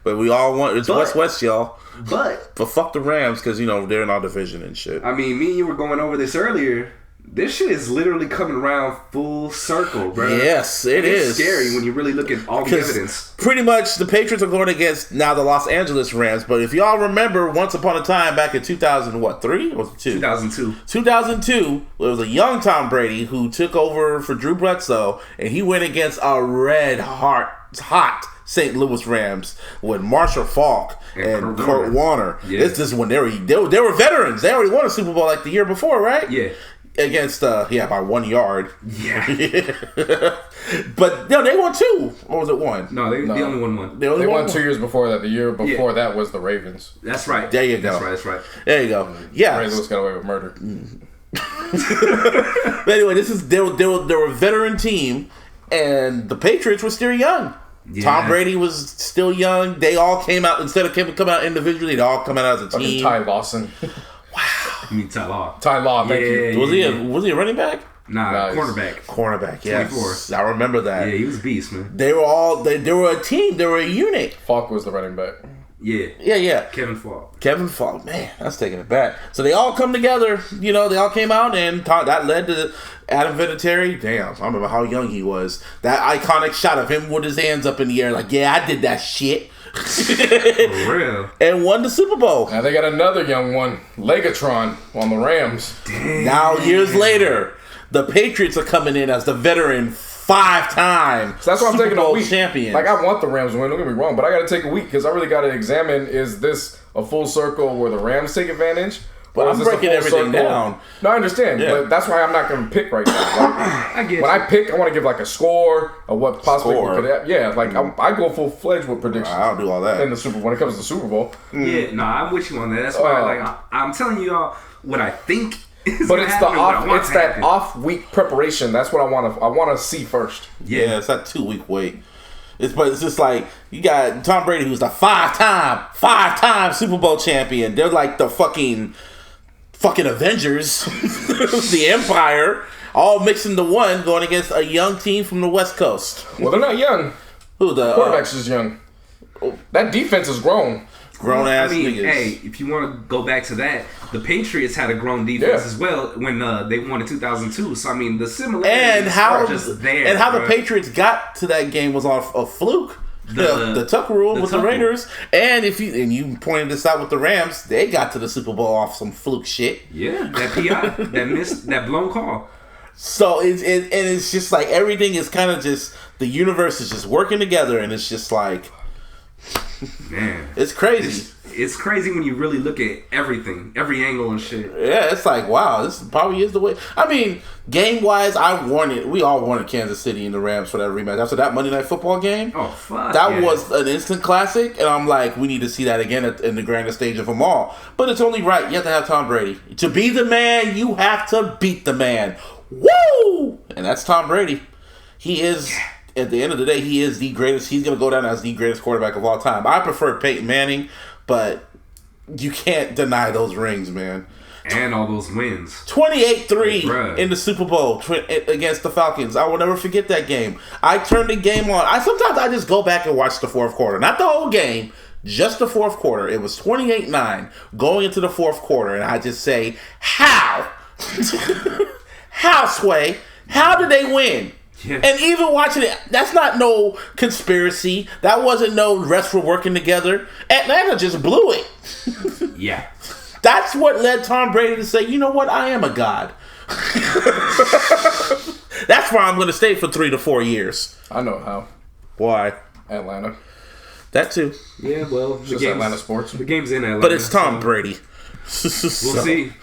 But we all want it's West, y'all. But fuck the Rams because they're in our division and shit. I mean, me and you were going over this earlier. This shit is literally coming around full circle, bro. Yes, it's scary when you really look at all the evidence. Pretty much, the Patriots are going against now the Los Angeles Rams. But if y'all remember, once upon a time back in 2003 or 2002, 2002, it was a young Tom Brady who took over for Drew Bledsoe, and he went against a hot St. Louis Rams with Marshall Faulk and Kurt Warner. Yeah. This is when they were veterans. They already won a Super Bowl the year before, right? Yeah. Against by 1 yard. Yeah. But no, they won 2. Or was it 1? No, they only won 1. They won 2 years before that. The year before that was the Ravens. That's right. There you go. That's right. There you go. Yeah. Ray Lewis got away with murder. But anyway, they were a veteran team, and the Patriots were still young. Yeah. Tom Brady was still young. They all came out instead of coming out individually. They all come out as a team. Ty Lawson. Wow. You mean Ty Law? Ty Law, thank you. Was he a running back? Nah, cornerback. Yes, 24. I remember that. Yeah, he was a beast, man. They were all they were a team. They were a unit. Falk was the running back. Yeah. Kevin Falk, man, that's taking it back. So they all come together. They all came out, and that led to Adam Vinatieri. Damn, I remember how young he was. That iconic shot of him with his hands up in the air, like, yeah, I did that shit. For real. And won the Super Bowl. Now they got another young one, Legatron, on the Rams. Damn. Now, years later, the Patriots are coming in as the veteran 5-time so that's why I'm taking a week. Champions. Like, I want the Rams to win, don't get me wrong, but I got to take a week because I really got to examine, is this a full circle where the Rams take advantage? But I'm breaking everything down. No, I understand, but that's why I'm not going to pick right now. I get when I pick, I want to give a score of what possibly could happen. Yeah, I go full fledged with predictions. I don't do all that in the Super Bowl when it comes to the Super Bowl. Yeah, no, I'm with you on that. That's why, I'm telling you all what I think. But it's that off week preparation. That's what I want to see first. Yeah, it's that 2-week wait. It's just like you got Tom Brady, who's the five time Super Bowl champion. They're like the fucking fucking Avengers, the Empire, all mixed into one, going against a young team from the West Coast. Well, they're not young. Who the quarterback's just young? That defense is grown. Grown ass niggas. Hey, if you want to go back to that, the Patriots had a grown defense as well when they won in 2002. So I mean, the similarities are just there. And how the Patriots got to that game was off a fluke. The Tuck rule with the Raiders, and you pointed this out with the Rams, they got to the Super Bowl off some fluke shit. Yeah, that PI, that blown call. So it's just like everything is kind of just the universe is just working together, and it's just like. Man, it's crazy. It's crazy when you really look at everything, every angle and shit. Yeah, it's like, wow, this probably is the way. I mean, game-wise, we all wanted Kansas City and the Rams for that rematch. After that Monday Night Football game, that was an instant classic, and I'm like, we need to see that again in the grandest stage of them all. But it's only right. You have to have Tom Brady. To be the man, you have to beat the man. Woo! And that's Tom Brady. He is... At the end of the day, he is the greatest. He's going to go down as the greatest quarterback of all time. I prefer Peyton Manning, but you can't deny those rings, man. And all those wins. 28-3 in the Super Bowl against the Falcons. I will never forget that game. I turned the game on. Sometimes I just go back and watch the fourth quarter. Not the whole game, just the fourth quarter. It was 28-9 going into the fourth quarter, and I just say, how? How, Sway? How did they win? Yeah. And even watching it, that's not no conspiracy. That wasn't no refs were working together. Atlanta just blew it. Yeah. That's what led Tom Brady to say, you know what, I am a god. That's why I'm going to stay for 3 to 4 years. I know how. Why? Atlanta. That too. Yeah, well, just Atlanta sports. The game's in Atlanta. But it's Tom Brady. We'll see.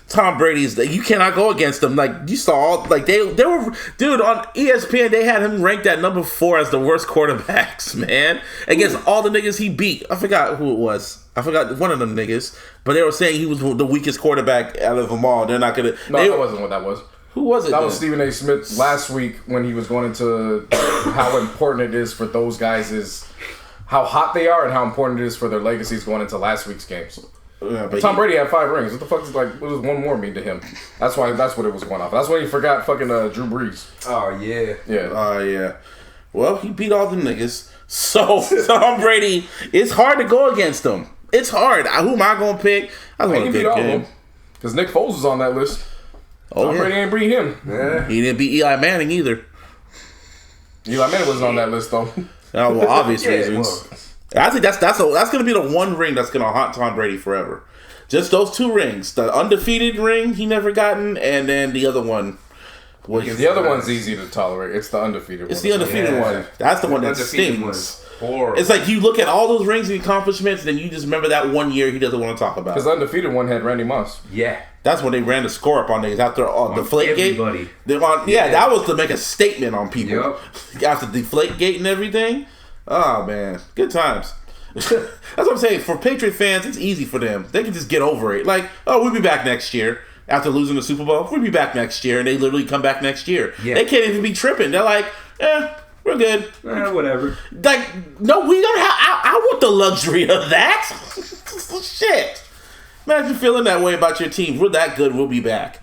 Tom Brady's you cannot go against them. Like you saw, like they were, dude, on ESPN they had him ranked at number 4 as the worst quarterbacks, man, against all the niggas he beat. I forgot who it was. I forgot one of them niggas, but they were saying he was the weakest quarterback out of them all. They're not gonna. No, that wasn't what that was. Who was it? That was Stephen A. Smith last week when he was going into how important it is for those guys is how hot they are and how important it is for their legacies going into last week's games. Yeah, but Tom Brady had 5 rings. What the fuck is what does one more mean to him? That's what it was going off. That's why he forgot fucking Drew Brees. Oh yeah. Yeah. Oh yeah. Well, he beat all the niggas. So Tom Brady, it's hard to go against him. It's hard. Who am I gonna pick? I'm gonna pick him. Because Nick Foles was on that list. Tom Brady ain't beat him. Yeah. He didn't beat Eli Manning either. Eli Manning wasn't on that list though. Well, obvious reasons. I think that's going to be the one ring that's going to haunt Tom Brady forever. Just those 2 rings. The undefeated ring he never gotten, and then the other one. The other one's easy to tolerate. It's the undefeated one. It's the undefeated one. That's the one that stings. It's like you look at all those rings and accomplishments, and then you just remember that one year he doesn't want to talk about. Because the undefeated one had Randy Moss. Yeah. That's when they ran the score up on niggas after Deflategate. That was to make a statement on people. Yep. After Deflategate and everything. Oh man, good times. That's what I'm saying. For Patriot fans, it's easy for them. They can just get over it. Like, oh, we'll be back next year after losing the Super Bowl. We'll be back next year, and they literally come back next year. Yeah. They can't even be tripping. They're like, we're good. Whatever. Like, no, we don't have. I want the luxury of that. Shit. Imagine feeling that way about your team. We're that good. We'll be back.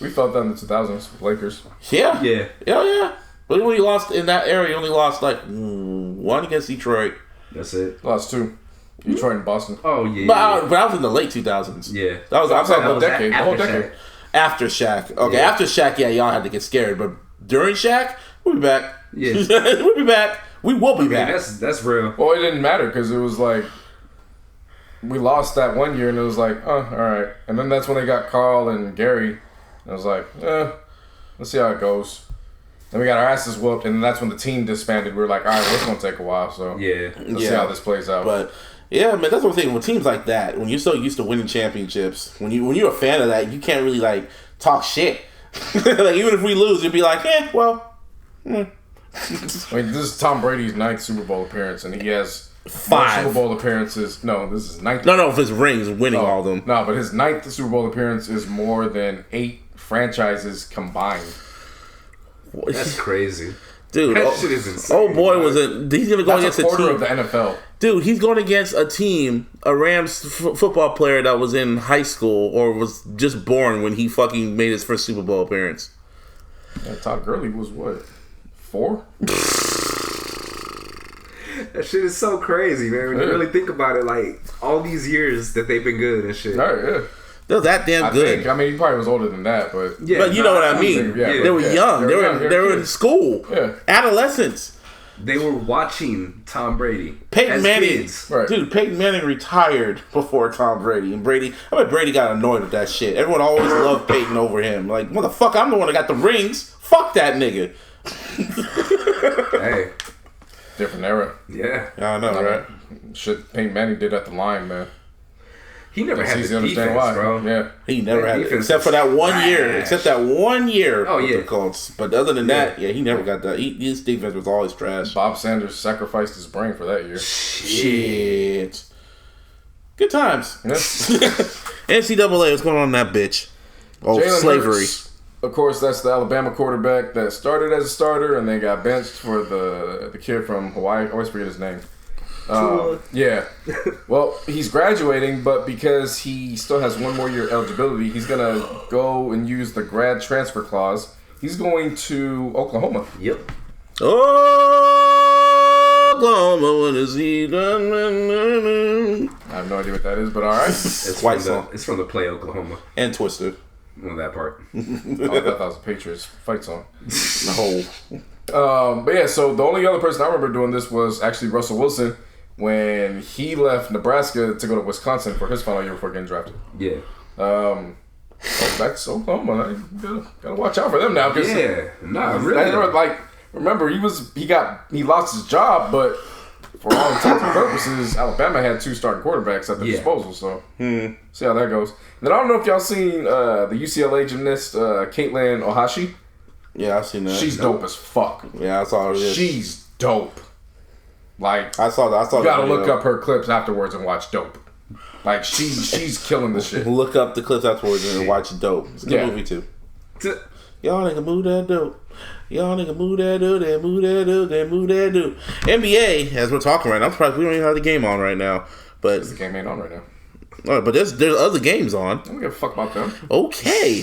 We felt that in the 2000s with Lakers. Yeah. Yeah. Hell yeah. But when he lost in that area, he only lost like 1 against Detroit. That's it. Lost 2. Detroit and Boston. Oh yeah. But I was in the late 2000s. Yeah. That was I'm talking about decade. The whole decade. After Shaq. Okay, after Shaq, yeah, y'all had to get scared. But during Shaq, we'll be back. Yeah. We'll be back. We will be back. That's real. Well, it didn't matter because it was like we lost that one year, and it was like, oh, all right. And then that's when they got Carl and Gary. And I was like, let's see how it goes. Then we got our asses whooped, and that's when the team disbanded. We were like, all right, it's going to take a while, so let's see how this plays out. But, yeah, man, that's what I'm saying. With teams like that, when you're so used to winning championships, when you're a fan of that, you can't really, like, talk shit. Like, even if we lose, you'd be like, well. I mean, this is Tom Brady's 9th Super Bowl appearance, and he has 5 Super Bowl appearances. No, this is 9th. No, if his rings, winning all of them. No, but his 9th Super Bowl appearance is more than 8 franchises combined. That's crazy. Dude, That shit is insane. Oh boy, he's gonna go against a quarter team of the NFL. Dude, he's going against a team, a Rams football player that was in high school or was just born when he fucking made his first Super Bowl appearance. Yeah, Todd Gurley was what, 4? That shit is so crazy, man. When you really think about it, like all these years that they've been good and shit. Right, yeah. They're that damn good. I mean, he probably was older than that, but you know what I mean. They were young. They were in school. Yeah. Adolescents. They were watching Tom Brady. Peyton Manning, kids. Right. Dude, Peyton Manning retired before Tom Brady. And I bet Brady got annoyed with that shit. Everyone always loved Peyton over him. Like, motherfucker, I'm the one that got the rings. Fuck that nigga. Hey. Different era. Yeah. I know, right? Shit Peyton Manning did at the line, man. He never had the defense, bro. Yeah. He never had it. Except for that one year. Except that 1 year. Oh, yeah. The Colts. But other than that, he never got that. His defense was always trash. Bob Sanders sacrificed his brain for that year. Shit. Good times. NCAA, what's going on in that bitch? Oh, Jalen slavery. Hurts, of course, that's the Alabama quarterback that started as a starter and then got benched for the kid from Hawaii. I always forget his name. Yeah. Well, he's graduating, but because he still has 1 more year eligibility, he's going to go and use the grad transfer clause. He's going to Oklahoma. Yep. Oklahoma, when is he done? I have no idea what that is, but all right. It's white song. It's from the play Oklahoma. And Twisted. Well, that part. I thought that was a Patriots fight song. No. But yeah, so the only other person I remember doing this was actually Russell Wilson when he left Nebraska to go to Wisconsin for his final year before getting drafted. Yeah. That's Oklahoma. Gotta watch out for them now. Yeah. Nah, really. Remember, he lost his job, but for all intents and purposes, Alabama had 2 starting quarterbacks at their disposal. So see how that goes. And then I don't know if y'all seen the UCLA gymnast Caitlin Ohashi. Yeah, I've seen that. She's dope as fuck. Yeah, I saw her. She's dope. Like I saw that. You gotta look up her clips afterwards and watch Dope. Like she's killing the shit. Look up the clips afterwards and watch Dope. It's a good movie too. Y'all nigga move that dope. Y'all nigga move that dope. Then move that dope. Then move that dope. NBA, as we're talking right now, I'm surprised we don't even have the game on right now. But the game ain't on right now. All right, but there's other games on. I don't give a fuck about them. Okay.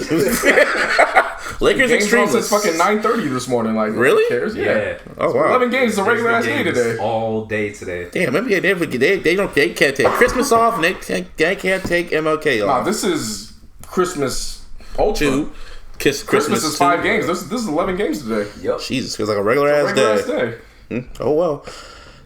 Lakers extremists. It's fucking 9:30 this morning. Like, really? Who cares? Yeah. Oh wow. 11 games is a regular ass day today. All day today. Damn, NBA they can't take Christmas off and they can't take MLK off. Nah, this is Christmas Ultra. Christmas is 5 games. This is 11 games today. Yep. Jesus, feels like a regular ass day. Oh well.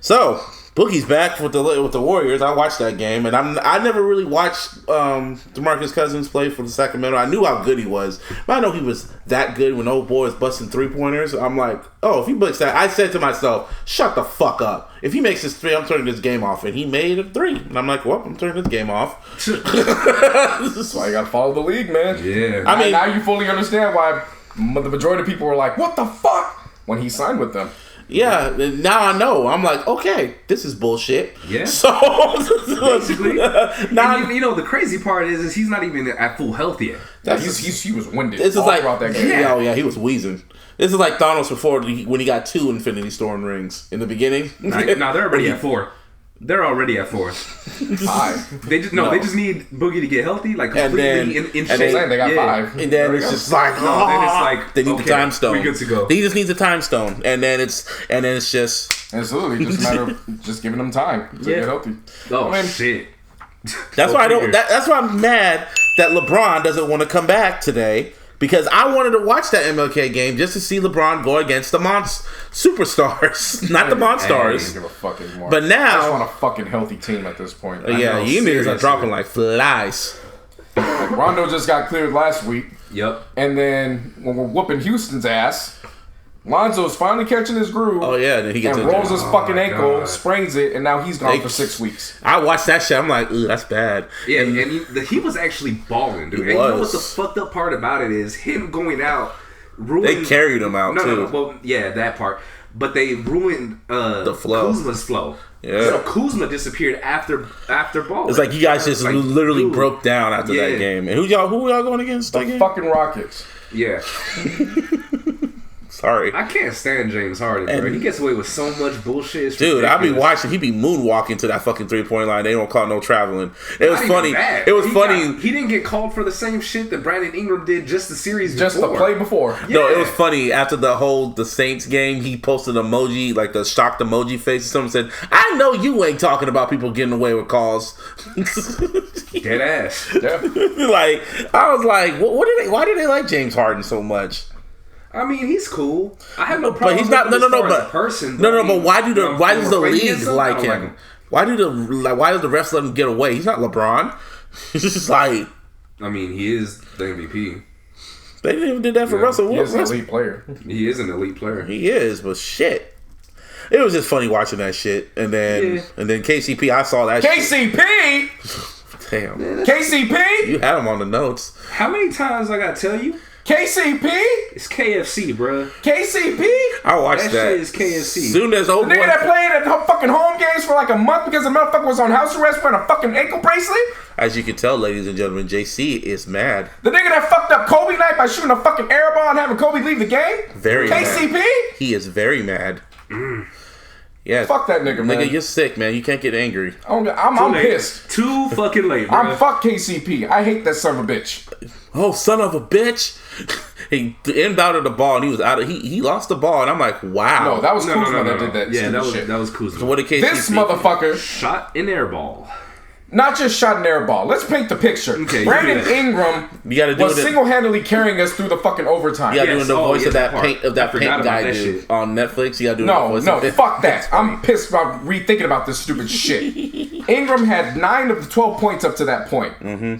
So Boogie's back with the Warriors. I watched that game, and I never really watched DeMarcus Cousins play for the Sacramento. I knew how good he was, but I know he was that good when old boy was busting 3-pointers. I'm like, oh, if he breaks that, I said to myself, shut the fuck up. If he makes this 3, I'm turning this game off. And he made a 3, and I'm like, well, I'm turning this game off. That's why you gotta follow the league, man. Yeah. I mean, now you fully understand why the majority of people were like, what the fuck, when he signed with them. Yeah, now I know. I'm like, okay, this is bullshit. Yeah. So basically, now you know the crazy part is he's not even at full health yet. He was winded. This is all like throughout that game. Oh yeah, he was wheezing. This is like Thanos before when he got 2 Infinity Stone rings in the beginning. Nah, they're already at 4. They're already at 4. 5. They just need Boogie to get healthy, like completely in shape. They got 5. And then it's just like, then it's like they need the time stone. We're good to go. He just needs the time stone, and then it's just. It's literally just a matter of just giving them time to get healthy. Oh shit. That's why I don't. That's why I'm mad that LeBron doesn't want to come back today. Because I wanted to watch that MLK game just to see LeBron go against the superstars, not the Monstars. I don't give a fuck anymore. But now, I just want a fucking healthy team at this point. Yeah, you niggas are dropping like flies. Like Rondo just got cleared last week. Yep. And then when we're whooping Houston's ass, Lonzo's finally catching his groove. Oh yeah, then he gets and rolls his fucking ankle, sprains it, and now he's gone for 6 weeks. I watched that shit. I'm like, ooh, that's bad. Yeah, and he was actually balling, dude. And you know what the fucked up part about it is? Him going out ruined. They carried him out too. No. Well, yeah, that part. But they ruined the flow. Kuzma's flow. Yeah. So Kuzma disappeared after balling. It's like you guys just literally broke down after that game. And who y'all going against? The fucking Rockets. Yeah. Sorry. I can't stand James Harden, bro. He gets away with so much bullshit. It's dude, ridiculous. I be watching. He be moonwalking to that fucking 3-point line. They don't call no traveling. It was funny. It was funny. He didn't get called for the same shit that Brandon Ingram did just the series just before. the play before. Yeah. No, it was funny. After the Saints game, he posted an emoji, like the shocked emoji face. Someone said, "I know you ain't talking about people getting away with calls." Dead ass. Yeah. Like I was like, why do they like James Harden so much? I mean, he's cool. I have no problem. But he's not. But person. But why does the league like him? Why does the refs let him get away? He's not LeBron. He's just like. I mean, he is the MVP. They didn't even do that for Russell. He is an elite player. He is an elite player. He is, but shit. It was just funny watching that shit, and then KCP. I saw that. KCP. Damn. KCP. You had him on the notes. How many times I gotta tell you? KCP? It's KFC, bro. KCP? I watched that. That shit is KFC. Soon as old the nigga that played at fucking home games for like a month because the motherfucker was on house arrest wearing a fucking ankle bracelet? As you can tell, ladies and gentlemen, JC is mad. The nigga that fucked up Kobe night by shooting a fucking air ball and having Kobe leave the game? Very KCP? mad. He is very mad. Yeah. Fuck that nigga, man. Nigga, you're sick, man. You can't get angry. I'm pissed. Too fucking late, bro. I'm fuck KCP. I hate that son of a bitch. Oh, son of a bitch. He inbounded the ball and he was out of he lost the ball and I'm like, wow. No, that was Kuzma that did that. Yeah, shit. that was Kuzma. So what did KCP This motherfucker shot an air ball. Not just shot an air ball. Let's paint the picture. Okay, Brandon Ingram was single-handedly carrying us through the fucking overtime. You gotta do the voice of that paint guy dude on Netflix. You gotta do the voice of it. Fuck that. I'm pissed about rethinking about this stupid shit. Ingram had 9 of the 12 points up to that point. Mm-hmm.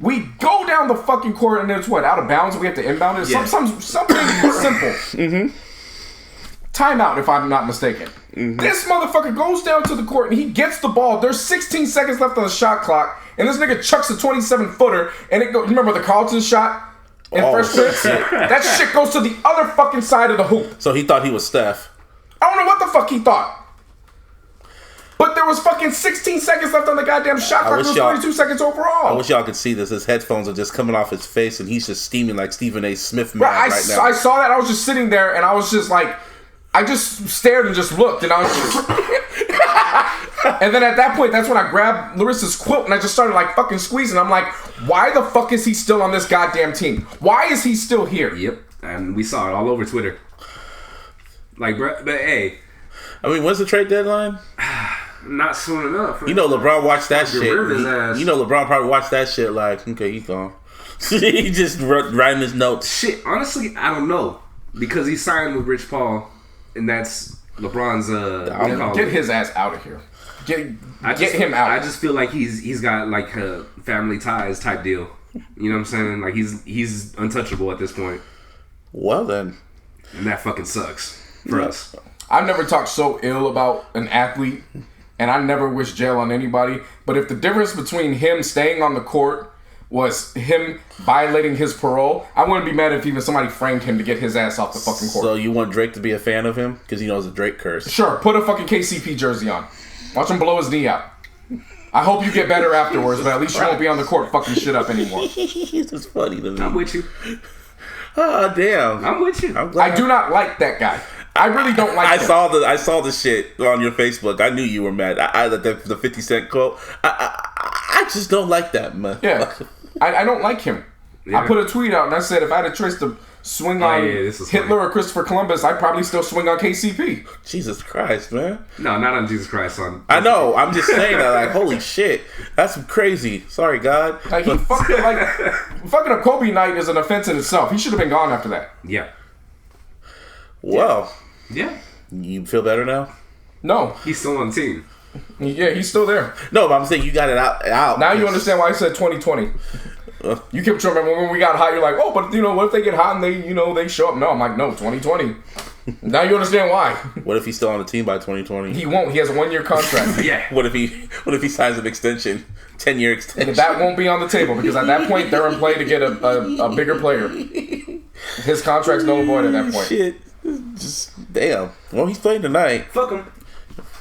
We go down the fucking court and it's what, out of bounds? We have to inbound it? Yeah. Something simple. Mm-hmm. Timeout, if I'm not mistaken. Mm-hmm. This motherfucker goes down to the court and he gets the ball. There's 16 seconds left on the shot clock, and this nigga chucks a 27-footer, and it goes. Remember the Carlton shot in Fresh Prince? That shit goes to the other fucking side of the hoop. So he thought he was Steph. I don't know what the fuck he thought. But there was fucking 16 seconds left on the goddamn shot clock. There was 22 seconds overall. I wish y'all could see this. His headphones are just coming off his face, and he's just steaming like Stephen A. Smith man right now. I saw that. I was just sitting there, and I was just like, I just stared and just looked, and I was just... And then at that point, that's when I grabbed Larissa's quilt, and I just started like fucking squeezing. I'm like, why the fuck is he still on this goddamn team? Why is he still here? Yep, and we saw it all over Twitter. Like, but hey... I mean, when's the trade deadline? Not soon enough. You know LeBron watched that shit. You know LeBron probably watched that shit like, okay, he's gone. He just writing his notes. Shit, honestly, I don't know. Because he signed with Rich Paul, and that's LeBron's get his ass out of here. Get him out. I just feel like he's got like a family ties type deal. You know what I'm saying? Like he's untouchable at this point. Well then. And that fucking sucks for us. I've never talked so ill about an athlete, and I never wish jail on anybody. But if the difference between him staying on the court was him violating his parole, I wouldn't be mad if even somebody framed him to get his ass off the fucking court. So you want Drake to be a fan of him? Because he knows the Drake curse. Sure, put a fucking KCP jersey on. Watch him blow his knee out. I hope you get better afterwards, but at least you won't be on the court fucking shit up anymore. It's just funny to me. I'm with you. Oh, damn. I'm with you. I do not like that guy. I really don't like him. I saw the shit on your Facebook. I knew you were mad. The 50 Cent quote. I just don't like that, man. Yeah. I don't like him. Yeah. I put a tweet out and I said if I had a choice to swing on Hitler or Christopher Columbus, I'd probably still swing on KCP. Jesus Christ, man. No, not on Jesus Christ, son. I know. I'm just saying that. Like, holy shit, that's crazy. Sorry, God. Like fucking up Kobe night is an offense in itself. He should have been gone after that. Yeah. Well. Yeah. You feel better now? No. He's still on the team. Yeah, he's still there. No, but I'm saying you got it out. Now you understand why I said 2020. You kept remember when we got hot, you're like, oh, but what if they get hot and they show up? No, I'm like, no, 2020. Now you understand why. What if he's still on the team by 2020? He won't. He has a 1-year contract. Yeah. What if he signs an extension, 10-year extension? That won't be on the table because at that point they're in play to get a bigger player. His contract's null and void at that point. Shit. Just damn. Well, he's playing tonight. Fuck him.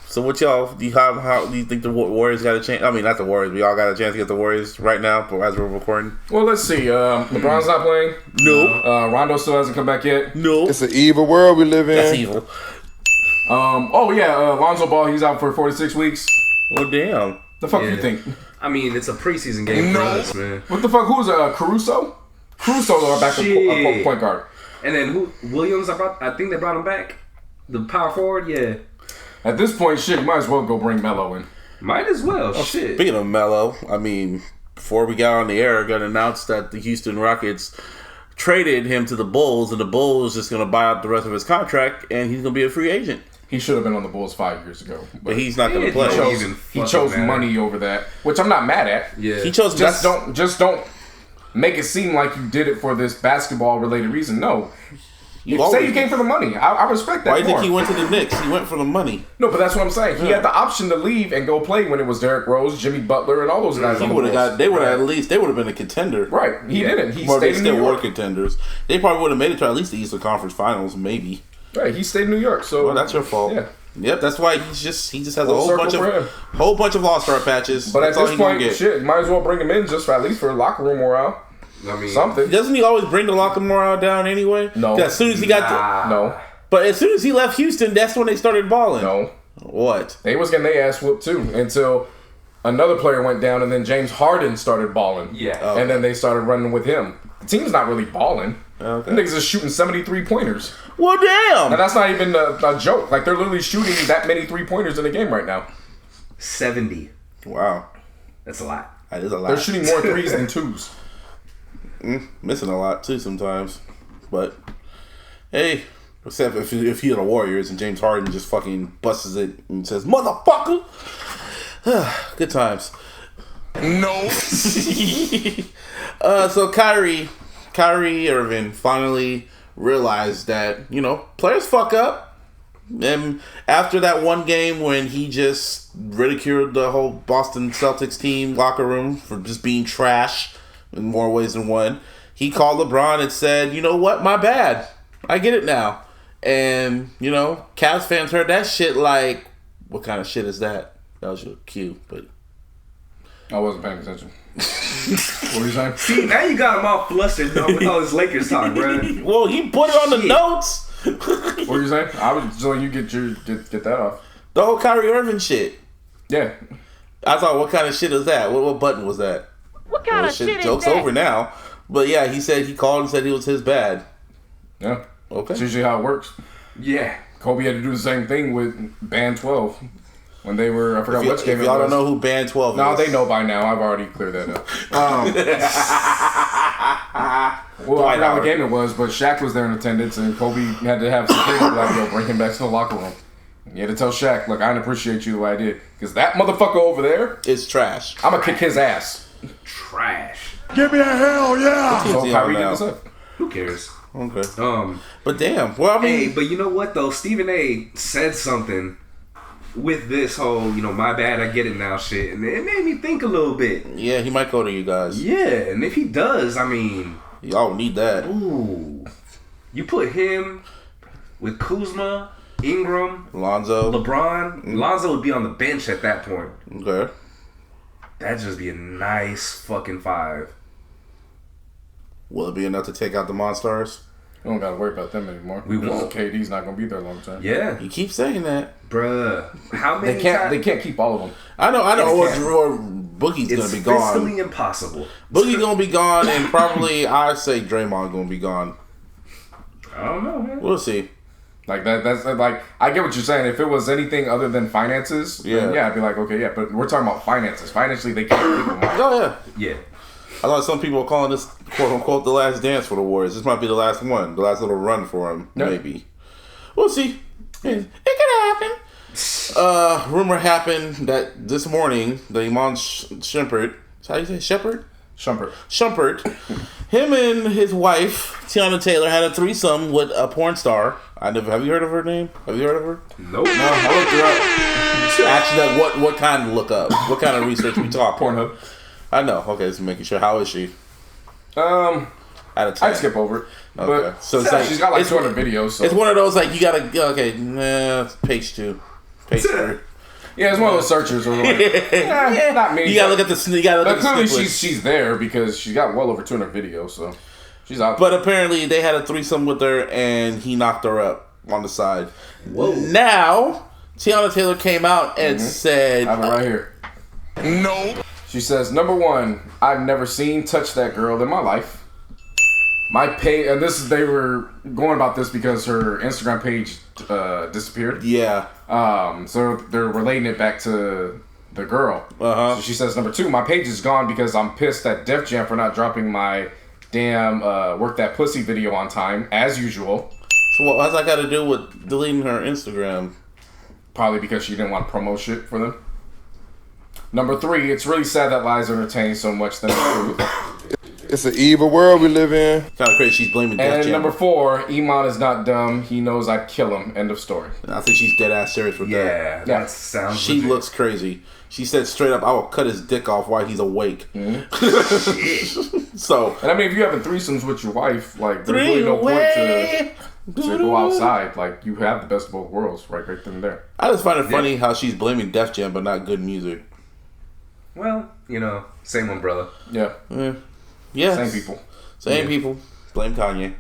So what y'all? How do you think the Warriors got a chance? I mean, not the Warriors. We all got a chance to get the Warriors right now, as we're recording. Well, let's see. LeBron's not playing. No. Rondo still hasn't come back yet. No. It's an evil world we live in. That's evil. Lonzo Ball, he's out for 46 weeks. Well, damn. The fuck do you think? I mean, it's a preseason game for us, man. What the fuck? Who's Caruso? Caruso's back to point guard. And then who? Williams, I think they brought him back. The power forward, yeah. At this point, shit, you might as well go bring Melo in. Might as well, shit. Speaking of Melo, I mean, before we got on the air, got announced that the Houston Rockets traded him to the Bulls, and the Bulls just going to buy out the rest of his contract, and he's going to be a free agent. He should have been on the Bulls 5 years ago. But he's not going to play. He chose money over that, which I'm not mad at. Yeah. He chose just don't make it seem like you did it for this basketball-related reason. No. Say you came for the money. I respect that. Why do you think he went to the Knicks? He went for the money. No, but that's what I'm saying. He had the option to leave and go play when it was Derrick Rose, Jimmy Butler, and all those guys. They would have been a contender. Right. He didn't. He stayed they in still New York. were contenders. They probably would have made it to at least the Eastern Conference Finals, maybe. Right. He stayed in New York. So well, that's your fault. Yeah. Yep, that's why he just has a whole bunch of All-Star patches. But at this point, shit, you might as well bring him in just for at least for locker room morale. I mean, something. Doesn't he always bring the locker morale down anyway? No. As soon as he got no. But as soon as he left Houston, that's when they started balling. No. What? They was getting their ass whooped too until another player went down, and then James Harden started balling. Yeah. And then they started running with him. The team's not really balling. Okay. Them niggas are shooting 73 pointers. Well, damn. And that's not even a joke. Like, they're literally shooting that many 3-pointers in the game right now. 70. Wow. That's a lot. That is a lot. They're shooting more threes than twos. Missing a lot, too, sometimes. But, hey, except if you're the Warriors and James Harden just fucking busts it and says, motherfucker. Good times. No. So Kyrie Irving finally realized that, players fuck up. And after that one game when he just ridiculed the whole Boston Celtics team locker room for just being trash in more ways than one, he called LeBron and said, you know what, my bad. I get it now. And, Cavs fans heard that shit like, what kind of shit is that? That was your cue, but... I wasn't paying attention. What were you saying? See, now you got him all flustered with all this Lakers talk, bro. Well, he put it on the notes. What were you saying? I was just letting you get that off. The whole Kyrie Irving shit. Yeah. I thought, what kind of shit is that? What button was that? What kind of shit is joke's that? over now. But yeah, he called and said it was his bad. Yeah. Okay. That's usually how it works. Yeah. Kobe had to do the same thing with Band 12. When they were, I forgot which game it was. Y'all don't know who Band 12 is. No, they know by now. I've already cleared that up. Well, I forgot what game it was, but Shaq was there in attendance, and Kobe had to have security like, yo, bring him back to the locker room. You had to tell Shaq, look, I didn't appreciate you the way I did. Because that motherfucker over there is trash. I'm going to kick his ass. Trash. Give me a hell yeah. So Kyrie did this up. Who cares? Okay. But damn. Well, I mean. Hey, but you know what, though? Stephen A. said something with this whole, my bad, I get it now shit. And it made me think a little bit. Yeah, he might go to you guys. Yeah, and if he does, I mean... Y'all need that. Ooh. You put him with Kuzma, Ingram, Lonzo, LeBron. Lonzo would be on the bench at that point. Okay. That'd just be a nice fucking 5. Will it be enough to take out the Monstars? We don't gotta worry about them anymore. We won't. KD's not gonna be there long time. Yeah. You keep saying that. Bruh. How many They can't keep all of them. I know. Or Boogie's gonna be gone. It's physically impossible. Boogie's gonna be gone, and probably I say Draymond gonna be gone. I don't know, man. We'll see. Like that's like, I get what you're saying. If it was anything other than finances, then I'd be like, okay, yeah. But we're talking about finances. Financially, they can't keep them all. Oh yeah. Yeah. I thought some people were calling this "quote unquote" the last dance for the Warriors. This might be the last one, the last little run for them. Yep. Maybe. We'll see. It could happen. Rumor happened that this morning that Iman Shumpert, how do you say Shumpert? Shumpert. Him and his wife Tiana Taylor had a threesome with a porn star. Have you heard of her name? Have you heard of her? Nope. No, I looked her up. Actually, what kind of look up? What kind of research we talk? Pornhub. I know. Okay, just making sure. How is she? Out of 10. I'd skip over it. Okay. But so it's like, she's got like 200 videos. So. It's one of those like you gotta page 2, page 3. Yeah, it's one of those searchers. Or like, not me. You gotta look at the. You gotta look at the clearly, she's there because she got well over 200 videos, so she's out. But apparently, they had a threesome with her, and he knocked her up on the side. Whoa! Now, Teyana Taylor came out and said, I have it right here. No. She says, number one, I've never touched that girl in my life. My page, and they were going about this because her Instagram page disappeared. Yeah. So they're relating it back to the girl. So she says, number two, my page is gone because I'm pissed at Def Jam for not dropping my damn Work That Pussy video on time, as usual. So what's that got to do with deleting her Instagram? Probably because she didn't want to promote shit for them. Number three, it's really sad that lies are entertained so much than the truth. It's an evil world we live in. Kind of crazy. She's blaming Def Jam. And number four, Iman is not dumb. He knows I'd kill him. End of story. I think she's dead ass serious with that. Yeah, that sounds. She legit. looks crazy. She said straight up, "I will cut his dick off while he's awake." So, and I mean, if you're having threesomes with your wife, like there's really no point to go outside. Like you have the best of both worlds, right then and there. I just find it funny how she's blaming Def Jam, but not good music. Well, same umbrella. Yeah. Yeah. Same people. Same people. Blame Kanye.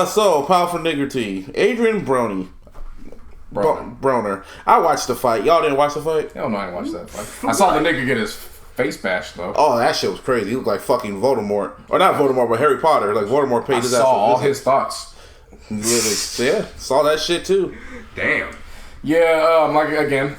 So, Powerful Niggerty. Adrian Broner. I watched the fight. Y'all didn't watch the fight? Hell no, I didn't watch that fight. I saw the nigga get his face bashed, though. Oh, that shit was crazy. He looked like fucking Voldemort. Or not Voldemort, but Harry Potter. Like, Voldemort paid his ass. I saw all his thoughts. Yeah, saw that shit, too. Damn. Yeah,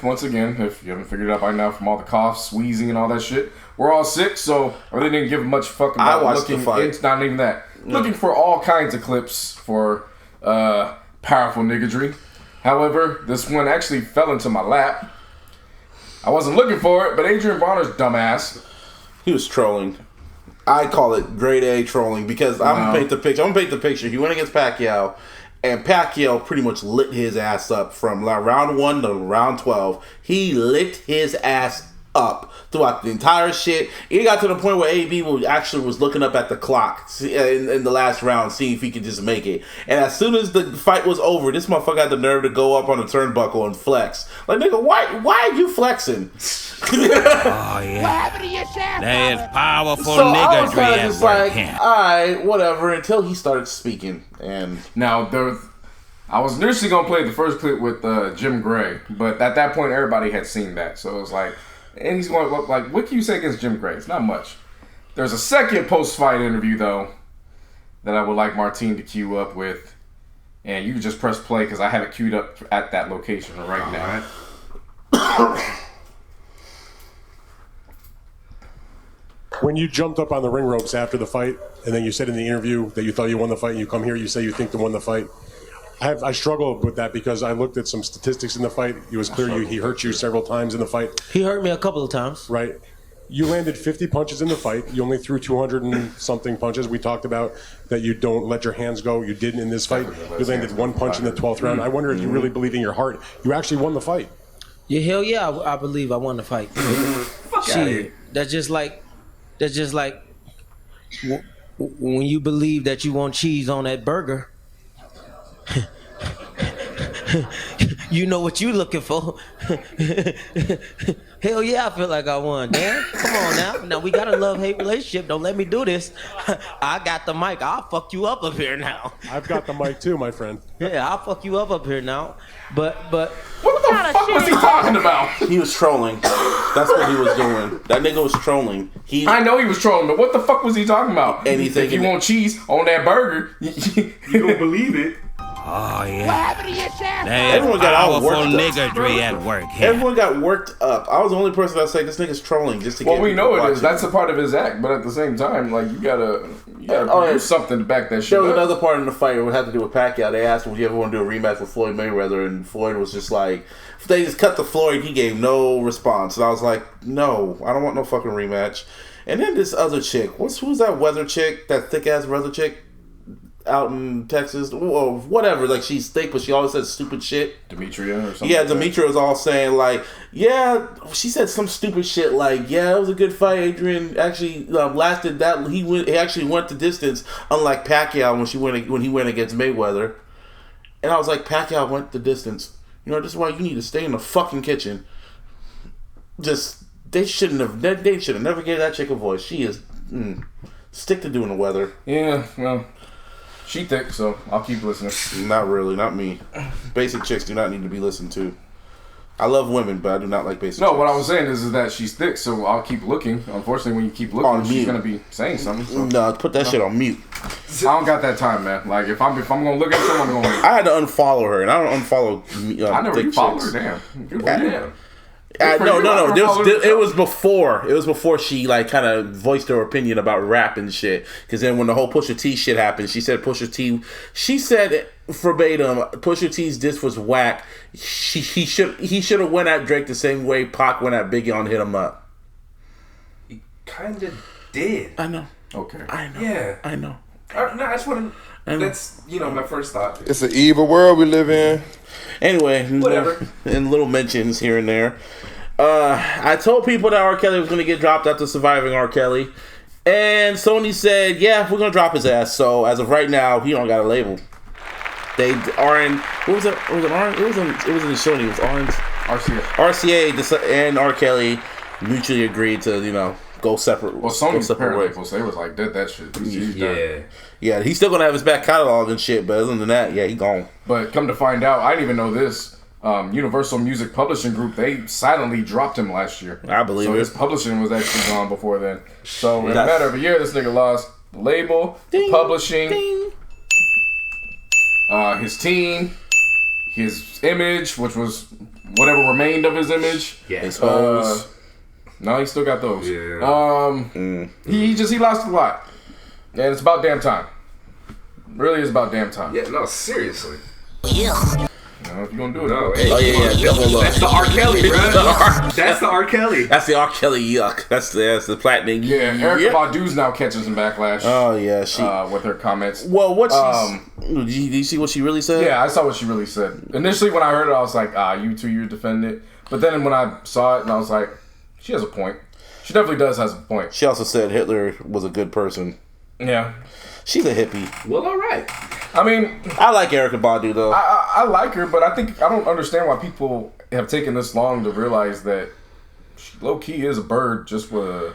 once again, if you haven't figured it out by now from all the coughs, wheezing, and all that shit, we're all sick, so I really didn't give much fuck about looking. The fight. It's not even that. Looking for all kinds of clips for powerful niggery. However, this one actually fell into my lap. I wasn't looking for it, but Adrian Bronner's dumbass. He was trolling. I call it grade A trolling because I'm gonna paint the picture. He went against Pacquiao. And Pacquiao pretty much lit his ass up from round 1 to round 12. He lit his ass up throughout the entire shit. It got to the point where AB was looking up at the clock in the last round, seeing if he could just make it. And as soon as the fight was over, this motherfucker had the nerve to go up on the turnbuckle and flex. Like, nigga, why are you flexing? Oh, yeah. What happened to your shaft? That is powerful niggerry at work. Alright, whatever, until he started speaking. And now, I was initially going to play the first clip with Jim Gray, but at that point, everybody had seen that. So it was like, and he's going, like, what can you say against Jim Gray? It's not much. There's a second post-fight interview, though, that I would like Martine to queue up with. And you can just press play because I have it queued up at that location right now. When you jumped up on the ring ropes after the fight, and then you said in the interview that you thought you won the fight, and you come here, you say you think you won the fight. I struggled with that because I looked at some statistics in the fight. It was clear he hurt you several times in the fight. He hurt me a couple of times. Right. You landed 50 punches in the fight. You only threw 200 and something punches. We talked about that you don't let your hands go. You didn't in this fight. You landed one punch in the 12th round. I wonder if you really believe in your heart you actually won the fight. Yeah, hell yeah, I believe I won the fight. Shit, that's just like when you believe that you want cheese on that burger. You know what you looking for. Hell yeah, I feel like I won. Damn, come on now. Now we got a love-hate relationship. Don't let me do this. I got the mic. I'll fuck you up here now. I've got the mic too, my friend. Yeah, I'll fuck you up here now. But what the fuck was he talking about? He was trolling. That's what he was doing. That nigga was trolling. I know he was trolling, but what the fuck was he talking about? Anything. If you want cheese on that burger, you don't believe it. Oh, yeah. What happened to your shaft? Everyone got all worked up. Niggerry at work. Yeah. Everyone got worked up. I was the only person that say this nigga's trolling just to get. Well, we know it is. That's a part of his act, but at the same time, like you gotta produce something to back that shit There was up. another part in the fight where it had to do with Pacquiao. They asked him, "Would you ever want to do a rematch with Floyd Mayweather?" And Floyd was just like, they just cut to Floyd. He gave no response, and I was like, "No, I don't want no fucking rematch." And then this other chick, who's that weather chick? That thick ass weather chick out in Texas, or whatever. Like, she's thick, but she always says stupid shit. Demetria or something. Yeah, Demetria was all saying like, yeah, she said some stupid shit like, yeah, it was a good fight. Adrian actually lasted that. He actually went the distance, unlike Pacquiao when he went against Mayweather. And I was like, Pacquiao went the distance. You know, this is why you need to stay in the fucking kitchen. Just, they should have never gave that chick a voice. She is, stick to doing the weather. Yeah, well, she thick, so I'll keep listening. Not really, not me. Basic chicks do not need to be listened to. I love women, but I do not like basic chicks. What I was saying is that she's thick, so I'll keep looking. Unfortunately, when you keep looking, she's going to be saying something. So. No, put that shit on mute. I don't got that time, man. Like, if I'm going to look at someone, I'm going to... I had to unfollow her, and I don't unfollow I never followed her, damn. Good for you. No. It was before she like kind of voiced her opinion about rap and shit. Because then when the whole Pusha T shit happened, she said she said verbatim, Pusha T's diss was whack. He should have went at Drake the same way Pac went at Biggie on Hit 'Em Up. He kind of did. I know. Okay. I know. Yeah. I know. No, I just want to. That's my first thought. It's an evil world we live in. Anyway, whatever. And little mentions here and there. I told people that R. Kelly was going to get dropped after surviving R. Kelly, and Sony said, "Yeah, we're going to drop his ass." So as of right now, he don't got a label. They are in. What was it? Was it Orange? It was in Sony. It was Orange. RCA and R. Kelly mutually agreed to go separate. Well, Sony's parent label, so they was like, did that shit. Yeah, he's still gonna have his back catalog and shit, but other than that, yeah, he gone. But come to find out, I didn't even know this. Universal Music Publishing Group, they silently dropped him last year. I believe it. His publishing was actually gone before then. So in a matter of a year, this nigga lost the label, the publishing, his team, his image, which was whatever remained of his image. Yeah, his hoes. No, he still got those. Yeah. He lost a lot. And it's about damn time. Really is about damn time. Yeah, no, seriously. Yeah. If you're gonna do it, no. That's the R. Kelly, bro. That's the R. Kelly. That's the R. Kelly yuck. That's the platinum. Yeah, Erykah Badu's now catching some backlash. Oh yeah, she with her comments. Well, what did you see what she really said? Yeah, I saw what she really said. Initially, when I heard it, I was like, you defend it. But then when I saw it, and I was like, she has a point. She definitely does has a point. She also said Hitler was a good person. Yeah. She's a hippie. Well, all right. I mean, I like Erykah Badu though. I like her, but I don't understand why people have taken this long to realize that she low key is a bird just with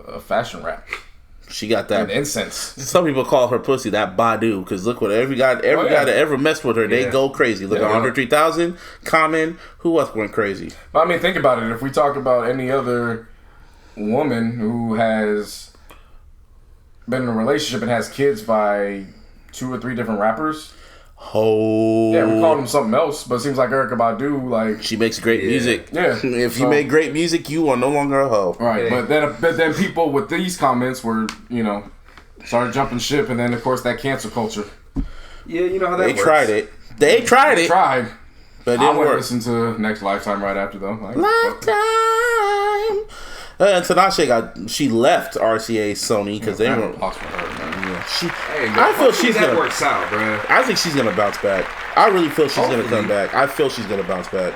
a fashion rap. She got that and incense. Some people call her pussy that Badu because look what every guy that ever messed with her, they go crazy. Look at Andre 3000, Common, who else went crazy? But I mean, think about it. If we talk about any other woman who has been in a relationship and has kids by 2 or 3 different rappers. Yeah, we call them something else, but it seems like Erykah Badu, like she makes great music. Yeah, if you make great music, you are no longer a hoe. Right, but then people with these comments were started jumping ship, and then of course that cancel culture. Yeah, you know how that works. They tried it, but it didn't work. Listen to Next Lifetime right after though. Lifetime. And Tinashe she left RCA Sony because they were. I feel she's gonna works out, bro. I think she's gonna bounce back. I really feel she's gonna come back. I feel she's gonna bounce back.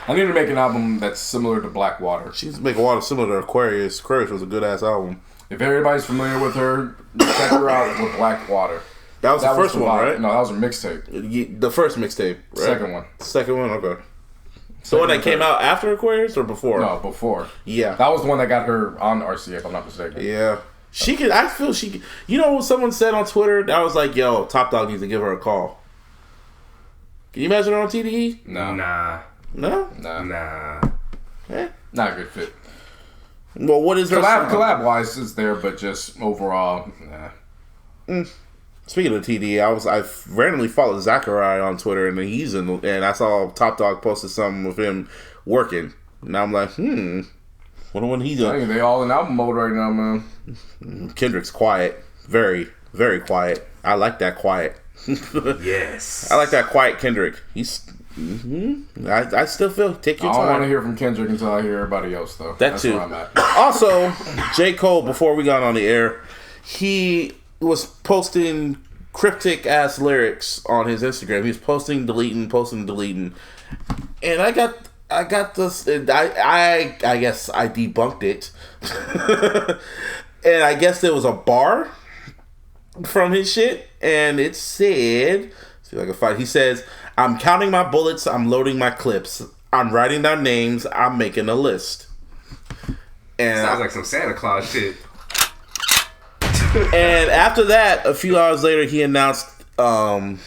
I need to make an album that's similar to Blackwater. She needs to make a water similar to Aquarius. Aquarius was a good ass album. If everybody's familiar with her, check her out with Blackwater. That was the first one, right? No, that was her mixtape. The first mixtape, right? Second one. Second one, okay. So when that came out after Aquarius or before? No, before. Yeah. That was the one that got her on RCA, if I'm not mistaken. Yeah. She could, I feel she could, you know what someone said on Twitter? That was like, yo, Top Dog needs to give her a call. Can you imagine her on TDE? No. No? Nah. Eh? Not a good fit. Well, what is her collab-wise, it's there, but just overall, nah. Speaking of TDE, I randomly followed Zachariah on Twitter, and and I saw Top Dog posted something with him working. And I'm like, wonder when he's doing. I think they all in album mode right now, man. Kendrick's quiet. Very, very quiet. I like that quiet. Yes. I like that quiet Kendrick. He's... I still feel take your time. I don't want to hear from Kendrick until I hear everybody else, though. That's where I'm at. Also, J. Cole, before we got on the air, he was posting cryptic ass lyrics on his Instagram. He was posting, deleting. And I got this, and I guess I debunked it. And I guess there was a bar from his shit, and it said, Like a fight. He says, "I'm counting my bullets. I'm loading my clips. I'm writing down names. I'm making a list." And sounds like some Santa Claus shit. And after that, a few hours later, he announced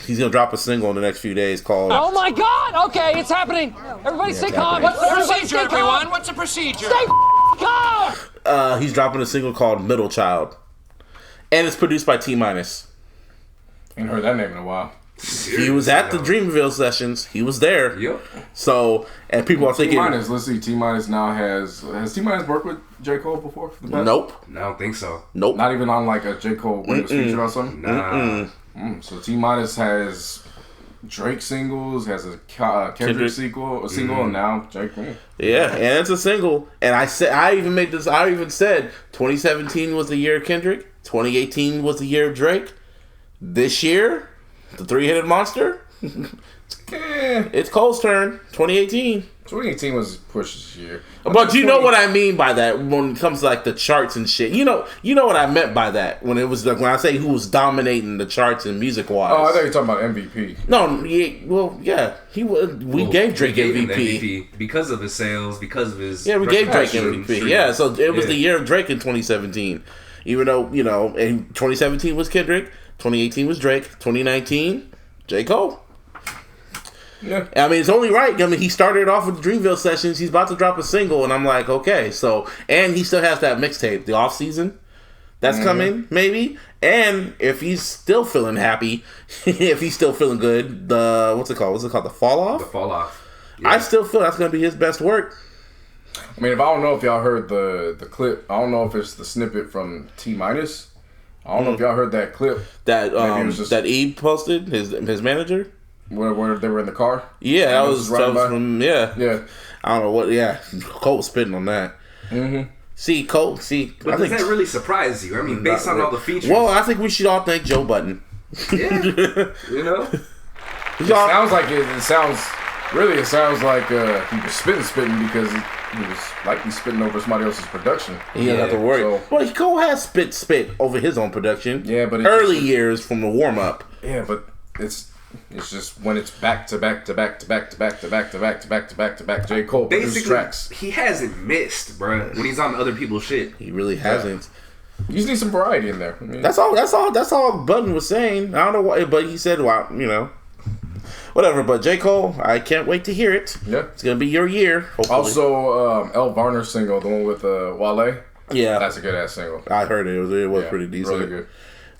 he's gonna drop a single in the next few days called. Oh my God! Okay, it's happening. Everybody, stay calm. What's the procedure, everyone? What's the procedure? Stay calm. He's dropping a single called "Middle Child," and it's produced by T Minus. Ain't heard that name in a while. He was at the Dreamville sessions. He was there. Yep. So, and people are thinking. T-Minus, let's see. T-Minus now has T-Minus worked with J. Cole before? Nope. I don't think so. Nope. Not even on like a J. Cole Wings feature or something? Nah. So T-Minus has Drake singles, has a Kendrick single, and now Drake. Yeah, and it's a single. And I even said 2017 was the year of Kendrick. 2018 was the year of Drake. This year, the three-headed monster. It's Cole's turn. 2018. 2018 was Push's year. But you know what I mean by that when it comes to like the charts and shit. You know what I meant by that when it was like when I say who was dominating the charts and music wise. Oh, I thought you were talking about MVP. No, he was. We gave Drake MVP because of his sales, because of his. Yeah, we gave Drake MVP. Yeah, so it was the year of Drake in 2017. Even though and 2017 was Kendrick, 2018 was Drake, 2019 J. Cole. Yeah, I mean, it's only right. I mean, he started off with the Dreamville sessions. He's about to drop a single, and I'm like, okay. So, and he still has that mixtape, the off season, that's coming, maybe. And if he's still feeling happy, if he's still feeling good, what's it called? The Fall Off. The Fall Off. Yeah. I still feel that's gonna be his best work. I mean, I don't know if y'all heard the clip. I don't know if it's the snippet from T Minus. I don't know if y'all heard that clip that that E posted, his manager. Where they were in the car? Yeah, that was from Yeah. I don't know what. Yeah, Cole was spitting on that. Mm-hmm. See, Cole. But does that really surprise you? I mean, based on all the features. Well, I think we should all thank Joe Budden. Yeah, you know. It sounds like it sounds like he was spitting because he was likely spitting over somebody else's production. He didn't have to worry. So, well, Cole has spit over his own production. Yeah, but early years from the warm up. Yeah, but it's just when it's back to back to back to back to back to back to back to back to back to back J. Cole produced tracks. He hasn't missed, bro. When he's on other people's shit, he really hasn't. You just need some variety in there. I mean, that's all Budden was saying. I don't know why, but he said, "Well, whatever." But J. Cole, I can't wait to hear it. Yeah, it's gonna be your year. Hopefully. Also, El Varner's single, the one with Wale. Yeah, that's a good ass single. I heard it. It was pretty decent. Really good.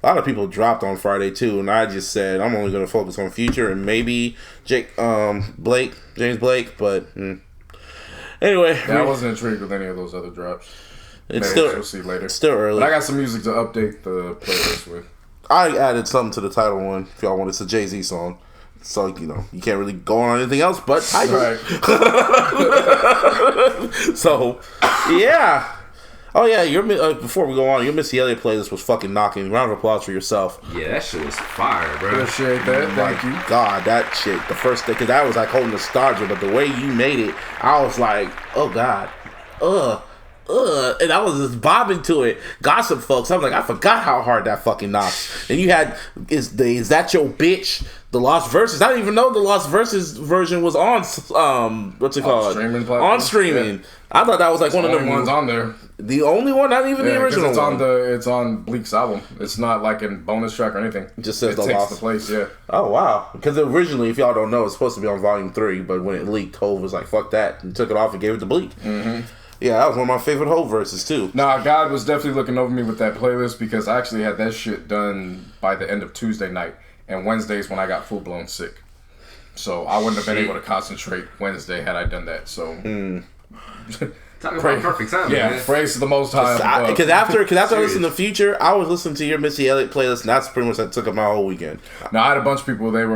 A lot of people dropped on Friday too, and I just said I'm only going to focus on Future and maybe James Blake. But anyway, I wasn't intrigued with any of those other drops. We'll see later. It's still early. But I got some music to update the playlist with. I added something to the title one. If y'all want, it's a Jay-Z song. So you can't really go on anything else but title. Right. So yeah. Oh yeah, before we go on, your Missy Elliott playlist was fucking knocking. Round of applause for yourself. Yeah, that shit was fire, bro. Appreciate that. Thank you. God, that shit. The first thing, because I was like holding nostalgia, but the way you made it, I was like, oh God, and I was just bobbing to it. Gossip folks, I was like, I forgot how hard that fucking knocks. And you had is that your bitch? The Lost Verses. I didn't even know the Lost Verses version was on what's it called? Streaming platform. On streaming. Yeah. I thought that was like one of the ones on there. The only one, not even the original one. It's on Bleak's album. It's not like a bonus track or anything. It just says it the takes Lost. The place. Yeah. Oh wow! Because originally, if y'all don't know, it's supposed to be on Volume 3, but when it leaked, Hov was like, "Fuck that," and took it off and gave it to Bleak. Mm-hmm. Yeah, that was one of my favorite Hov verses too. Nah, God was definitely looking over me with that playlist because I actually had that shit done by the end of Tuesday night. And Wednesdays when I got full blown sick, so I wouldn't have been able to concentrate Wednesday had I done that. So, talking about perfect timing. Yeah, man. Praise to the Most High. Because after I listened to Future, I was listening to your Missy Elliott playlist, and that's pretty much that took up my whole weekend. Now I had a bunch of people. They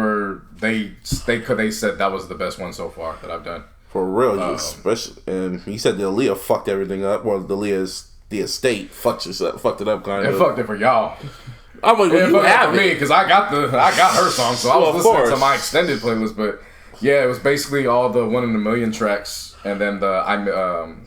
said that was the best one so far that I've done. For real, especially, and he said the Aaliyah fucked everything up. Well, the estate fucked it up kind of. It fucked it for y'all. I'm like, well, you have for me because I got her song, so I was listening to my extended playlist. But Yeah, it was basically all the 1 in a Million tracks, and then the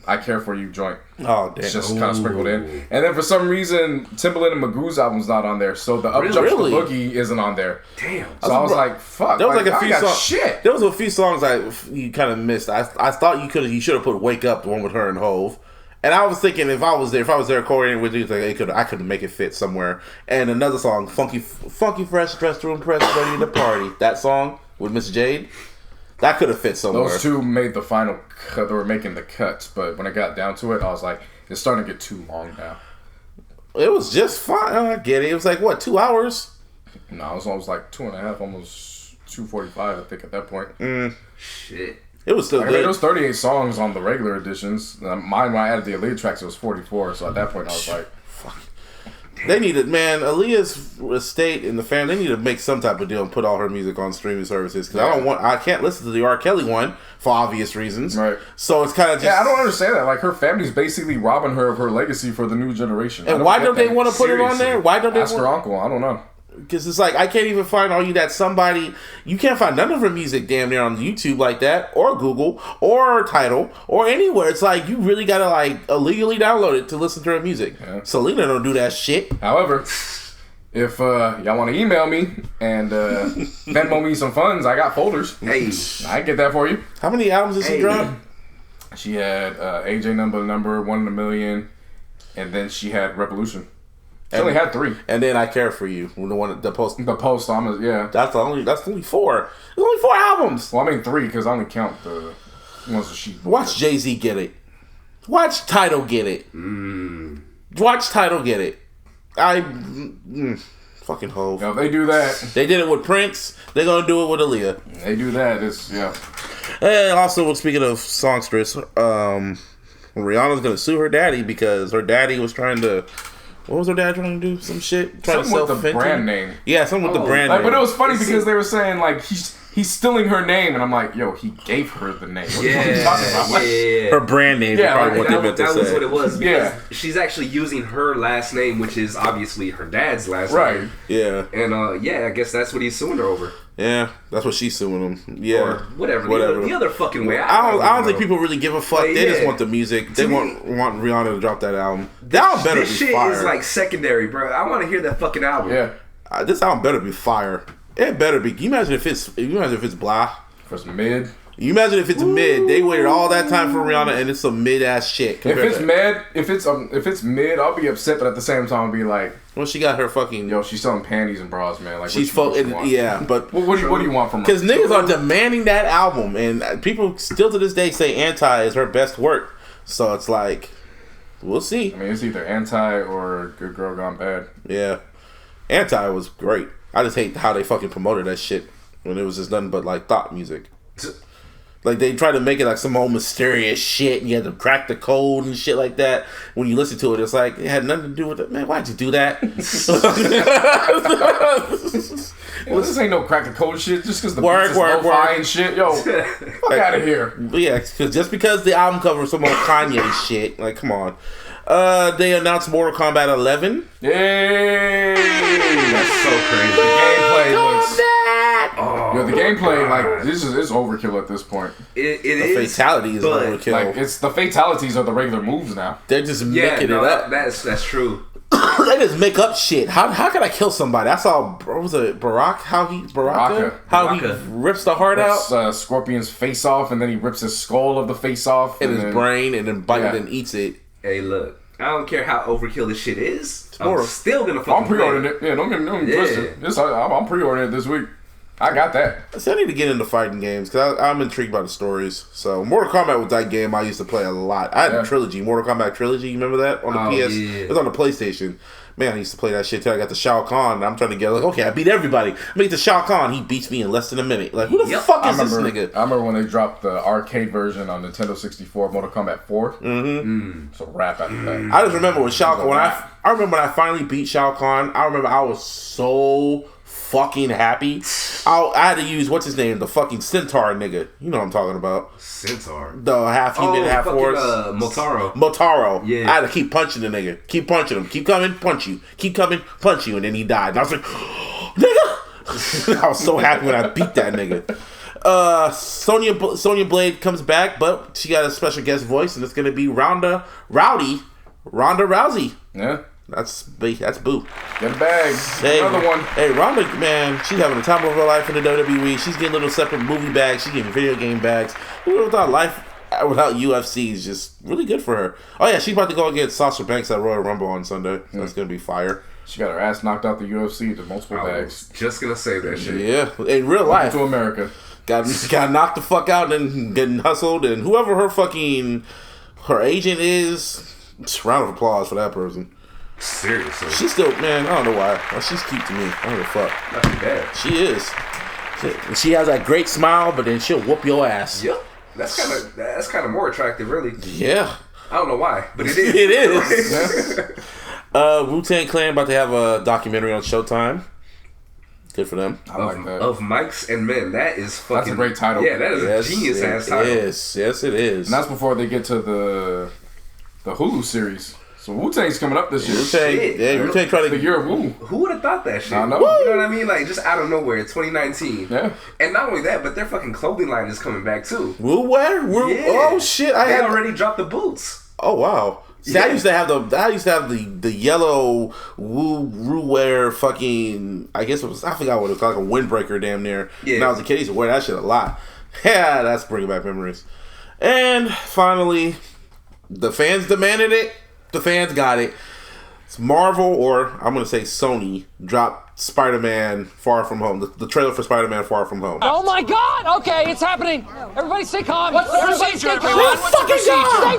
I Care For You joint. Oh, damn. It's just kind of sprinkled in. And then for some reason, Timbaland and Magoo's album's not on there, so the Up Jumps the Boogie isn't on there. Damn. So I was like, fuck. There was like a few songs. Shit. There was a few songs you kind of missed. I thought you should have put Wake Up, the one with her and Hove. And I was thinking if I was there coordinating with you, I could make it fit somewhere. And another song, Funky Fresh, Dressed to Impress, Ready to Party. That song with Miss Jade, that could have fit somewhere. Those two made the final cut. They were making the cuts, but when I got down to it, I was like, it's starting to get too long now. It was just fine. I get it. It was like, what, 2 hours? No, it was almost like 2.5, almost 2:45, I think, at that point. Shit. It was still good. There was 38 songs on the regular editions. Mine, when I added the Aaliyah tracks, it was 44. So at that point, I was like, fuck. They needed, man, Aaliyah's estate and the family, they need to make some type of deal and put all her music on streaming services. Because I can't listen to the R. Kelly one for obvious reasons. Right. So it's kind of just. Yeah, I don't understand that. Like, her family's basically robbing her of her legacy for the new generation. And why don't they want to put it on there? Why don't they ask her uncle? I don't know. Because it's like, I can't even find you can't find none of her music damn near on YouTube like that, or Google, or Tidal, or anywhere. It's like, you really gotta like illegally download it to listen to her music. Yeah. Selena don't do that shit. However, if y'all want to email me and Venmo me some funds, I got folders. Hey, I can get that for you. How many albums did she drop? She had AJ Number, 1 in a Million, and then she had Revolution. She only had 3. And then I Care For You. The post. Yeah. That's only 4. There's only 4 albums. Well, I mean 3 because I only count the ones that she. Watch Jay-Z get it. Watch Tidal get it. Watch Tidal get it. Fucking Hove. If they do that. They did it with Prince. They're gonna do it with Aaliyah. They do that. It's And also, speaking of songstress, Rihanna's gonna sue her daddy because her daddy was trying to. What was her dad trying to do? Some shit? Something with the brand name. Yeah, something with the brand name. But it was funny because they were saying, like, he's stealing her name. And I'm like, yo, he gave her the name. What are you talking about? Yeah. Her brand name. Yeah, probably what they meant to say. That was what it was. Because she's actually using her last name, which is obviously her dad's last name. Yeah. And, I guess that's what he's suing her over. Yeah, that's what she's suing him. Yeah. Or whatever. The other fucking way. I don't think people really give a fuck. They just want the music. They want Rihanna to drop that album. That album better be fire. This shit is like secondary, bro. I want to hear that fucking album. Yeah. This album better be fire. It better be. Can you imagine if it's blah? For some mid. You imagine if it's mid. They waited all that time for Rihanna and it's some mid ass shit. If it's mid, I'll be upset, but at the same time I'll be like, well, she got her fucking. Yo, she's selling panties and bras, man. Like, she's yeah, but what do you want from her? Because niggas are demanding that album, and people still to this day say Anti is her best work. So it's like, we'll see. I mean, it's either Anti or Good Girl Gone Bad. Yeah, Anti was great. I just hate how they fucking promoted that shit when it was just nothing but like thought music. Like, they try to make it like some old mysterious shit, and you had to crack the code and shit like that. When you listen to it, it's like, it had nothing to do with it. Man, why'd you do that? Well, this ain't no crack the code shit, just because the beats is lo-fi and shit. Yo, fuck out of here. Yeah, just because the album covers some old Kanye shit. Like, come on. They announced Mortal Kombat 11. Yay! That's so crazy. The gameplay looks... the gameplay, like, this is overkill at this point. It is. The fatality is overkill. Like, it's the fatalities are the regular moves now. They're just making it up. That's true. They just make up shit. How can I kill somebody? I saw, what was it, Barack? How he rips the heart out. Scorpion's face off, and then he rips his skull of the face off. And his brain, and then and eats it. Hey, look. I don't care how overkill this shit is. I'm still gonna fucking I'm pre-ordering it. Yeah, don't get me twisted. I'm pre-ordering it this week. I got that. So I need to get into fighting games because I'm intrigued by the stories. So Mortal Kombat was that game I used to play a lot. I had a trilogy, Mortal Kombat trilogy. You remember that on the PS? Yeah. It was on the PlayStation. Man, I used to play that shit till I got to Shao Kahn. And I'm trying to get okay, I beat everybody. I meet the Shao Kahn. He beats me in less than a minute. Like, who the fuck is this nigga? I remember when they dropped the arcade version on Nintendo 64 Mortal Kombat 4. It's a wrap after that. I just remember when Shao Kahn. I remember when I finally beat Shao Kahn. I remember I was so fucking happy. I had to use what's his name, the fucking centaur nigga. You know what I'm talking about? Centaur. The half human, half horse. Motaro. Yeah. I had to keep punching the nigga. Keep punching him. Keep coming, punch you. Keep coming, punch you, and then he died. And I was like, nigga. I was so happy when I beat that nigga. Sonya Blade comes back, but she got a special guest voice, and it's gonna be Ronda Rousey. Yeah. That's Boo. Get a bag. Hey, another one. Hey, Ronda, man, she's having the time of her life in the WWE. She's getting little separate movie bags. She's getting video game bags. Who would have thought life without UFC is just really good for her? Oh yeah, she's about to go against Sasha Banks at Royal Rumble on Sunday. That's gonna be fire. She got her ass knocked out the UFC to multiple bags. Just gonna say that shit. Yeah, in real life. To America. Got knocked the fuck out and getting hustled, and whoever her agent is, round of applause for that person. Seriously. She's still, man, I don't know why. She's cute to me. I don't give a fuck. Not too bad. She is. She has that great smile, but then she'll whoop your ass. Yep. That's kind of more attractive, really. Yeah. I don't know why, but it is. It is. Wu-Tang Clan about to have a documentary on Showtime. Good for them. I like that. Of Mics and Men. That is fucking... That's a great title. Yeah, that is a genius ass title. Yes, it is. And that's before they get to the Hulu series. So Wu-Tang's coming up this year. Wu-Tang trying to... The year of Wu. Who would have thought that shit? I know. You know what I mean? Like, just out of nowhere, 2019. Yeah. And not only that, but their fucking clothing line is coming back, too. Wu wear? Yeah. Oh, shit. They already dropped the boots. Oh, wow. See, yeah. I used to have the yellow Wu wear fucking, I guess it was, I forgot what it was called, like a windbreaker damn near. Yeah. When I was a kid, I used to wear that shit a lot. Yeah, that's bringing back memories. And finally, the fans demanded it. The fans got it. It's Marvel, or I'm going to say Sony, dropped Spider-Man Far From Home. The trailer for Spider-Man Far From Home. Oh my God! Okay, it's happening. Everybody stay calm. What's the procedure, everyone? What's the procedure? Stay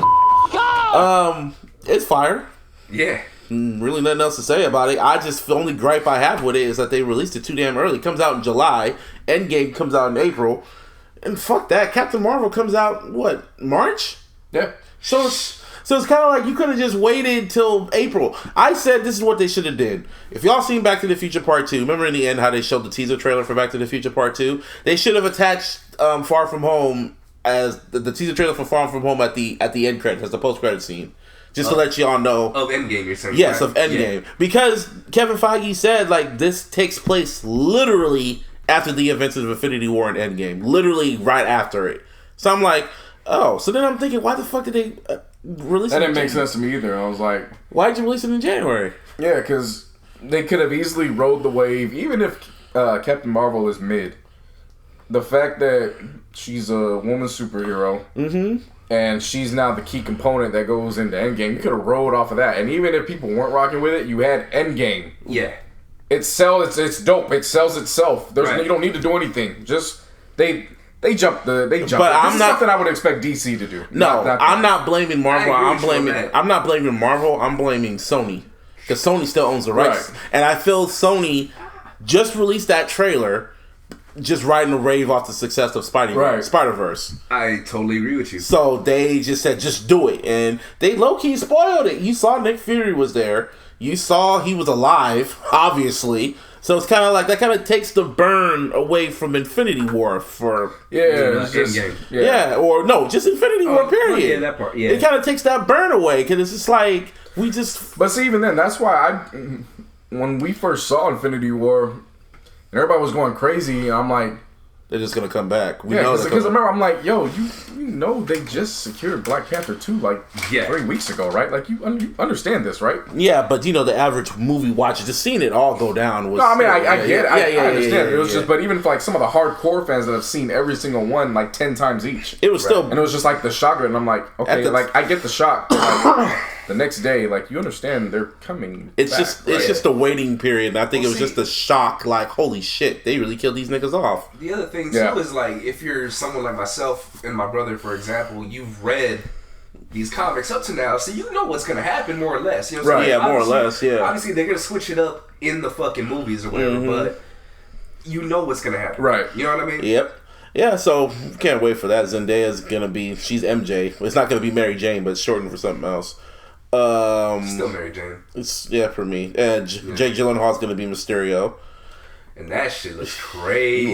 calm. It's fire. Yeah. Really nothing else to say about it. The only gripe I have with it is that they released it too damn early. It comes out in July. Endgame comes out in April. And fuck that. Captain Marvel comes out, what, March? Yeah. So it's kind of like you could have just waited till April. I said this is what they should have did. If y'all seen Back to the Future Part 2, remember in the end how they showed the teaser trailer for Back to the Future Part 2? They should have attached Far From Home as the teaser trailer for Far From Home at the end credits, as the post-credit scene. Just to let y'all know. Of Endgame, you're saying. Yes, right? of Endgame. Yeah. Because Kevin Feige said, like, this takes place literally after the events of Infinity War and Endgame. Literally right after it. So I'm like, oh. So then I'm thinking, why the fuck did they release it? That didn't make sense to me either. I was like, why did you release it in January? Yeah, because they could have easily rode the wave, even if Captain Marvel is mid. The fact that she's a woman superhero. Mm-hmm. And she's now the key component that goes into Endgame. You could have rolled off of that. And even if people weren't rocking with it, you had Endgame. Yeah. It's dope. It sells itself. You don't need to do anything. Just they jump. But this is something I would expect DC to do. No, I'm not blaming Marvel. I'm not blaming Marvel. I'm blaming Sony. Because Sony still owns the rights. Right. And I feel Sony just released that trailer just riding a rave off the success of Spider-Verse. I totally agree with you. So they just said, just do it. And they low-key spoiled it. You saw Nick Fury was there. You saw he was alive, obviously. So it's kind of like, that kind of takes the burn away from Infinity War for... Endgame. Or no, just Infinity War, period. Yeah, that part, yeah. It kind of takes that burn away, because it's just like, we just... But see, even then, that's why when we first saw Infinity War... And everybody was going crazy. I'm like, they're just gonna come back. Because remember, I'm like, yo, you know, they just secured Black Panther 2 3 weeks ago, right? Like, you understand this, right? Yeah, but the average movie watcher just seeing it all go down was. No, I mean, I get it. I understand. It was just, but even for like some of the hardcore fans that have seen every single one like 10 times each, it was still, and it was just like the shock of it. And I'm like, okay, like I get the shock. Like, the next day, like, you understand they're coming. It's just a waiting period. And I think it was just a shock, like, holy shit, they really killed these niggas off. The other thing too is like, if you're someone like myself and my brother, for example, you've read these comics up to now, so you know what's gonna happen more or less. You know what I'm saying? Yeah, more or less. Yeah. Obviously, they're gonna switch it up in the fucking movies or whatever, but you know what's gonna happen, right? You know what I mean? Yep. Yeah, so can't wait for that. Zendaya's gonna be, she's MJ. It's not gonna be Mary Jane, but it's shortened for something else. Still Mary Jane. It's for me. Jake Gyllenhaal's gonna be Mysterio. And that shit looks crazy.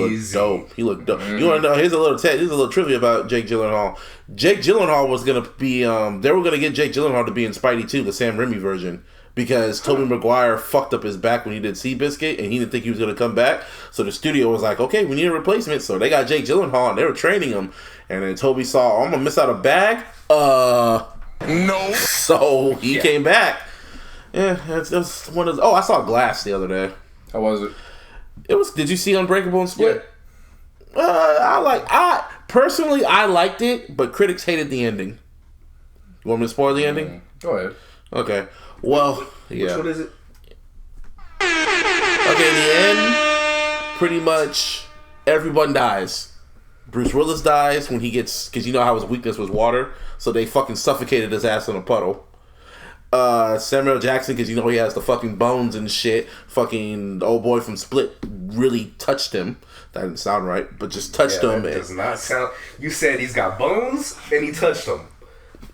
He looked dope. You want to know? Here's a little trivia about Jake Gyllenhaal. Jake Gyllenhaal was gonna be. They were gonna get Jake Gyllenhaal to be in Spidey 2, the Sam Raimi version, because Tobey Maguire fucked up his back when he did Seabiscuit, and he didn't think he was going to come back. So the studio was like, okay, we need a replacement. So they got Jake Gyllenhaal, and they were training him. And then Tobey saw, I'm going to miss out a bag. No. So he came back. Yeah, it was one of. I saw Glass the other day. How was it? It was. Did you see Unbreakable and Split? Yeah. Personally, I liked it, but critics hated the ending. You want me to spoil the ending? Go ahead. Okay. Well, yeah. Which one is it? Okay, in the end, pretty much everyone dies. Bruce Willis dies when he gets, because you know how his weakness was water, so they fucking suffocated his ass in a puddle. Samuel Jackson, because you know he has the fucking bones and shit. Fucking old boy from Split really touched him. That didn't sound right, but just touched him. That does not sound. You said he's got bones and he touched them.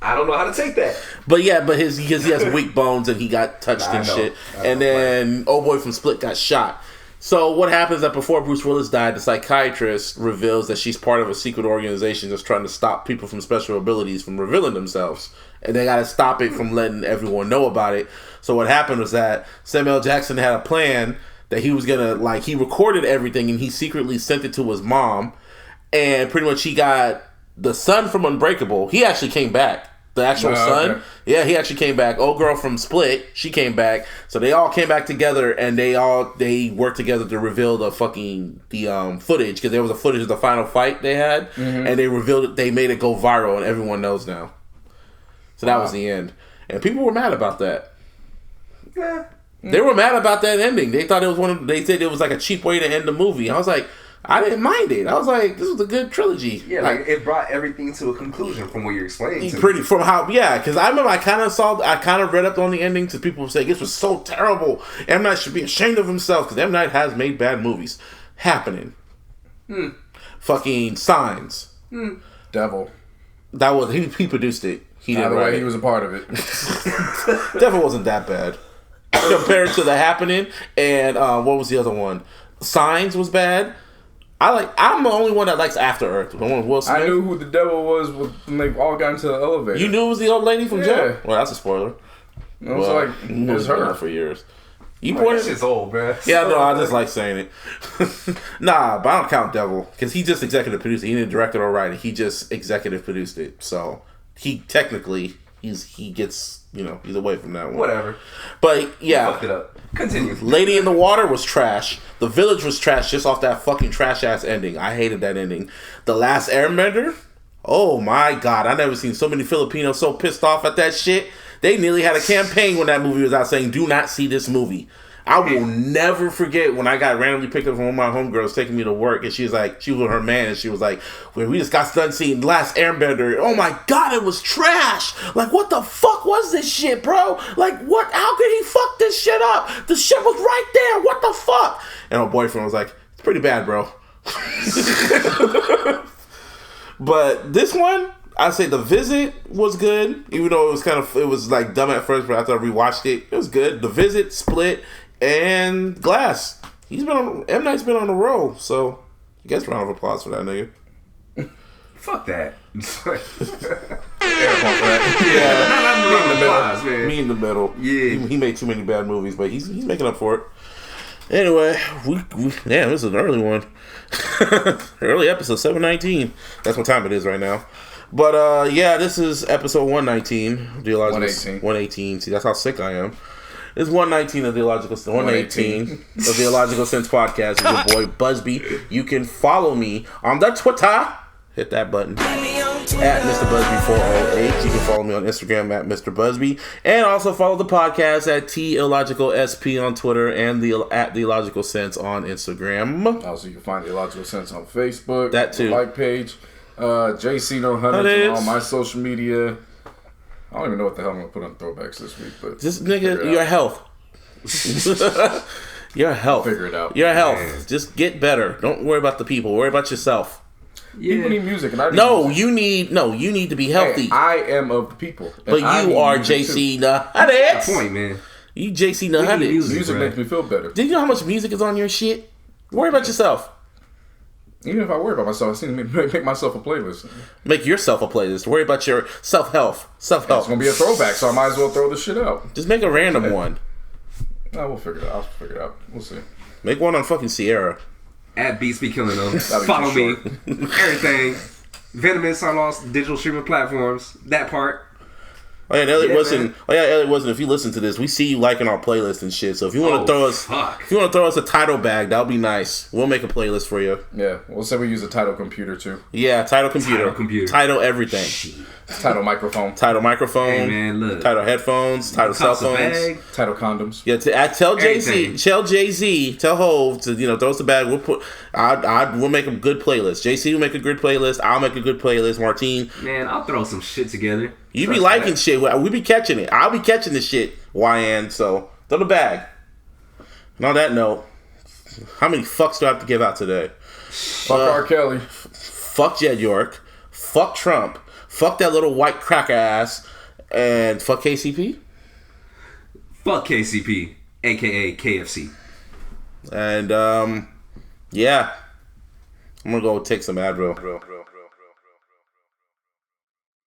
I don't know how to take that. But yeah, because he has weak bones and he got touched and shit. And then old boy from Split got shot. So what happens that before Bruce Willis died, the psychiatrist reveals that she's part of a secret organization that's trying to stop people from special abilities from revealing themselves. And they got to stop it from letting everyone know about it. So what happened was that Samuel Jackson had a plan that he was going to, he recorded everything and he secretly sent it to his mom. And pretty much he got the son from Unbreakable. He actually came back. The actual son. Okay. Yeah, he actually came back. Old girl from Split, she came back. So they all came back together and they worked together to reveal the footage, because there was a footage of the final fight they had, and they revealed it. They made it go viral and everyone knows now. So that was the end. And people were mad about that. Yeah. They were mad about that ending. They thought it was they said it was like a cheap way to end the movie. I was like, I didn't mind it. I was like, this was a good trilogy. Yeah, it brought everything to a conclusion from what you're explaining. Because I remember I kind of read up on the ending to people saying this was so terrible. M. Night should be ashamed of himself, because M. Night has made bad movies. Happening. Fucking Signs. Devil. That was he produced it. He didn't write it. He was a part of it. Devil wasn't that bad compared to The Happening, and what was the other one? Signs was bad. I'm the only one that likes After Earth. The one with Will Smith. I knew who the devil was when they all got into the elevator. You knew it was the old lady from Jump? Well, that's a spoiler. It was it was her for years. That shit's old, man. Yeah, no, I just like saying it. Nah, but I don't count Devil, because he just executive produced it. He didn't direct it or write it. He just executive produced it. So he technically he gets, he's away from that one. Whatever. But yeah, you fucked it up. Continue. Lady in the Water was trash. The Village was trash just off that fucking trash ass ending. I hated that ending. The Last Airbender, oh my god, I never seen so many Filipinos so pissed off at that shit. They nearly had a campaign when that movie was out saying, do not see this movie. I will never forget when I got randomly picked up from one of my homegirls taking me to work, and she was with her man, and she was like, well, we just got done seeing Last Airbender. Oh my god, it was trash. Like, what the fuck was this shit, bro? Like, what? How could he fuck this shit up? The shit was right there. What the fuck? And my boyfriend was like, it's pretty bad, bro. But this one, I'd say The Visit was good, even though it was like dumb at first, but after I rewatched it, it was good. The Visit, Split, and Glass. M. Night's been on a roll, so I guess round of applause for that nigga. Fuck that. Me in the middle. Yeah, he made too many bad movies, but he's making up for it. Anyway, damn, this is an early one. Early episode 719. That's what time it is right now. But this is episode 119. 118. See, that's how sick I am. It's 119 of the iLLogical 118 of the iLLogical Sense podcast with your boy Busby. You can follow me on the Twitter. Hit that button at Mr. Busby 408. You can follow me on Instagram at Mr. Busby, and also follow the podcast at iLLogical SP on Twitter and at the iLLogical Sense on Instagram. Also, you can find the iLLogical Sense on Facebook. That too. Like page. JC No Hunters on all my social media. I don't even know what the hell I'm gonna put on throwbacks this week, but just nigga, your health. Your health. Figure it out. Your health. Man. Just get better. Don't worry about the people. Worry about yourself. Yeah. People need music, and I need you need to be healthy. Hey, I am of the people, but you are JC Nuhunters. That's the point, man. You JC Nuhunters. Music makes me feel better. Do you know how much music is on your shit? Worry about yourself. Even if I worry about myself, I seem to make myself a playlist. Make yourself a playlist. Worry about your self-help. Self-help. It's going to be a throwback, so I might as well throw this shit out. Just make a random one. No, we'll figure it out. I'll figure it out. We'll see. Make one on fucking Sierra. At Beats Be Killing Them. Follow me. Everything. Venomous on all digital streaming platforms. That part. Oh yeah, Elliot Wilson. Oh yeah, Elliot Wilson. If you listen to this, we see you liking our playlist and shit. So if you want to throw us a title bag, that'll be nice. We'll make a playlist for you. Yeah, we'll say we use a title computer too. Yeah, title computer. Title everything. Title microphone. Title microphone. Hey man, look. Title headphones. Title cell phones. Title condoms. Yeah, tell Jay-Z. Tell Jay-Z. Tell Hov to throw us a bag. We'll make a good playlist. JC will make a good playlist. I'll make a good playlist. Martine. Man, I'll throw some shit together. You be liking shit. We be catching it. I'll be catching the shit. YN. So throw the bag. And on that note, how many fucks do I have to give out today? Fuck R. Kelly. Fuck Jed York. Fuck Trump. Fuck that little white cracker ass. And fuck KCP. Fuck KCP, aka KFC. And yeah, I'm gonna go take some Advil.